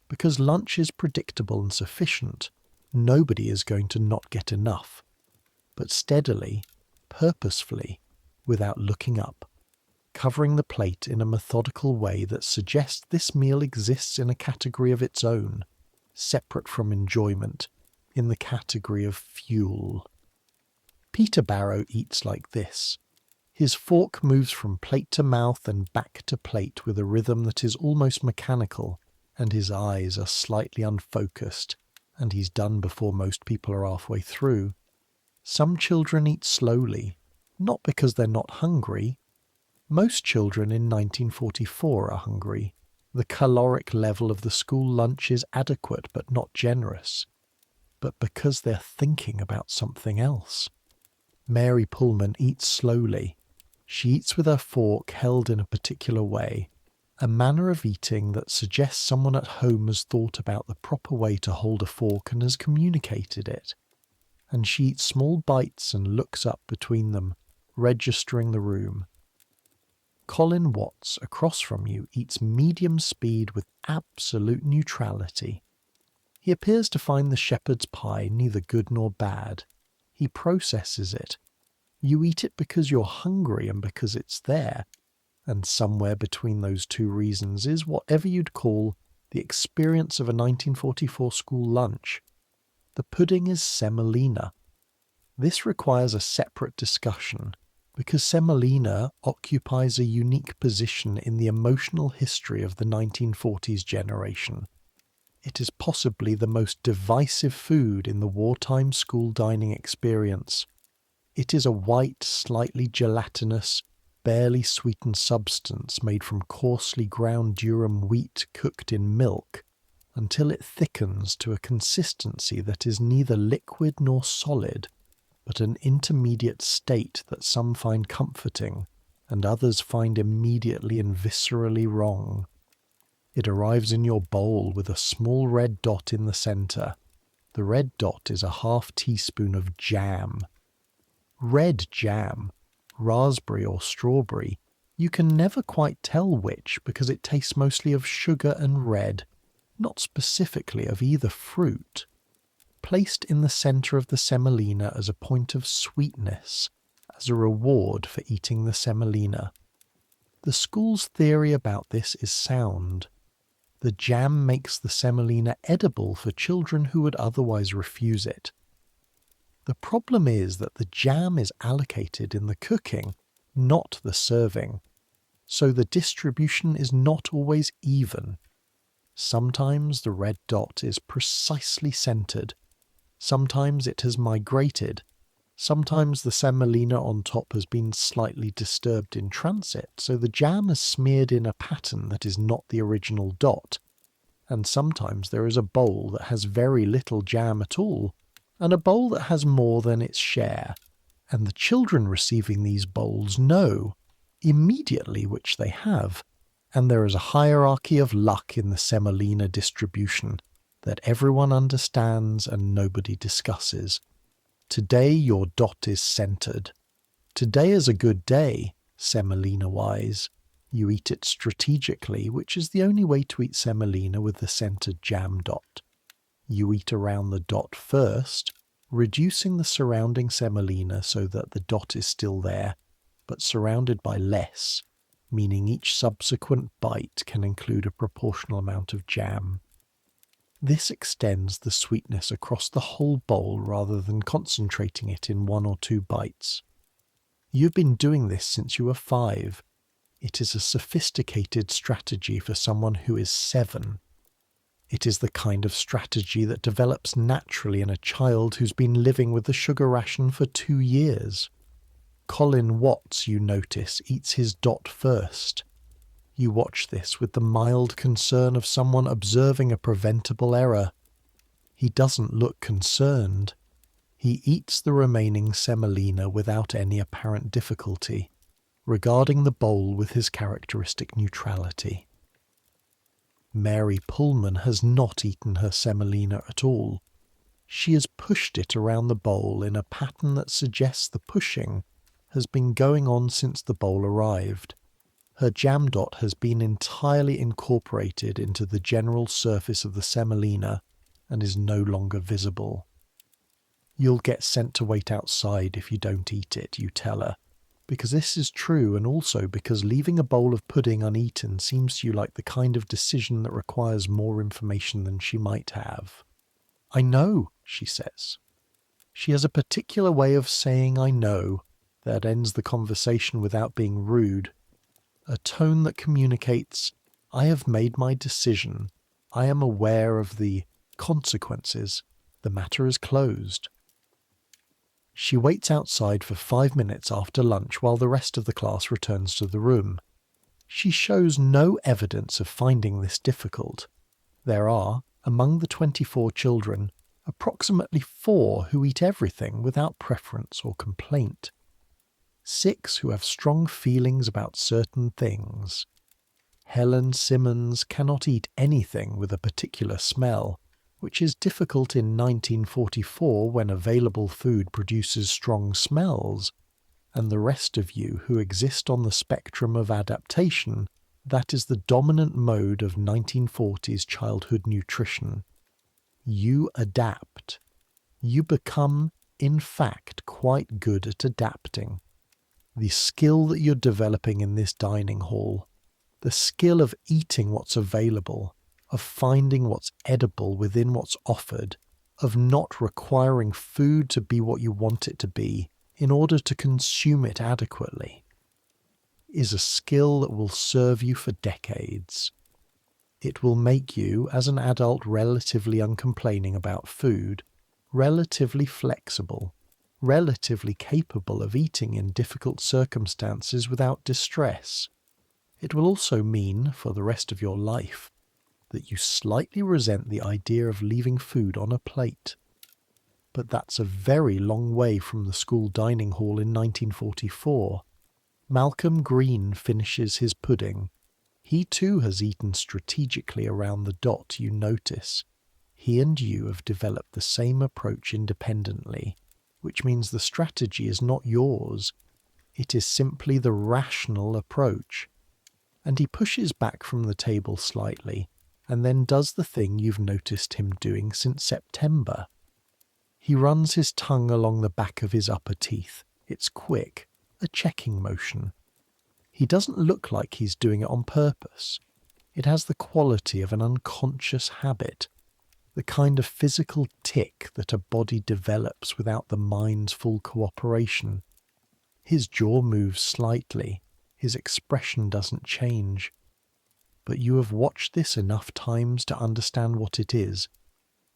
Because lunch is predictable and sufficient, nobody is going to not get enough. But steadily, purposefully, without looking up, covering the plate in a methodical way that suggests this meal exists in a category of its own, separate from enjoyment, in the category of fuel. Peter Barrow eats like this. His fork moves from plate to mouth and back to plate with a rhythm that is almost mechanical, and his eyes are slightly unfocused, and he's done before most people are halfway through. Some children eat slowly, not because they're not hungry. Most children in 1944 are hungry. The caloric level of the school lunch is adequate but not generous. But because they're thinking about something else. Mary Pullman eats slowly. She eats with her fork held in a particular way, a manner of eating that suggests someone at home has thought about the proper way to hold a fork and has communicated it. And she eats small bites and looks up between them, registering the room. Colin Watts, across from you, eats medium speed with absolute neutrality. He appears to find the shepherd's pie neither good nor bad. He processes it. You eat it because you're hungry and because it's there. And somewhere between those two reasons is whatever you'd call the experience of a 1944 school lunch. The pudding is semolina. This requires a separate discussion, because semolina occupies a unique position in the emotional history of the 1940s generation. It is possibly the most divisive food in the wartime school dining experience. It is a white, slightly gelatinous, barely sweetened substance made from coarsely ground durum wheat cooked in milk until it thickens to a consistency that is neither liquid nor solid, but an intermediate state that some find comforting and others find immediately and viscerally wrong. It arrives in your bowl with a small red dot in the centre. The red dot is a half teaspoon of jam. Red jam, raspberry or strawberry, you can never quite tell which because it tastes mostly of sugar and red, not specifically of either fruit. Placed in the centre of the semolina as a point of sweetness, as a reward for eating the semolina. The school's theory about this is sound. The jam makes the semolina edible for children who would otherwise refuse it. The problem is that the jam is allocated in the cooking, not the serving, so the distribution is not always even. Sometimes the red dot is precisely centred. Sometimes it has migrated. Sometimes the semolina on top has been slightly disturbed in transit, so the jam is smeared in a pattern that is not the original dot. And sometimes there is a bowl that has very little jam at all, and a bowl that has more than its share. And the children receiving these bowls know immediately which they have, and there is a hierarchy of luck in the semolina distribution that everyone understands and nobody discusses. Today your dot is centred. Today is a good day, semolina-wise. You eat it strategically, which is the only way to eat semolina with the centred jam dot. You eat around the dot first, reducing the surrounding semolina so that the dot is still there, but surrounded by less, meaning each subsequent bite can include a proportional amount of jam. This extends the sweetness across the whole bowl rather than concentrating it in 1 or 2 bites. You've been doing this since you were 5. It is a sophisticated strategy for someone who is 7. It is the kind of strategy that develops naturally in a child who's been living with the sugar ration for 2 years. Colin Watts, you notice, eats his dot first. You watch this with the mild concern of someone observing a preventable error. He doesn't look concerned. He eats the remaining semolina without any apparent difficulty, regarding the bowl with his characteristic neutrality. Mary Pullman has not eaten her semolina at all. She has pushed it around the bowl in a pattern that suggests the pushing has been going on since the bowl arrived. Her jam dot has been entirely incorporated into the general surface of the semolina and is no longer visible. You'll get sent to wait outside if you don't eat it, you tell her, because this is true, and also because leaving a bowl of pudding uneaten seems to you like the kind of decision that requires more information than she might have. "I know," she says. She has a particular way of saying "I know" that ends the conversation without being rude, a tone that communicates, "I have made my decision, I am aware of the consequences, the matter is closed." She waits outside for 5 minutes after lunch while the rest of the class returns to the room. She shows no evidence of finding this difficult. There are, among the 24 children, approximately 4 who eat everything without preference or complaint. 6 who have strong feelings about certain things. Helen Simmons cannot eat anything with a particular smell, which is difficult in 1944 when available food produces strong smells, and the rest of you who exist on the spectrum of adaptation, that is the dominant mode of 1940s childhood nutrition. You adapt. You become, in fact, quite good at adapting. The skill that you're developing in this dining hall, the skill of eating what's available, of finding what's edible within what's offered, of not requiring food to be what you want it to be in order to consume it adequately, is a skill that will serve you for decades. It will make you, as an adult relatively uncomplaining about food, relatively flexible, relatively capable of eating in difficult circumstances without distress. It will also mean, for the rest of your life, that you slightly resent the idea of leaving food on a plate. But that's a very long way from the school dining hall in 1944. Malcolm Green finishes his pudding. He too has eaten strategically around the dot you notice. He and you have developed the same approach independently, which means the strategy is not yours. It is simply the rational approach. And he pushes back from the table slightly, and then does the thing you've noticed him doing since September. He runs his tongue along the back of his upper teeth. It's quick, a checking motion. He doesn't look like he's doing it on purpose. It has the quality of an unconscious habit, the kind of physical tic that a body develops without the mind's full cooperation. His jaw moves slightly, his expression doesn't change. But you have watched this enough times to understand what it is.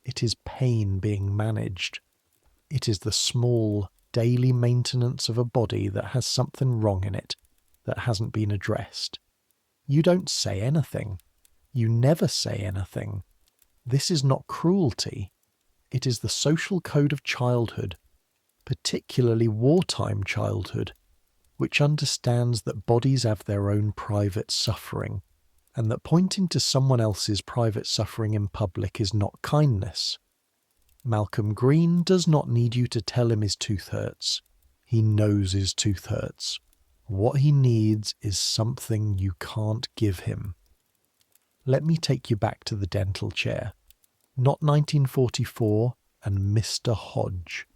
It is pain being managed. It is the small, daily maintenance of a body that has something wrong in it that hasn't been addressed. You don't say anything. You never say anything. This is not cruelty. It is the social code of childhood, particularly wartime childhood, which understands that bodies have their own private suffering, and that pointing to someone else's private suffering in public is not kindness. Malcolm Green does not need you to tell him his tooth hurts. He knows his tooth hurts. What he needs is something you can't give him. Let me take you back to the dental chair. Not 1944 and Mr. Hodge.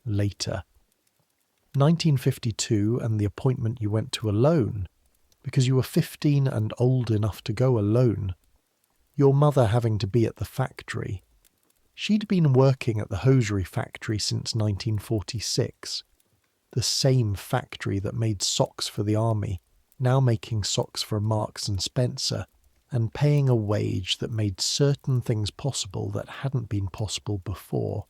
Later. 1952 and the appointment you went to alone, because you were 15 and old enough to go alone. Your mother having to be at the factory. She'd been working at the hosiery factory since 1946. The same factory that made socks for the army, now making socks for Marks and Spencer, and paying a wage that made certain things possible that hadn't been possible before,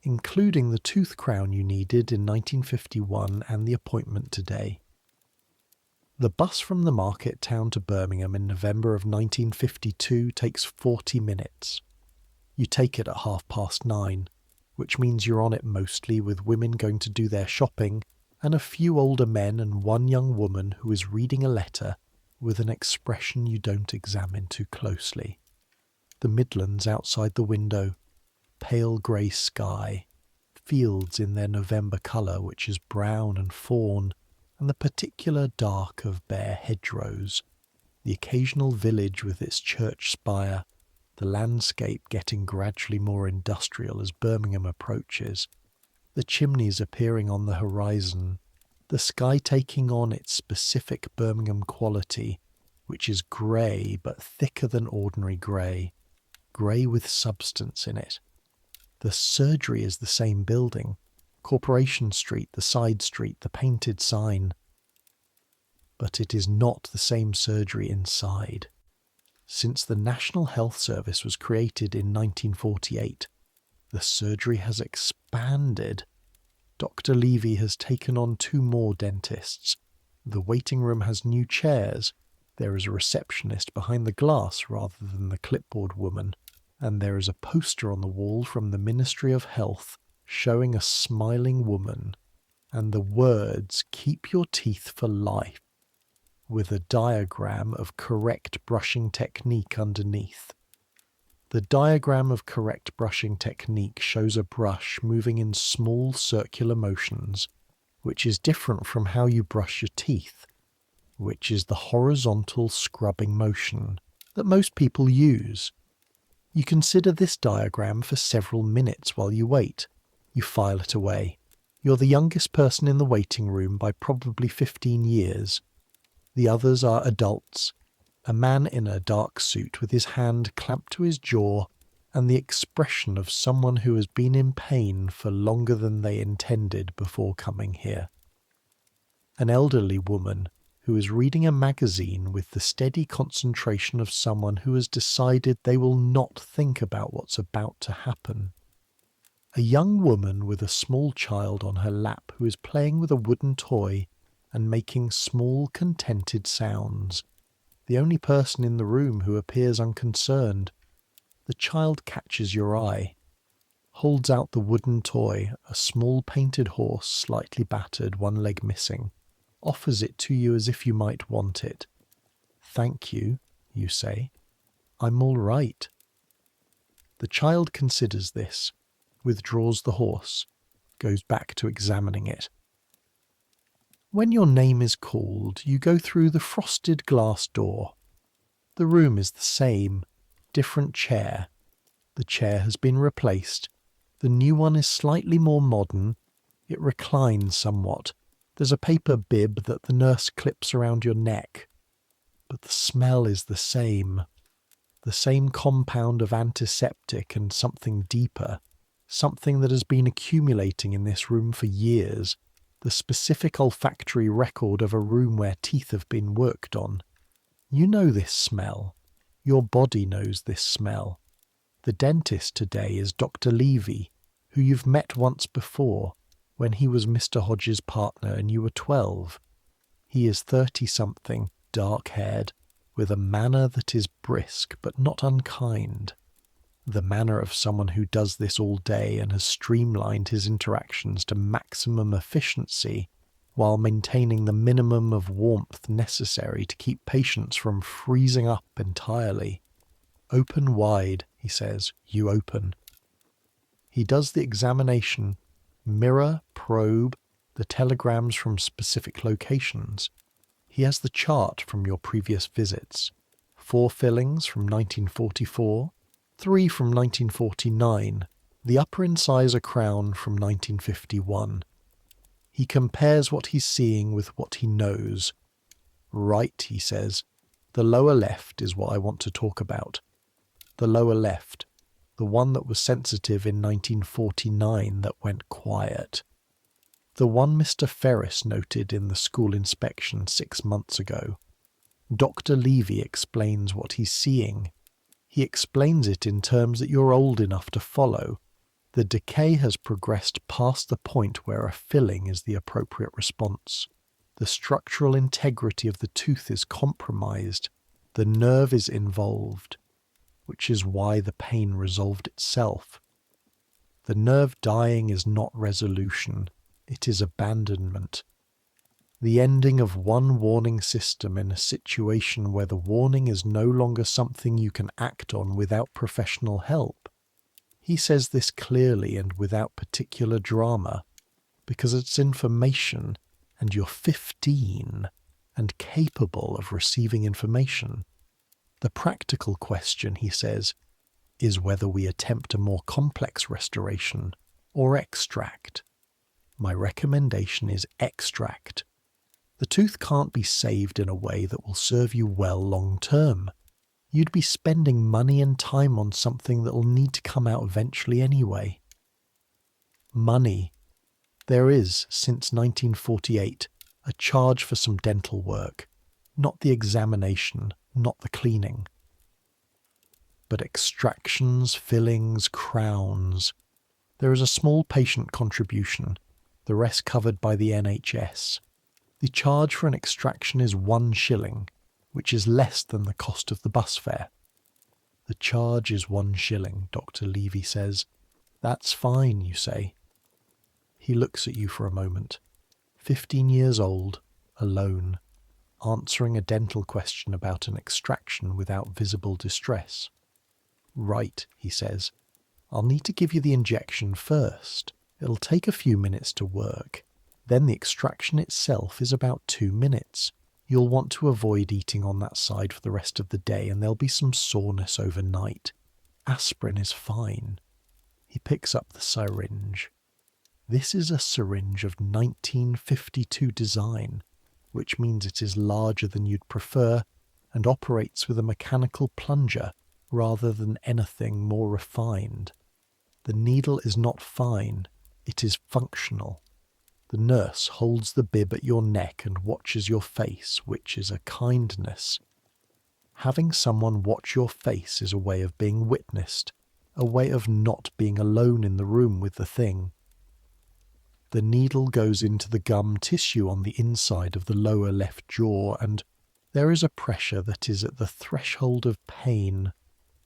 including the tooth crown you needed in 1951 and the appointment today. The bus from the market town to Birmingham in November of 1952 takes 40 minutes. You take it at 9:30, which means you're on it mostly with women going to do their shopping and a few older men and one young woman who is reading a letter with an expression you don't examine too closely. The Midlands outside the window, pale grey sky, fields in their November colour which is brown and fawn, and the particular dark of bare hedgerows, the occasional village with its church spire, the landscape getting gradually more industrial as Birmingham approaches, the chimneys appearing on the horizon, the sky taking on its specific Birmingham quality, which is grey but thicker than ordinary grey with substance in it. The surgery is the same building, Corporation Street, the side street, the painted sign. But it is not the same surgery inside. Since the National Health Service was created in 1948, the surgery has expanded. Dr. Levy has taken on 2 more dentists. The waiting room has new chairs. There is a receptionist behind the glass rather than the clipboard woman. And there is a poster on the wall from the Ministry of Health showing a smiling woman and the words "Keep your teeth for life" with a diagram of correct brushing technique underneath. The diagram of correct brushing technique shows a brush moving in small circular motions, which is different from how you brush your teeth, which is the horizontal scrubbing motion that most people use. You consider this diagram for several minutes while you wait. You file it away. You're the youngest person in the waiting room by probably 15 years. The others are adults. A man in a dark suit with his hand clamped to his jaw and the expression of someone who has been in pain for longer than they intended before coming here. An elderly woman who is reading a magazine with the steady concentration of someone who has decided they will not think about what's about to happen. A young woman with a small child on her lap who is playing with a wooden toy and making small, contented sounds. The only person in the room who appears unconcerned. The child catches your eye, holds out the wooden toy, a small painted horse, slightly battered, one leg missing. Offers it to you as if you might want it. "Thank you," you say. "I'm all right." The child considers this, withdraws the horse, goes back to examining it. When your name is called, you go through the frosted glass door. The room is the same, different chair. The chair has been replaced. The new one is slightly more modern. It reclines somewhat. There's a paper bib that the nurse clips around your neck. But the smell is the same compound of antiseptic and something deeper, something that has been accumulating in this room for years, the specific olfactory record of a room where teeth have been worked on. You know this smell. Your body knows this smell. The dentist today is Dr. Levy, who you've met once before, when he was Mr. Hodges' partner and you were 12. He is 30-something, dark-haired, with a manner that is brisk but not unkind. The manner of someone who does this all day and has streamlined his interactions to maximum efficiency while maintaining the minimum of warmth necessary to keep patients from freezing up entirely. "Open wide," he says. "You open." He does the examination, mirror, probe, the telegrams from specific locations. He has the chart from your previous visits. 4 fillings from 1944, 3 from 1949, the upper incisor crown from 1951. He compares what he's seeing with what he knows. "Right," he says. "The lower left is what I want to talk about. The lower left. The one that was sensitive in 1949 that went quiet. The one Mr. Ferris noted in the school inspection 6 months ago." Dr. Levy explains what he's seeing. He explains it in terms that you're old enough to follow. The decay has progressed past the point where a filling is the appropriate response. The structural integrity of the tooth is compromised. The nerve is involved, which is why the pain resolved itself. The nerve dying is not resolution, it is abandonment. The ending of one warning system in a situation where the warning is no longer something you can act on without professional help. He says this clearly and without particular drama, because it's information and you're 15 and capable of receiving information. The practical question, he says, is whether we attempt a more complex restoration or extract. My recommendation is extract. The tooth can't be saved in a way that will serve you well long term. You'd be spending money and time on something that will need to come out eventually anyway. Money. There is, since 1948, a charge for some dental work, not the examination, not the cleaning. But extractions, fillings, crowns. There is a small patient contribution, the rest covered by the NHS. The charge for an extraction is 1 shilling, which is less than the cost of the bus fare. The charge is 1 shilling, Dr. Levy says. That's fine, you say. He looks at you for a moment. 15 years old, alone, answering a dental question about an extraction without visible distress. Right, he says. I'll need to give you the injection first. It'll take a few minutes to work. Then the extraction itself is about 2 minutes. You'll want to avoid eating on that side for the rest of the day, and there'll be some soreness overnight. Aspirin is fine. He picks up the syringe. This is a syringe of 1952 design, which means it is larger than you'd prefer and operates with a mechanical plunger rather than anything more refined. The needle is not fine, it is functional. The nurse holds the bib at your neck and watches your face, which is a kindness. Having someone watch your face is a way of being witnessed, a way of not being alone in the room with the thing. The needle goes into the gum tissue on the inside of the lower left jaw, and there is a pressure that is at the threshold of pain,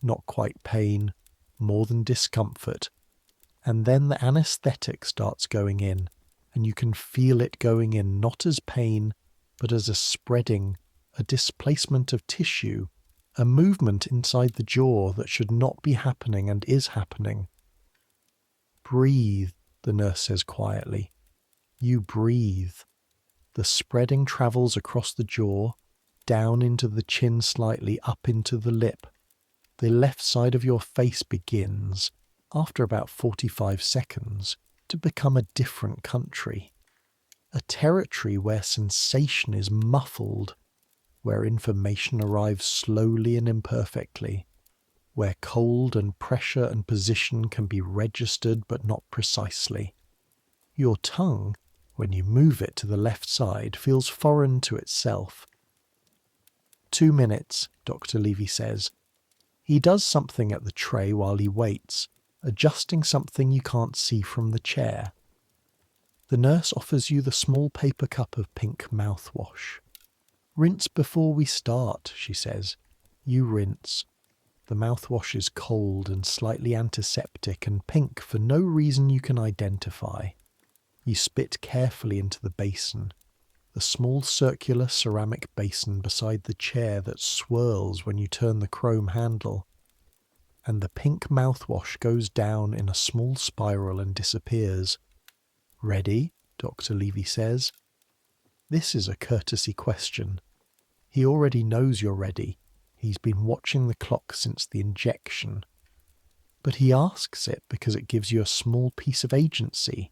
not quite pain, more than discomfort. And then the anaesthetic starts going in, and you can feel it going in not as pain, but as a spreading, a displacement of tissue, a movement inside the jaw that should not be happening and is happening. Breathe, the nurse says quietly. You breathe. The spreading travels across the jaw, down into the chin slightly, up into the lip. The left side of your face begins, after about 45 seconds, to become a different country. A territory where sensation is muffled, where information arrives slowly and imperfectly, where cold and pressure and position can be registered but not precisely. Your tongue, when you move it to the left side, feels foreign to itself. 2 minutes, Dr. Levy says. He does something at the tray while he waits, adjusting something you can't see from the chair. The nurse offers you the small paper cup of pink mouthwash. Rinse before we start, she says. You rinse. The mouthwash is cold and slightly antiseptic and pink for no reason you can identify. You spit carefully into the basin, the small circular ceramic basin beside the chair that swirls when you turn the chrome handle. And the pink mouthwash goes down in a small spiral and disappears. Ready? Dr. Levy says. This is a courtesy question. He already knows you're ready. He's been watching the clock since the injection. But he asks it because it gives you a small piece of agency.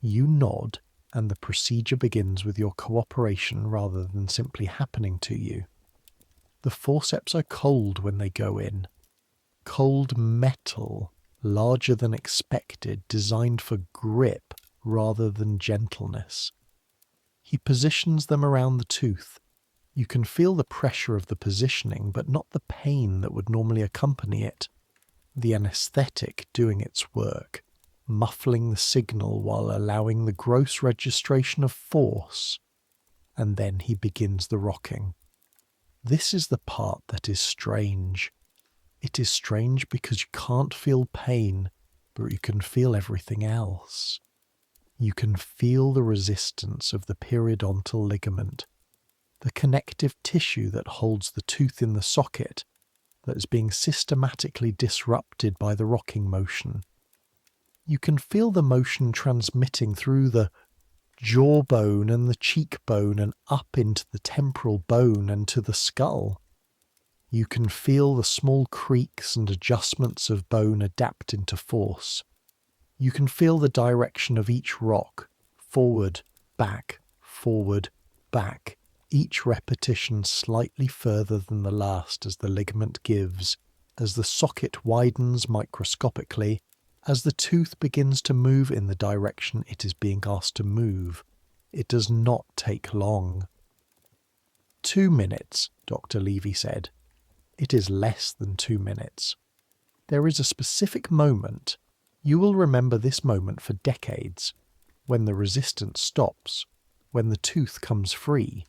You nod, and the procedure begins with your cooperation rather than simply happening to you. The forceps are cold when they go in. Cold metal, larger than expected, designed for grip rather than gentleness. He positions them around the tooth. You can feel the pressure of the positioning, but not the pain that would normally accompany it. The anaesthetic doing its work, muffling the signal while allowing the gross registration of force. And then he begins the rocking. This is the part that is strange. It is strange because you can't feel pain, but you can feel everything else. You can feel the resistance of the periodontal ligament, the connective tissue that holds the tooth in the socket that is being systematically disrupted by the rocking motion. You can feel the motion transmitting through the jawbone and the cheekbone and up into the temporal bone and to the skull. You can feel the small creaks and adjustments of bone adapt into force. You can feel the direction of each rock, forward, back, each repetition slightly further than the last as the ligament gives, as the socket widens microscopically, as the tooth begins to move in the direction it is being asked to move. It does not take long. 2 minutes, Dr. Levy said. It is less than 2 minutes. There is a specific moment, you will remember this moment for decades, when the resistance stops, when the tooth comes free.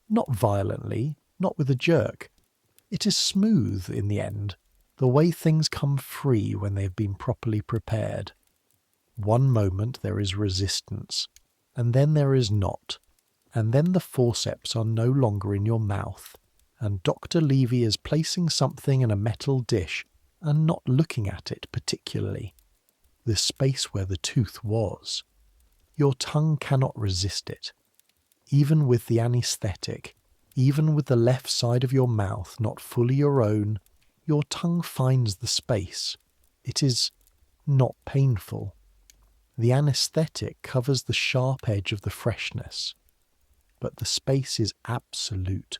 Not violently, not with a jerk. It is smooth in the end, the way things come free when they have been properly prepared. One moment there is resistance, and then there is not, and then the forceps are no longer in your mouth, and Dr. Levy is placing something in a metal dish and not looking at it particularly, the space where the tooth was. Your tongue cannot resist it. Even with the anaesthetic, even with the left side of your mouth not fully your own, your tongue finds the space. It is not painful. The anaesthetic covers the sharp edge of the freshness, but the space is absolute.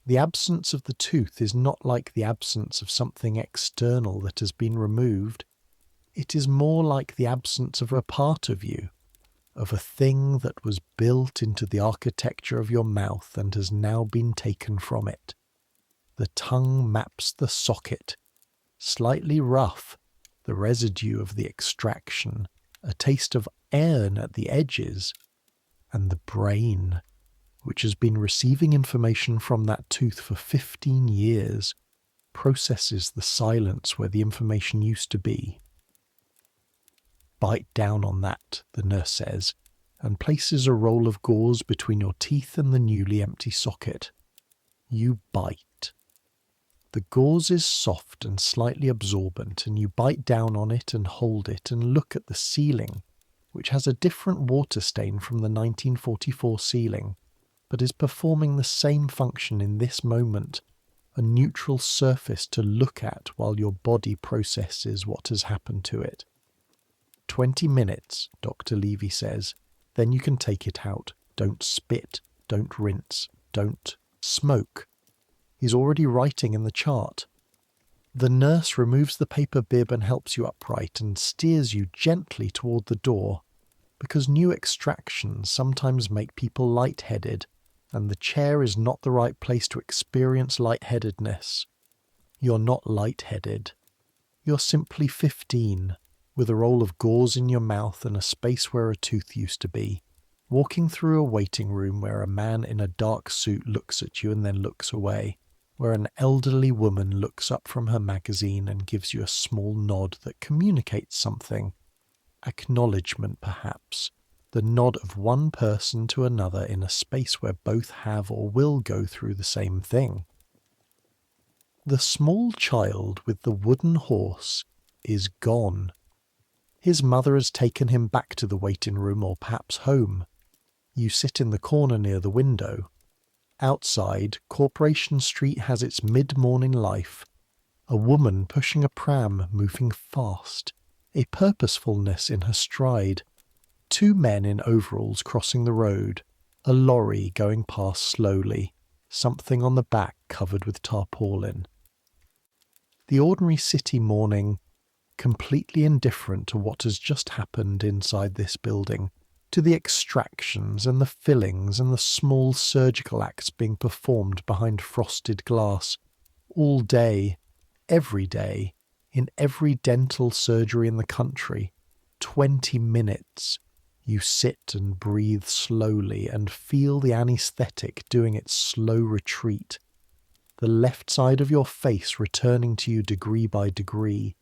The absence of the tooth is not like the absence of something external that has been removed. It is more like the absence of a part of you, of a thing that was built into the architecture of your mouth and has now been taken from it. The tongue maps the socket, slightly rough, the residue of the extraction, a taste of iron at the edges, and the brain, which has been receiving information from that tooth for 15 years, processes the silence where the information used to be. Bite down on that, the nurse says, and places a roll of gauze between your teeth and the newly empty socket. You bite. The gauze is soft and slightly absorbent, and you bite down on it and hold it and look at the ceiling, which has a different water stain from the 1944 ceiling, but is performing the same function in this moment, a neutral surface to look at while your body processes what has happened to it. 20 minutes, Dr. Levy says, then you can take it out. Don't spit, don't rinse, don't smoke. He's already writing in the chart. The nurse removes the paper bib and helps you upright and steers you gently toward the door, because new extractions sometimes make people lightheaded, and the chair is not the right place to experience lightheadedness. You're not lightheaded. You're simply 15, with a roll of gauze in your mouth and a space where a tooth used to be, walking through a waiting room where a man in a dark suit looks at you and then looks away, where an elderly woman looks up from her magazine and gives you a small nod that communicates something. Acknowledgement, perhaps. The nod of one person to another in a space where both have or will go through the same thing. The small child with the wooden horse is gone. His mother has taken him back to the waiting room or perhaps home. You sit in the corner near the window. Outside, Corporation Street has its mid-morning life. A woman pushing a pram, moving fast, a purposefulness in her stride. 2 men in overalls crossing the road, a lorry going past slowly, something on the back covered with tarpaulin. The ordinary city morning, completely indifferent to what has just happened inside this building, to the extractions and the fillings and the small surgical acts being performed behind frosted glass, all day, every day, in every dental surgery in the country. 20 minutes. You sit and breathe slowly and feel the anaesthetic doing its slow retreat. The left side of your face returning to you degree by degree.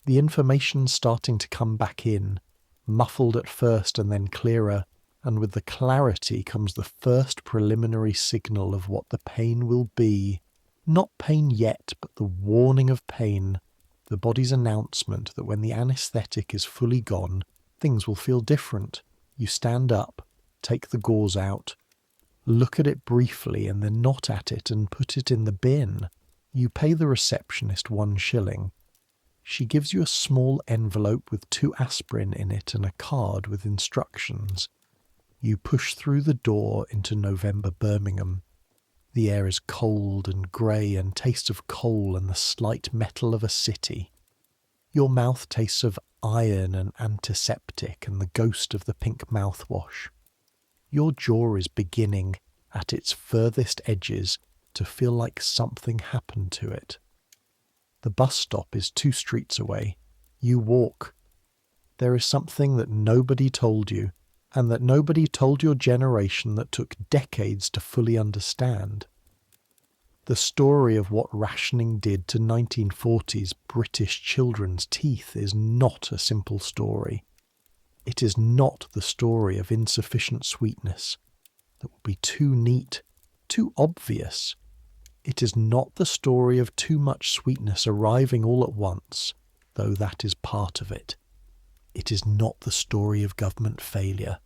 The information's starting to come back in, muffled at first and then clearer, and with the clarity comes the first preliminary signal of what the pain will be. Not pain yet, but the warning of pain, the body's announcement that when the anaesthetic is fully gone, things will feel different. You stand up, take the gauze out, look at it briefly and then not at it and put it in the bin. You pay the receptionist 1 shilling. She gives you a small envelope with 2 aspirin in it and a card with instructions. You push through the door into November Birmingham. The air is cold and grey and tastes of coal and the slight metal of a city. Your mouth tastes of iron and antiseptic and the ghost of the pink mouthwash. Your jaw is beginning, at its furthest edges, to feel like something happened to it. The bus stop is 2 streets away. You walk. There is something that nobody told you, and that nobody told your generation that took decades to fully understand. The story of what rationing did to 1940s British children's teeth is not a simple story. It is not the story of insufficient sweetness that will be too neat, too obvious. It is not the story of too much sweetness arriving all at once, though that is part of it. It is not the story of government failure.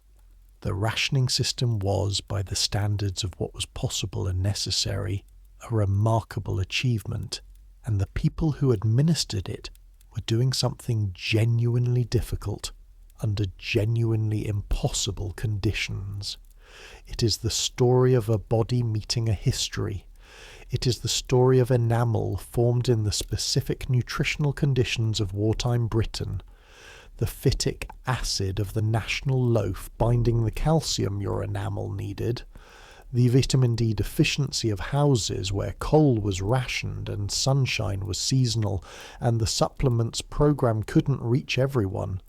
The rationing system was, by the standards of what was possible and necessary, a remarkable achievement, and the people who administered it were doing something genuinely difficult under genuinely impossible conditions. It is the story of a body meeting a history. It is the story of enamel formed in the specific nutritional conditions of wartime Britain, the phytic acid of the national loaf binding the calcium your enamel needed, the vitamin D deficiency of houses where coal was rationed and sunshine was seasonal and the supplements program couldn't reach everyone,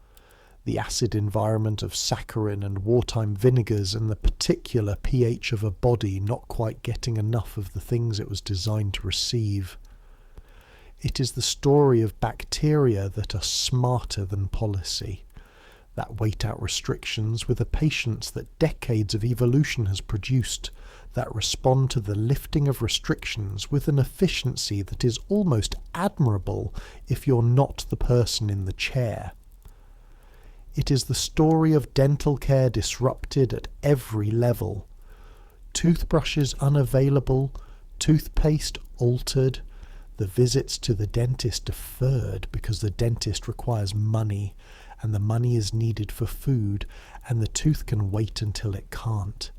the acid environment of saccharin and wartime vinegars and the particular pH of a body not quite getting enough of the things it was designed to receive. It is the story of bacteria that are smarter than policy, that wait out restrictions with a patience that decades of evolution has produced, that respond to the lifting of restrictions with an efficiency that is almost admirable if you're not the person in the chair. It is the story of dental care disrupted at every level. Toothbrushes unavailable, toothpaste altered, the visits to the dentist deferred because the dentist requires money, and the money is needed for food, and the tooth can wait until it can't.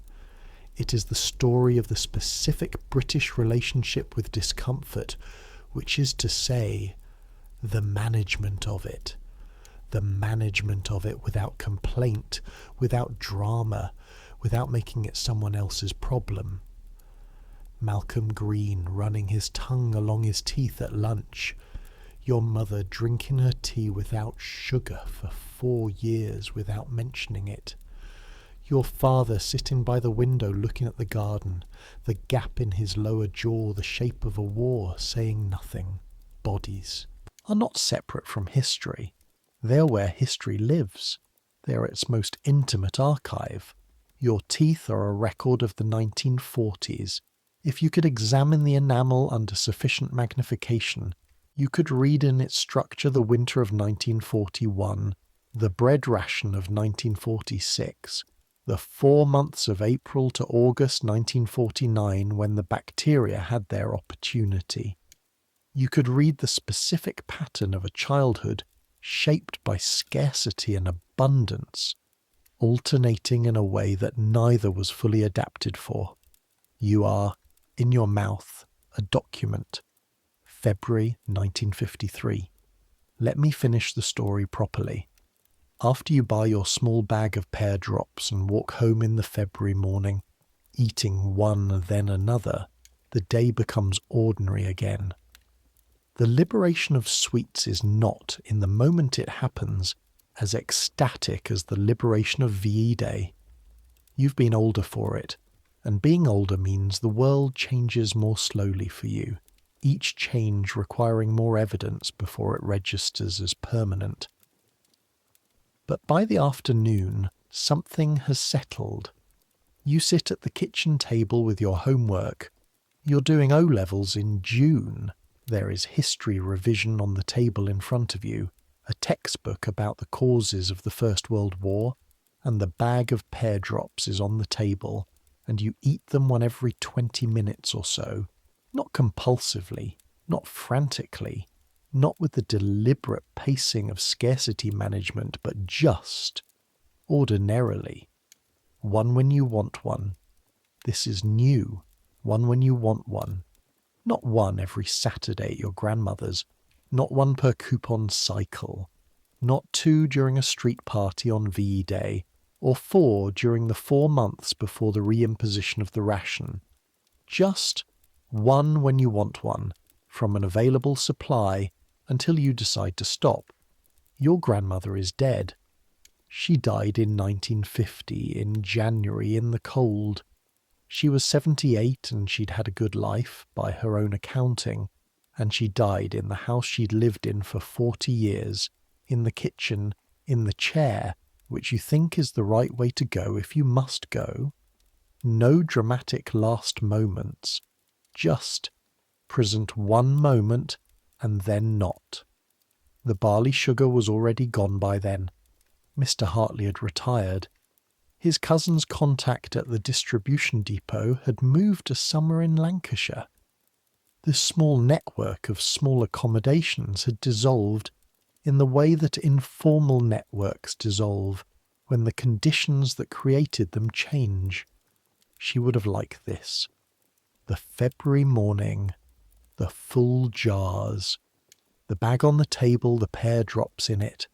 It is the story of the specific British relationship with discomfort, which is to say, the management of it. The management of it without complaint, without drama, without making it someone else's problem. Malcolm Green running his tongue along his teeth at lunch. Your mother drinking her tea without sugar for 4 years without mentioning it. Your father sitting by the window looking at the garden, the gap in his lower jaw the shape of a war, saying nothing. Bodies are not separate from history. They are where history lives. They are its most intimate archive. Your teeth are a record of the 1940s. If you could examine the enamel under sufficient magnification, you could read in its structure the winter of 1941, the bread ration of 1946, the 4 months of April to August 1949 when the bacteria had their opportunity. You could read the specific pattern of a childhood shaped by scarcity and abundance, alternating in a way that neither was fully adapted for. You are, in your mouth, a document. February 1953. Let me finish the story properly. After you buy your small bag of pear drops and walk home in the February morning, eating one then another, the day becomes ordinary again. The liberation of sweets is not, in the moment it happens, as ecstatic as the liberation of VE Day. You've been older for it, and being older means the world changes more slowly for you. each change requiring more evidence before it registers as permanent. But by the afternoon, something has settled. You sit at the kitchen table with your homework. You're doing O-levels in June. There is history revision on the table in front of you, a textbook about the causes of the First World War, and the bag of pear drops is on the table, and you eat them one every 20 minutes or so, not compulsively, not frantically, not with the deliberate pacing of scarcity management, but just, ordinarily. One when you want one. This is new. One when you want one. Not one every Saturday at your grandmother's. Not one per coupon cycle. Not 2 during a street party on VE Day. Or 4 during the 4 months before the reimposition of the ration. Just one when you want one, from an available supply until you decide to stop. Your grandmother is dead. She died in 1950, in January, in the cold. She was 78 and she'd had a good life, by her own accounting, and she died in the house she'd lived in for 40 years, in the kitchen, in the chair, which you think is the right way to go if you must go. No dramatic last moments, just present one moment and then not. The barley sugar was already gone by then. Mr. Hartley had retired. His cousin's contact at the distribution depot had moved to somewhere in Lancashire. This small network of small accommodations had dissolved in the way that informal networks dissolve when the conditions that created them change. She would have liked this. The February morning, the full jars, the bag on the table, the pear drops in it.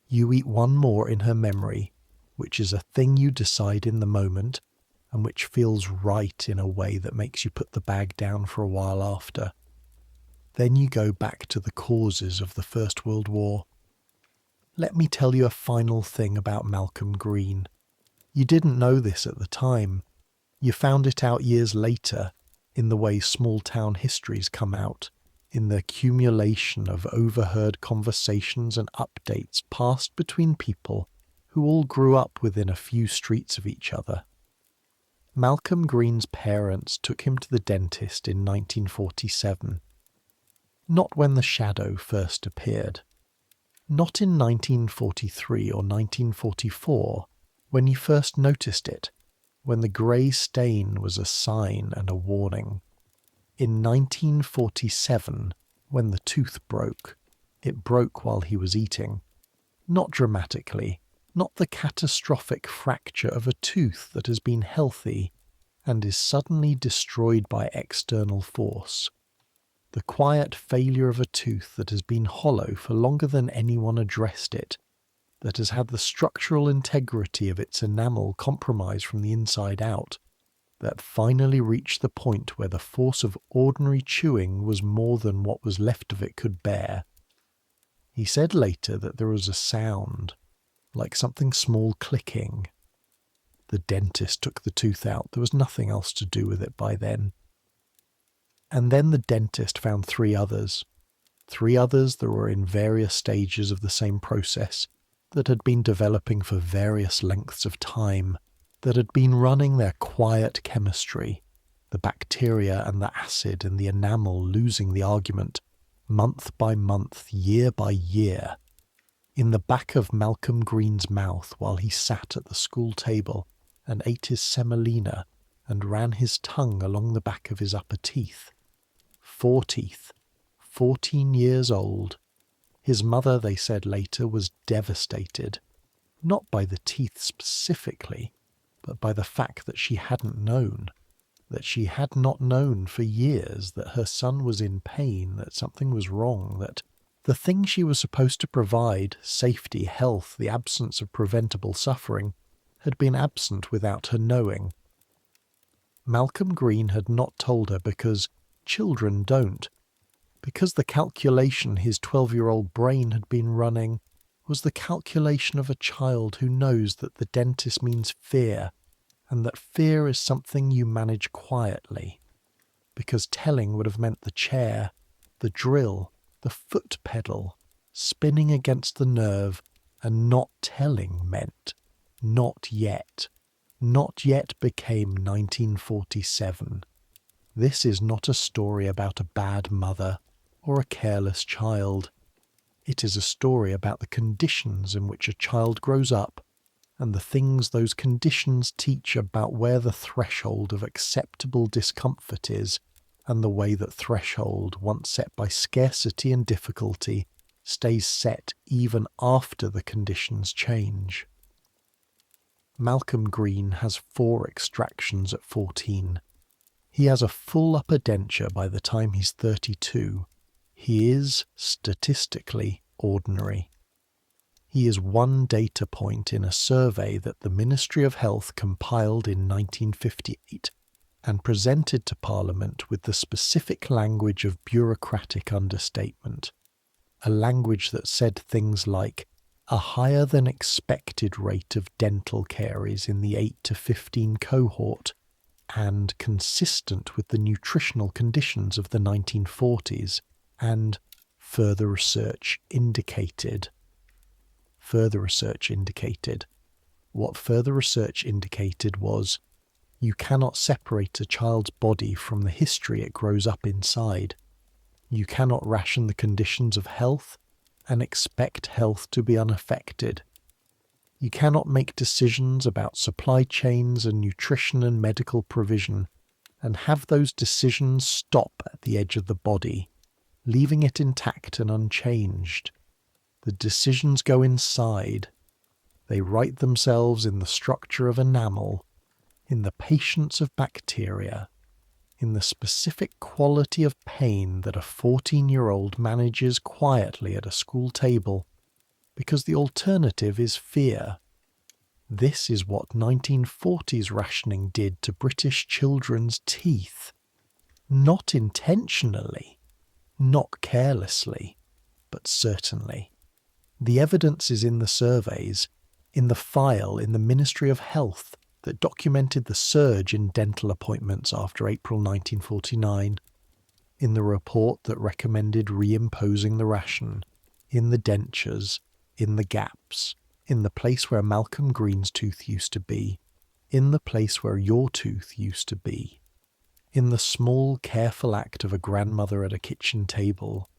You eat one more in her memory, which is a thing you decide in the moment, and which feels right in a way that makes you put the bag down for a while after. Then you go back to the causes of the First World War. Let me tell you a final thing about Malcolm Green. You didn't know this at the time. You found it out years later, in the way small-town histories come out, in the accumulation of overheard conversations and updates passed between people who all grew up within a few streets of each other. Malcolm Green's parents took him to the dentist in 1947. Not when the shadow first appeared. Not in 1943 or 1944, when you first noticed it, when the grey stain was a sign and a warning. In 1947, when the tooth broke, it broke while he was eating. Not dramatically, not the catastrophic fracture of a tooth that has been healthy and is suddenly destroyed by external force. The quiet failure of a tooth that has been hollow for longer than anyone addressed it, that has had the structural integrity of its enamel compromised from the inside out, that finally reached the point where the force of ordinary chewing was more than what was left of it could bear. He said later that there was a sound, like something small clicking. The dentist took the tooth out. There was nothing else to do with it by then. And then the dentist found 3 others. 3 others that were in various stages of the same process, that had been developing for various lengths of time, that had been running their quiet chemistry, the bacteria and the acid and the enamel losing the argument, month by month, year by year, in the back of Malcolm Green's mouth while he sat at the school table and ate his semolina and ran his tongue along the back of his upper teeth. 4 teeth, 14 years old. His mother, they said later, was devastated, not by the teeth specifically, but by the fact that she hadn't known, that she had not known for years that her son was in pain, that something was wrong, that the thing she was supposed to provide, safety, health, the absence of preventable suffering, had been absent without her knowing. Malcolm Green had not told her because children don't, because the calculation his 12-year-old brain had been running was the calculation of a child who knows that the dentist means fear, and that fear is something you manage quietly. because telling would have meant the chair, the drill, the foot pedal, spinning against the nerve, and not telling meant not yet. Not yet became 1947. This is not a story about a bad mother or a careless child. It is a story about the conditions in which a child grows up and the things those conditions teach about where the threshold of acceptable discomfort is, and the way that threshold, once set by scarcity and difficulty, stays set even after the conditions change. Malcolm Green has 4 extractions at 14. He has a full upper denture by the time he's 32. He is, statistically, ordinary. He is one data point in a survey that the Ministry of Health compiled in 1958 and presented to Parliament with the specific language of bureaucratic understatement, a language that said things like, a higher than expected rate of dental caries in the 8 to 15 cohort, and consistent with the nutritional conditions of the 1940s, and further research indicated. What further research indicated was, you cannot separate a child's body from the history it grows up inside. You cannot ration the conditions of health and expect health to be unaffected. You cannot make decisions about supply chains and nutrition and medical provision and have those decisions stop at the edge of the body, leaving it intact and unchanged. The decisions go inside. They write themselves in the structure of enamel, in the patience of bacteria, in the specific quality of pain that a 14-year-old manages quietly at a school table, because the alternative is fear. This is what 1940s rationing did to British children's teeth. Not intentionally, not carelessly, but certainly. The evidence is in the surveys, in the file in the Ministry of Health that documented the surge in dental appointments after April 1949, in the report that recommended reimposing the ration, in the dentures, in the gaps, in the place where Malcolm Green's tooth used to be, in the place where your tooth used to be, in the small, careful act of a grandmother at a kitchen table,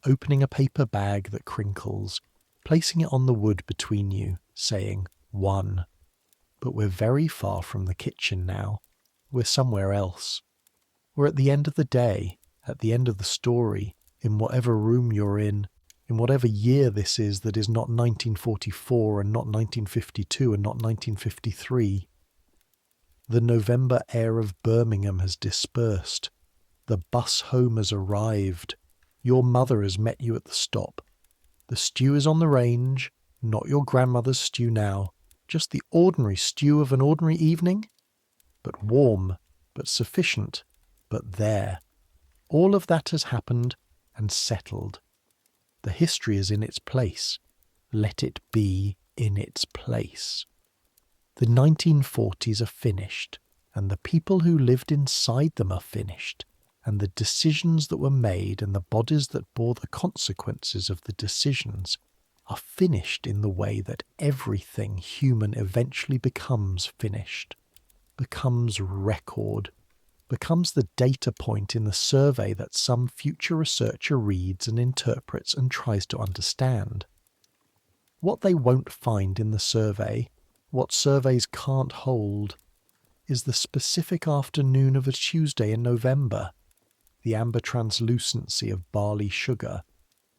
opening a paper bag that crinkles, placing it on the wood between you, saying, 1. But we're very far from the kitchen now. We're somewhere else. We're at the end of the day, at the end of the story, in whatever room you're in whatever year this is that is not 1944 and not 1952 and not 1953. The November air of Birmingham has dispersed. The bus home has arrived. Your mother has met you at the stop. The stew is on the range, not your grandmother's stew now, just the ordinary stew of an ordinary evening, but warm, but sufficient, but there. All of that has happened and settled. The history is in its place. Let it be in its place. The 1940s are finished, and the people who lived inside them are finished, and the decisions that were made and the bodies that bore the consequences of the decisions are finished in the way that everything human eventually becomes finished, becomes record, becomes the data point in the survey that some future researcher reads and interprets and tries to understand. What they won't find in the survey, what surveys can't hold, is the specific afternoon of a Tuesday in November, the amber translucency of barley sugar,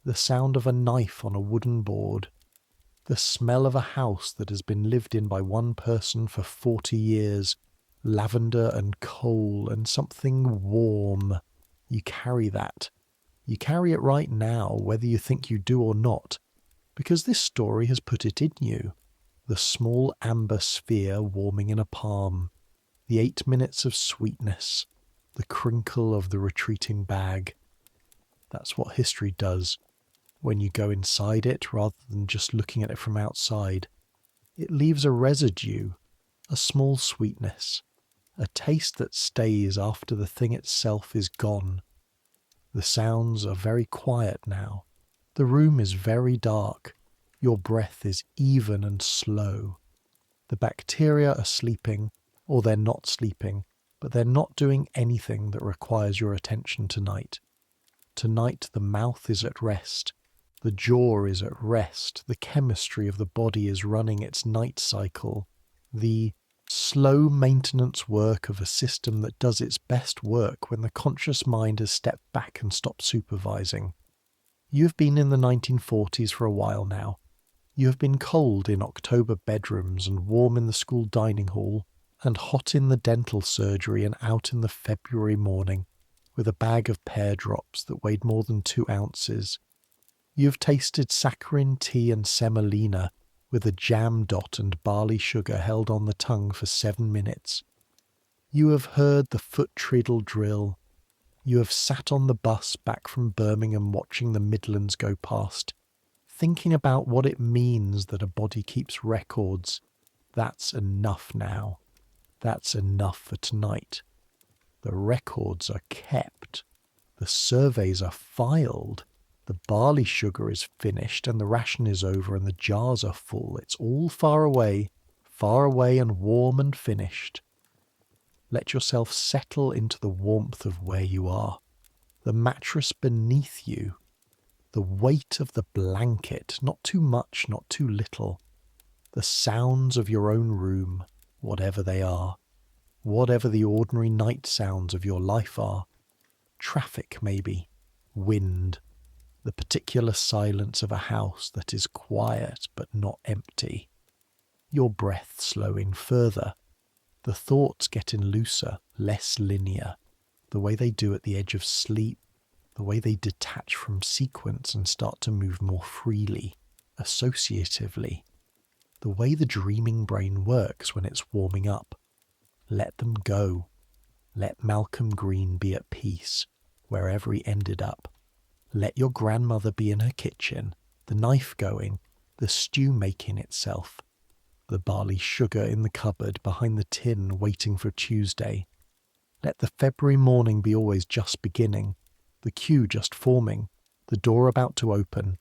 the sound of a knife on a wooden board, the smell of a house that has been lived in by one person for 40 years, lavender and coal and something warm. You carry that. You carry it right now, whether you think you do or not, because this story has put it in you. The small amber sphere warming in a palm, the 8 minutes of sweetness, the crinkle of the retreating bag. That's what history does when you go inside it rather than just looking at it from outside. It leaves a residue, a small sweetness, a taste that stays after the thing itself is gone. The sounds are very quiet now. The room is very dark. Your breath is even and slow. The bacteria are sleeping, or they're not sleeping, but they're not doing anything that requires your attention tonight. Tonight the mouth is at rest. The jaw is at rest. The chemistry of the body is running its night cycle. The slow maintenance work of a system that does its best work when the conscious mind has stepped back and stopped supervising. You've been in the 1940s for a while now. You have been cold in October bedrooms and warm in the school dining hall and hot in the dental surgery and out in the February morning with a bag of pear drops that weighed more than 2 ounces. You have tasted saccharin tea and semolina with a jam dot and barley sugar held on the tongue for 7 minutes. You have heard the foot treadle drill. You have sat on the bus back from Birmingham watching the Midlands go past, thinking about what it means that a body keeps records. That's enough now. That's enough for tonight. The records are kept. The surveys are filed. The barley sugar is finished and the ration is over and the jars are full. It's all far away and warm and finished. Let yourself settle into the warmth of where you are. The mattress beneath you. The weight of the blanket, not too much, not too little. The sounds of your own room, whatever they are. Whatever the ordinary night sounds of your life are. Traffic, maybe. Wind. The particular silence of a house that is quiet but not empty. Your breath slowing further. The thoughts getting looser, less linear. The way they do at the edge of sleep. The way they detach from sequence and start to move more freely, associatively. The way the dreaming brain works when it's warming up. Let them go. Let Malcolm Green be at peace, wherever he ended up. Let your grandmother be in her kitchen, the knife going, the stew making itself, the barley sugar in the cupboard behind the tin waiting for Tuesday. Let the February morning be always just beginning, the queue just forming, the door about to open.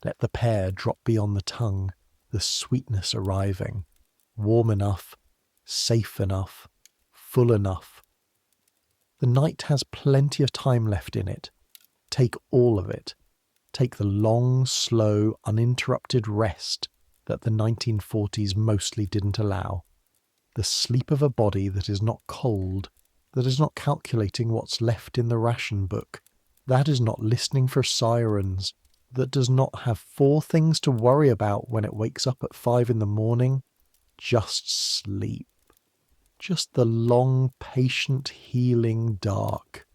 Let the pear drop beyond the tongue, the sweetness arriving, warm enough, safe enough, full enough. The night has plenty of time left in it. Take all of it. Take the long, slow, uninterrupted rest that the 1940s mostly didn't allow. The sleep of a body that is not cold, that is not calculating what's left in the ration book, that is not listening for sirens, that does not have 4 things to worry about when it wakes up at 5 in the morning. Just sleep. Just the long, patient, healing dark.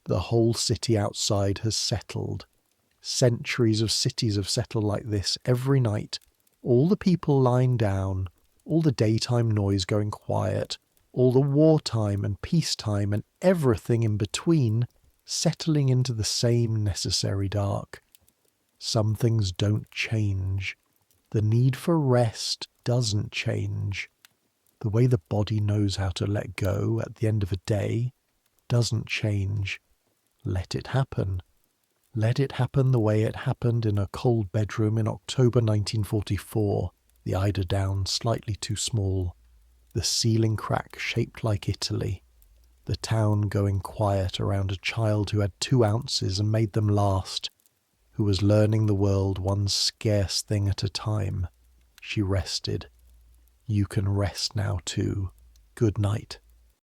The whole city outside has settled. Centuries of cities have settled like this every night. All the people lying down, all the daytime noise going quiet, all the wartime and peacetime and everything in between settling into the same necessary dark. Some things don't change. The need for rest doesn't change. The way the body knows how to let go at the end of a day doesn't change. Let it happen. Let it happen the way it happened in a cold bedroom in October 1944, the eider down slightly too small, the ceiling crack shaped like Italy, the town going quiet around a child who had 2 ounces and made them last, who was learning the world one scarce thing at a time. She rested. You can rest now too. Good night.